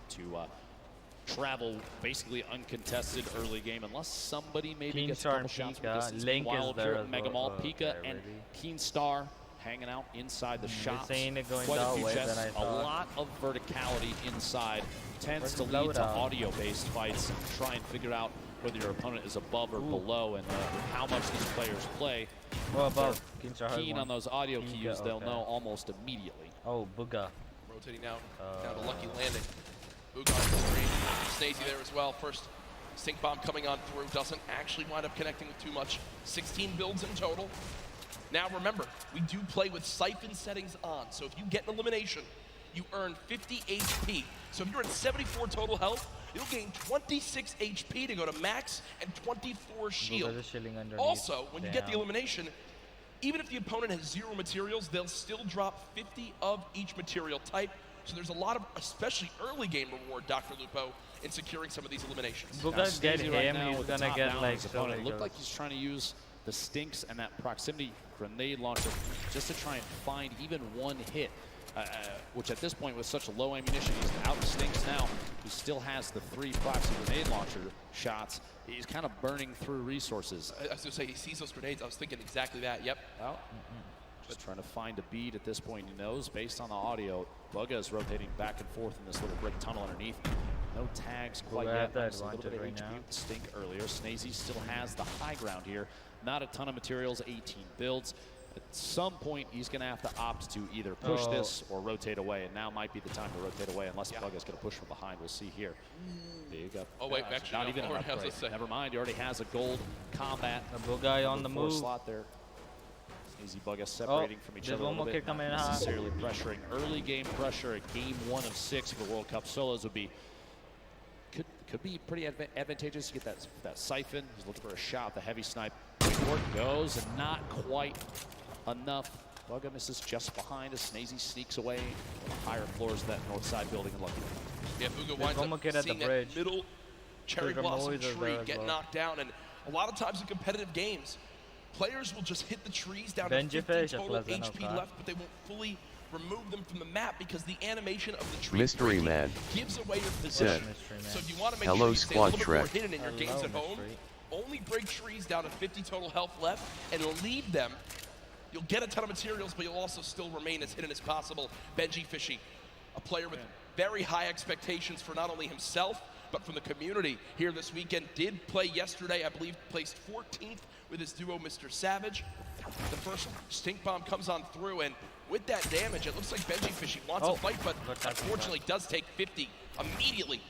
travel basically uncontested early game unless somebody maybe gets a couple shots from Link Wild is here there at Mega Mall. Pika and Keenstar hanging out inside the shops. Quite a few chests, a lot of verticality inside. Tends to lead to audio-based fights and try and figure out whether your opponent is above or below and how much these players play. Well, above. Keen on those audio cues, they'll know almost immediately. Oh, Booga. Rotating now, down to Lucky landing. Booga on the screen. Stacey there as well. First stink bomb coming on through. Doesn't actually wind up connecting with too much. 16 builds in total. Now remember, we do play with siphon settings on. So if you get an elimination, you earn 50 HP. So if you're at 74 total health, you'll gain 26 HP to go to max and 24 shield. Also, when you get the elimination, even if the opponent has 0 materials, they'll still drop 50 of each material type. So there's a lot of, especially early game reward, Dr. Lupo, in securing some of these eliminations. Get him, he's gonna get like opponent. Looked like he's trying to use the stinks and that proximity grenade launcher just to try and find even one hit. Which at this point with such low ammunition, he's out Stinks now, who still has the 3 proxy grenade launcher shots. He's kind of burning through resources. I was gonna say, he sees those grenades. I was thinking exactly that, yep. Well, just trying to find a bead at this point. He knows, based on the audio, Bugga is rotating back and forth in this little brick tunnel underneath. No tags quite yet. That A little bit of right HP now. Stink earlier. Snazy still has the high ground here. Not a ton of materials, 18 builds. At some point, he's going to have to opt to either push this or rotate away, and now might be the time to rotate away, unless Bugga's going to push from behind. We'll see here. Big up. Oh, wait, actually, not no, even an upgrade. Never mind, he already has a gold combat. A Bugga on the move. Slot there. Easy Bugga separating from each other a little bit. Not not necessarily pressuring. Early game pressure at game 1 of 6 for the World Cup solos would be could be pretty advantageous to get that siphon. He's looking for a shot. The heavy snipe. Work goes, and not quite enough. Bugga misses just behind as Snazy sneaks away to the higher floors of that north side building and lucky. Yeah, Bugga winds up seeing that middle cherry blossom tree get knocked down, and a lot of times in competitive games, players will just hit the trees down to 50 total HP left, but they won't fully remove them from the map because the animation of the tree Mystery Man gives away your position. So if you want to make Hello, sure you stay a little bit more SQUADTREK. hidden in your games at home, only break trees down to 50 total health left and leave them. You'll get a ton of materials, but you'll also still remain as hidden as possible. Benji Fishy, a player with very high expectations for not only himself, but from the community here this weekend. Did play yesterday, I believe placed 14th with his duo, Mr. Savage. The first stink bomb comes on through, and with that damage, it looks like Benji Fishy wants a fight, but unfortunately does take 50 immediately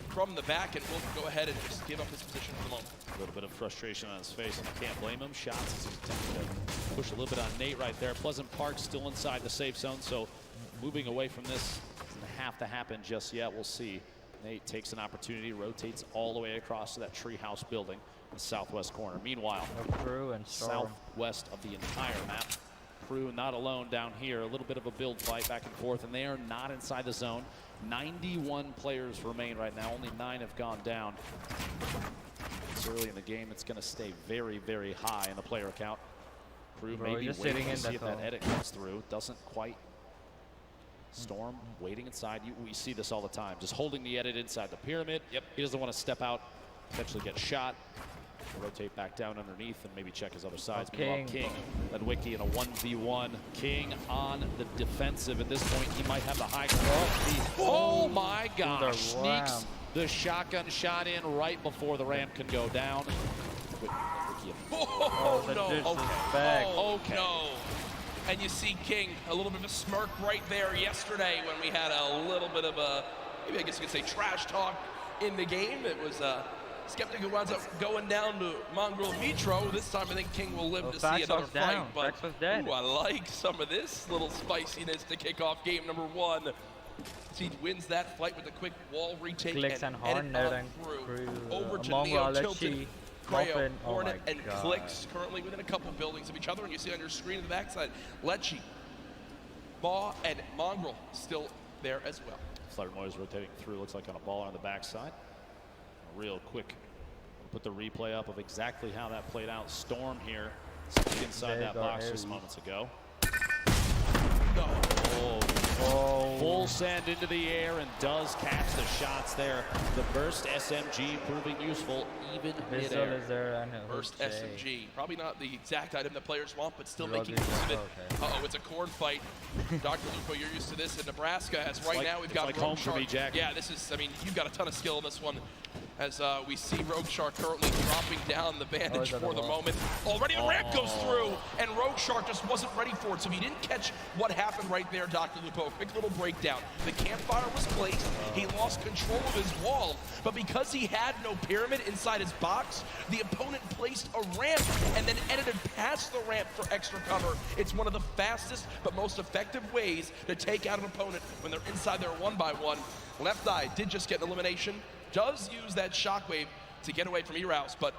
from the back, and will go ahead and just give up his position for the moment. A little bit of frustration on his face, and I can't blame him. Shots as he's attempting to push a little bit on Nate right there. Pleasant Park still inside the safe zone, so moving away from this doesn't have to happen just yet. We'll see. Nate takes an opportunity, rotates all the way across to that treehouse building in the southwest corner. Meanwhile, Crew and Storm. southwest of the entire map. Crew not alone down here. A little bit of a build fight back and forth, and they are not inside the zone. 91 players remain right now. Only 9 have gone down. It's early in the game. It's going to stay very, very high in the player count. Crew maybe waiting to see if that edit comes through. Doesn't quite. Storm waiting inside. We see this all the time. Just holding the edit inside the pyramid. Yep. He doesn't want to step out, potentially get shot. Rotate back down underneath and maybe check his other sides. King led Wiki in a 1v1. King on the defensive. At this point, he might have the high ground. Oh my gosh! Sneaks the shotgun shot in right before the ramp can go down. Oh, no. Okay. No. And you see King, a little bit of a smirk right there yesterday when we had a little bit of a, maybe I guess you could say trash talk in the game. It was Skeptic who winds up going down to Mongrel Mitro. This time I think King will live to see another fight. But ooh, I like some of this little spiciness to kick off game number 1. He wins that fight with a quick wall retake and headed on through. Over to Neo Tilted. Creo, Hornet, and Clicks currently within a couple buildings of each other, and you see on your screen on the backside, Lecce, Maw, and Mongrel still there as well. Flutter Noise rotating through, looks like on a ball on the backside. Real quick, put the replay up of exactly how that played out. Storm here, stuck inside that box just moments ago. Full send into the air and does catch the shots there. The burst SMG proving useful even mid-air. Burst SMG, probably not the exact item that players want, but still making use of it. Uh-oh, it's a corn fight. Dr. Lupo, you're used to this in Nebraska, as right now we've got like home for me, Jack. Yeah, this is, I mean, you've got a ton of skill in this one. As we see Rogue Shark currently dropping down the bandage for the moment. Already the ramp goes through, and Rogue Shark just wasn't ready for it. So if you didn't catch what happened right there, Dr. Lupo, quick little breakdown. The campfire was placed, he lost control of his wall, but because he had no pyramid inside his box, the opponent placed a ramp and then edited past the ramp for extra cover. It's one of the fastest but most effective ways to take out an opponent when they're inside their 1x1. Left Eye did just get an elimination. Does use that shockwave to get away from Erouse, but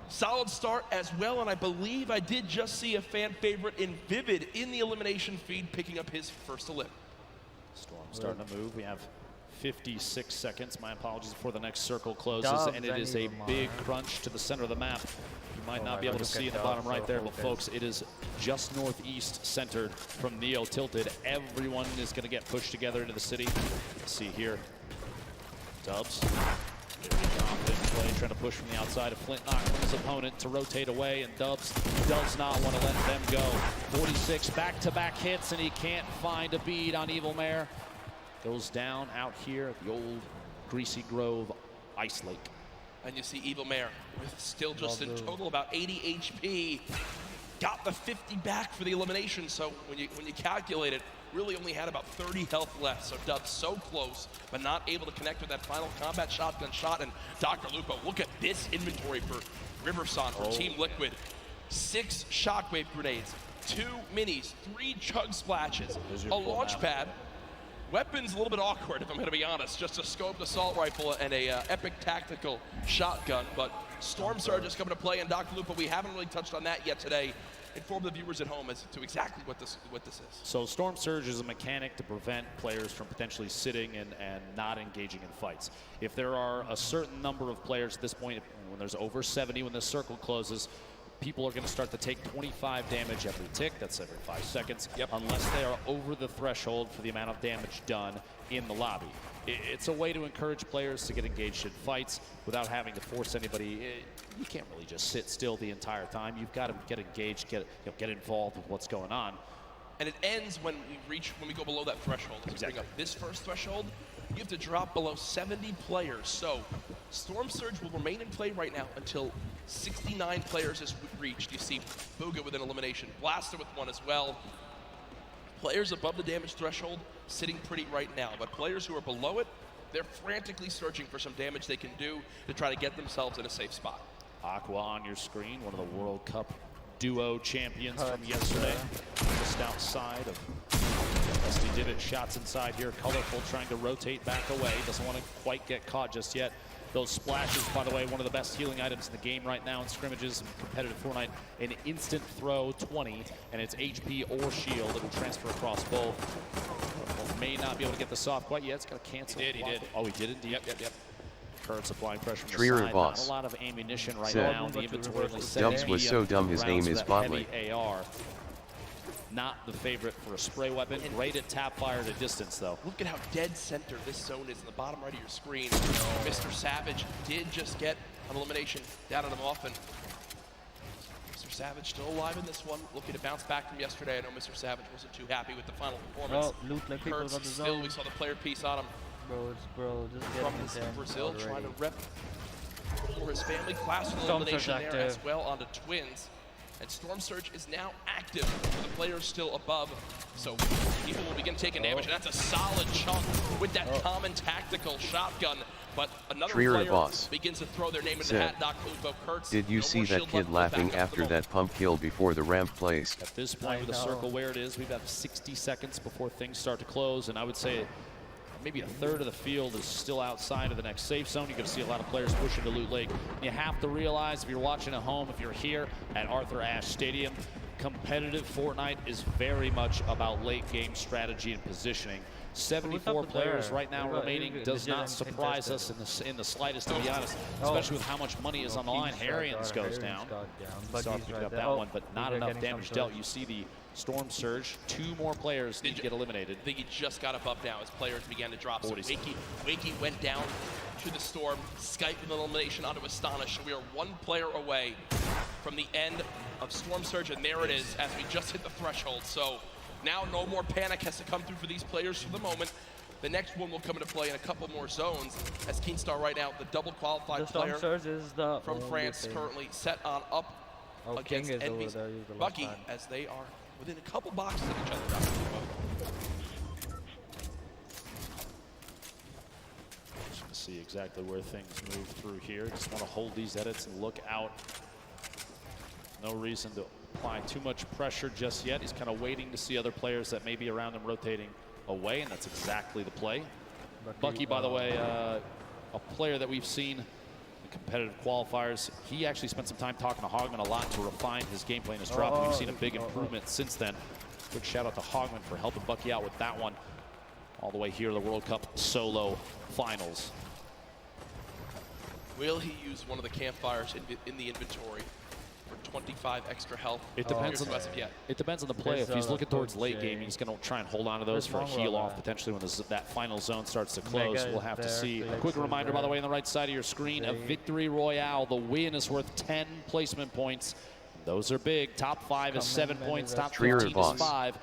solid start as well, and I believe I did just see a fan favorite in Vivid in the elimination feed picking up his first elim. Storm starting to move. We have 56 seconds. My apologies before the next circle closes, and it is a big crunch to the center of the map. might not be able to see in the bottom right there, but folks, it is just northeast centered from Neo Tilted. Everyone is going to get pushed together into the city. Let's see here. Dubs. Confident play, trying to push from the outside of Flint, knock his opponent to rotate away, and Dubs does not want to let them go. 46 back-to-back hits, and he can't find a bead on Evil Mare. Goes down out here at the old Greasy Grove Ice Lake. And you see Evil Mare with still just in total about 80 HP. Got the 50 back for the elimination, so when you calculate it, really only had about 30 health left. So Dubs so close, but not able to connect with that final combat shotgun shot. And Dr. Lupo, look at this inventory for Riverson, for Team Liquid. 6 shockwave grenades, 2 minis, 3 chug splashes, a launch pad. Weapons a little bit awkward, if I'm going to be honest. Just a scoped assault rifle and a epic tactical shotgun. But Storm Surge is coming to play, and Dr. Lupo, we haven't really touched on that yet today. Inform the viewers at home as to exactly what this is. So Storm Surge is a mechanic to prevent players from potentially sitting and not engaging in fights. If there are a certain number of players at this point, when there's over 70, when the circle closes, people are going to start to take 25 damage every tick. That's every 5 seconds, unless they are over the threshold for the amount of damage done in the lobby. It's a way to encourage players to get engaged in fights without having to force anybody. You can't really just sit still the entire time. You've got to get engaged, get involved with what's going on. And it ends when we go below that threshold. As we bring up this first threshold, you have to drop below 70 players. So Storm Surge will remain in play right now until 69 players is reached. You see Booga with an elimination, Blaster with one as well. Players above the damage threshold sitting pretty right now, but players who are below it, they're frantically searching for some damage they can do to try to get themselves in a safe spot. Aqua on your screen, one of the World Cup duo champions from yesterday. Just outside of SD Divot, shots inside here. Colorful trying to rotate back away. Doesn't want to quite get caught just yet. Those splashes, by the way, one of the best healing items in the game right now in scrimmages and competitive Fortnite. An instant throw 20, and it's HP or shield. It will transfer across both. May not be able to get this off quite yet. It's going to cancel. He did. Oh, he did indeed. Yep. Kurtz applying pressure from Trier the side. boss. Not a lot of ammunition right Said, now. The inventory only Dubs was so dumb his aim is botly. AR. Not the favorite for a spray weapon. Great at tap fire at a distance, though. Look at how dead center this zone is in the bottom right of your screen. Mr. Savage did just get an elimination down on him often. Mr. Savage still alive in this one, looking to bounce back from yesterday. I know Mr. Savage wasn't too happy with the final performance. Well, loot like people got the still, zone. we saw the player piece on him. Bro, just get From him in there Brazil, already. trying to rep for his family. Class elimination there as well onto Twins. And Storm Surge is now active for the players still above. So people will begin taking damage, and that's a solid chunk with that common tactical shotgun. But another player begins to throw their name in the hat. Dr. Lupo Kurtz. Did you see that kid laughing after that pump kill before the ramp placed? At this point with the circle where it is, we've got 60 seconds before things start to close, and I would say maybe a third of the field is still outside of the next safe zone. You're going to see a lot of players pushing to Loot Lake. You have to realize, if you're watching at home, if you're here at Arthur Ashe Stadium, competitive Fortnite is very much about late game strategy and positioning. 74 players right now remaining does not surprise us in the slightest, to be honest, especially with how much money is on the line. Harrians goes down. Starts picking up that one, but not enough damage dealt. You see the Storm Surge. 2 more players need to get eliminated. I think he just got up now as players began to drop. So Wakey went down to the Storm, Skype with an elimination onto Astonish. We are 1 player away from the end of Storm Surge, and there it is as we just hit the threshold. So now no more panic has to come through for these players for the moment. The next one will come into play in a couple more zones as Keenstar right now, the double qualified player from France, currently set on up against Envy's Bucky as they are within a couple boxes of each other. Just to see exactly where things move through here. Just want to hold these edits and look out. No reason to apply too much pressure just yet. He's kind of waiting to see other players that may be around him rotating away, and that's exactly the play. Bucky, by the way, a player that we've seen in competitive qualifiers. He actually spent some time talking to Hogman a lot to refine his gameplay and his drop, and we've seen a big improvement since then. Quick shout out to Hogman for helping Bucky out with that one. All the way here to the World Cup solo finals. Will he use one of the campfires in the inventory? for 25 extra health. It depends on as of yet. It depends on the play. If he's looking towards late game, he's going to try and hold on to those for a heal off potentially when that final zone starts to close. We'll have to see. A quick reminder, by the way, on the right side of your screen, a victory royale. The win is worth 10 placement points. Those are big. Top 5 is 7 points. Top 15 is 5.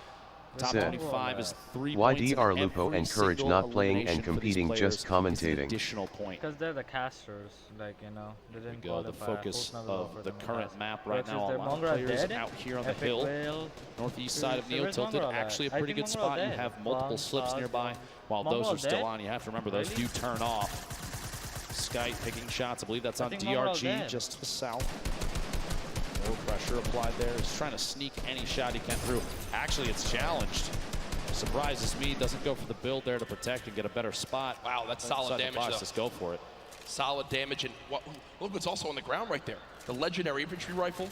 Top 25 is 3 Why points. DR Lupo encourage not playing and competing, just commentating? Additional point. Because they're the casters, like, you know. They didn't Go the qualify. focus of the current map Which right is now. A their lot of Mongrel players dead? out here on the Epic hill, Whale. northeast side of Neil Where's Tilted. Mongrel at? Actually a I pretty think good Mongrel spot. You dead. have multiple Long slips shots, nearby. While Mongrel those are still dead? on, you have to remember those do turn off. Skype picking shots. I believe that's on think Mongrel's DRG, dead. just to the south. No pressure applied there. He's trying to sneak any shot he can through. Actually, it's challenged. Surprises me. Doesn't go for the build there to protect and get a better spot. Wow, that's solid damage, though. Just go for it. Solid damage, and look what's also on the ground right there. The legendary infantry rifle.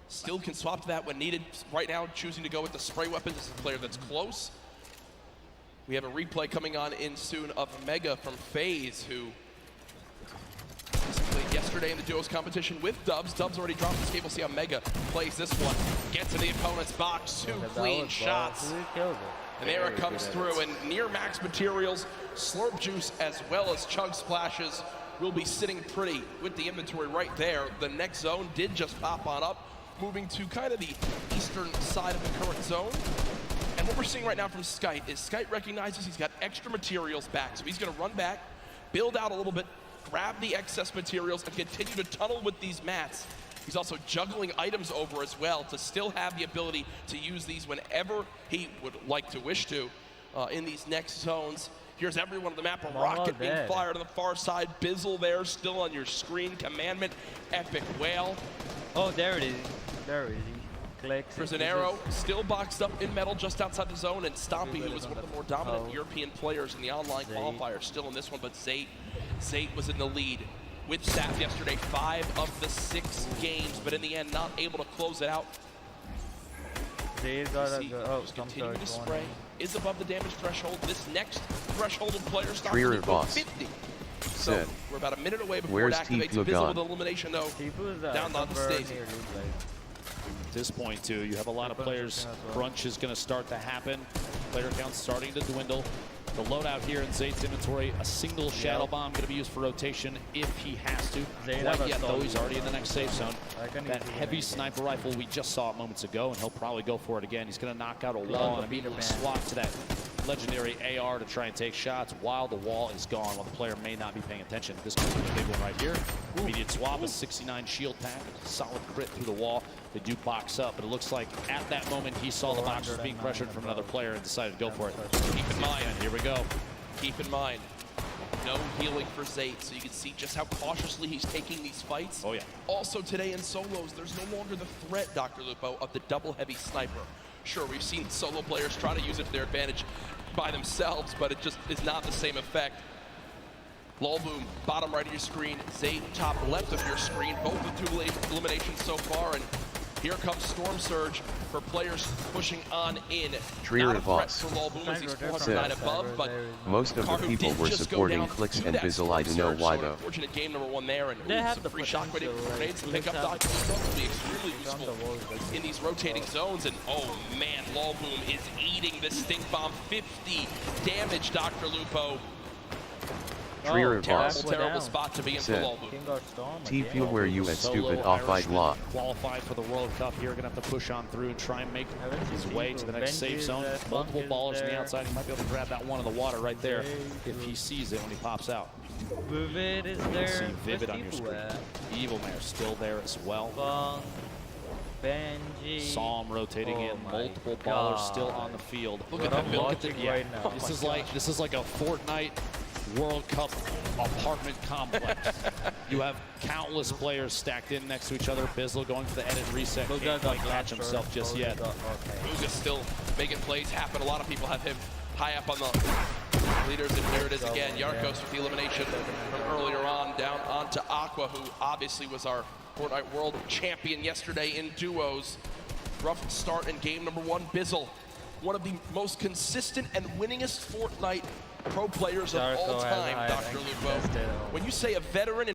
Still can swap to that when needed. Right now, choosing to go with the spray weapons. This is a player that's close. We have a replay coming on in soon of Mega from FaZe, who played yesterday in the duos competition with Dubs. Dubs already dropped his game. We'll see how Mega plays this one. Gets to the opponent's box. 2 clean shots. And there it comes through. And near max materials, Slurp Juice as well as Chug Splashes will be sitting pretty with the inventory right there. The next zone did just pop on up, moving to kind of the eastern side of the current zone. And what we're seeing right now from Skite is Skite recognizes he's got extra materials back. So he's going to run back, build out a little bit, grab the excess materials, and continue to tunnel with these mats. He's also juggling items over as well to still have the ability to use these whenever he would like to wish to in these next zones. Here's everyone on the map. A rocket being fired on the far side. Bizzle there still on your screen. Commandment, Epic Whale. Oh, there it is. There it is. Clicks. There's an arrow still boxed up in metal just outside the zone, and Stompy, who was one of the more dominant European players in the online qualifier, still in this one, but Zate was in the lead with Sap yesterday, 5 of the 6 games, but in the end not able to close it out. Continuing to spray, is above the damage threshold. This next threshold of players starts to go 50. So we're about a minute away before it activates. Bizzle with elimination though, down on the stage. At this point too, you have a lot of players. Crunch is going to start to happen. Player count starting to dwindle. The loadout here in Zayd's inventory, a single Shadow Bomb going to be used for rotation if he has to. Quite yet though, he's already in the next safe zone. That heavy sniper rifle, we just saw it moments ago, and he'll probably go for it again. He's going to knock out a wall and immediately swap to that legendary AR to try and take shots while the wall is gone, while the player may not be paying attention. This could be a big one right here. Immediate swap, a 69 shield pack, solid crit through the wall. They do box up, but it looks like at that moment he saw the boxers being pressured from another player and decided to go for it. Keep in mind, here we go. Keep in mind, no healing for Zayt, so you can see just how cautiously he's taking these fights. Oh yeah. Also today in solos, there's no longer the threat, Dr. Lupo, of the double heavy sniper. Sure, we've seen solo players try to use it to their advantage by themselves, but it just is not the same effect. Lolboom, bottom right of your screen, Zayt, top left of your screen, both with 2 eliminations so far, and here comes Storm Surge for players pushing on in. Trier Not a threat Voss for Lolboom as he's 409 above, but most of the Karhu people did were just go supporting down Clicks to and that Bizzle. I Storm don't know Surge, why so though. unfortunate game number 1 there, and They have some the free shockwave potential, grenades to like, pick up. Dr. Lupo will be extremely useful in these rotating zones, and oh man, Lolboom is eating the stink bomb. 50 damage, Dr. Lupo. Trier Terrible spot to be in for Lolboom. T-Fuel where you at stupid off-fight law. Qualified for the World Cup here, gonna have to push on through and try and make his way to the next safe zone. Multiple ballers on the outside. He might be able to grab that one in the water right there if he sees it when he pops out. Vivid is You there. see Vivid on your screen. Evil Mare still there as well. Benji. Psalm rotating in, multiple ballers still on the field. Look at that build. Right now. This is like a Fortnite World Cup apartment complex. You have countless players stacked in next to each other. Bizzle going for the edit reset. Can't quite catch himself just yet. Luga's still making plays happen. A lot of people have him high up on the leaders, and here it is again. Yarkos with the elimination from earlier on, down onto Aqua, who obviously was our Fortnite World Champion yesterday in duos. Rough start in game number 1. Bizzle, one of the most consistent and winningest Fortnite pro players of all time, Dr. Lupo. When you say a veteran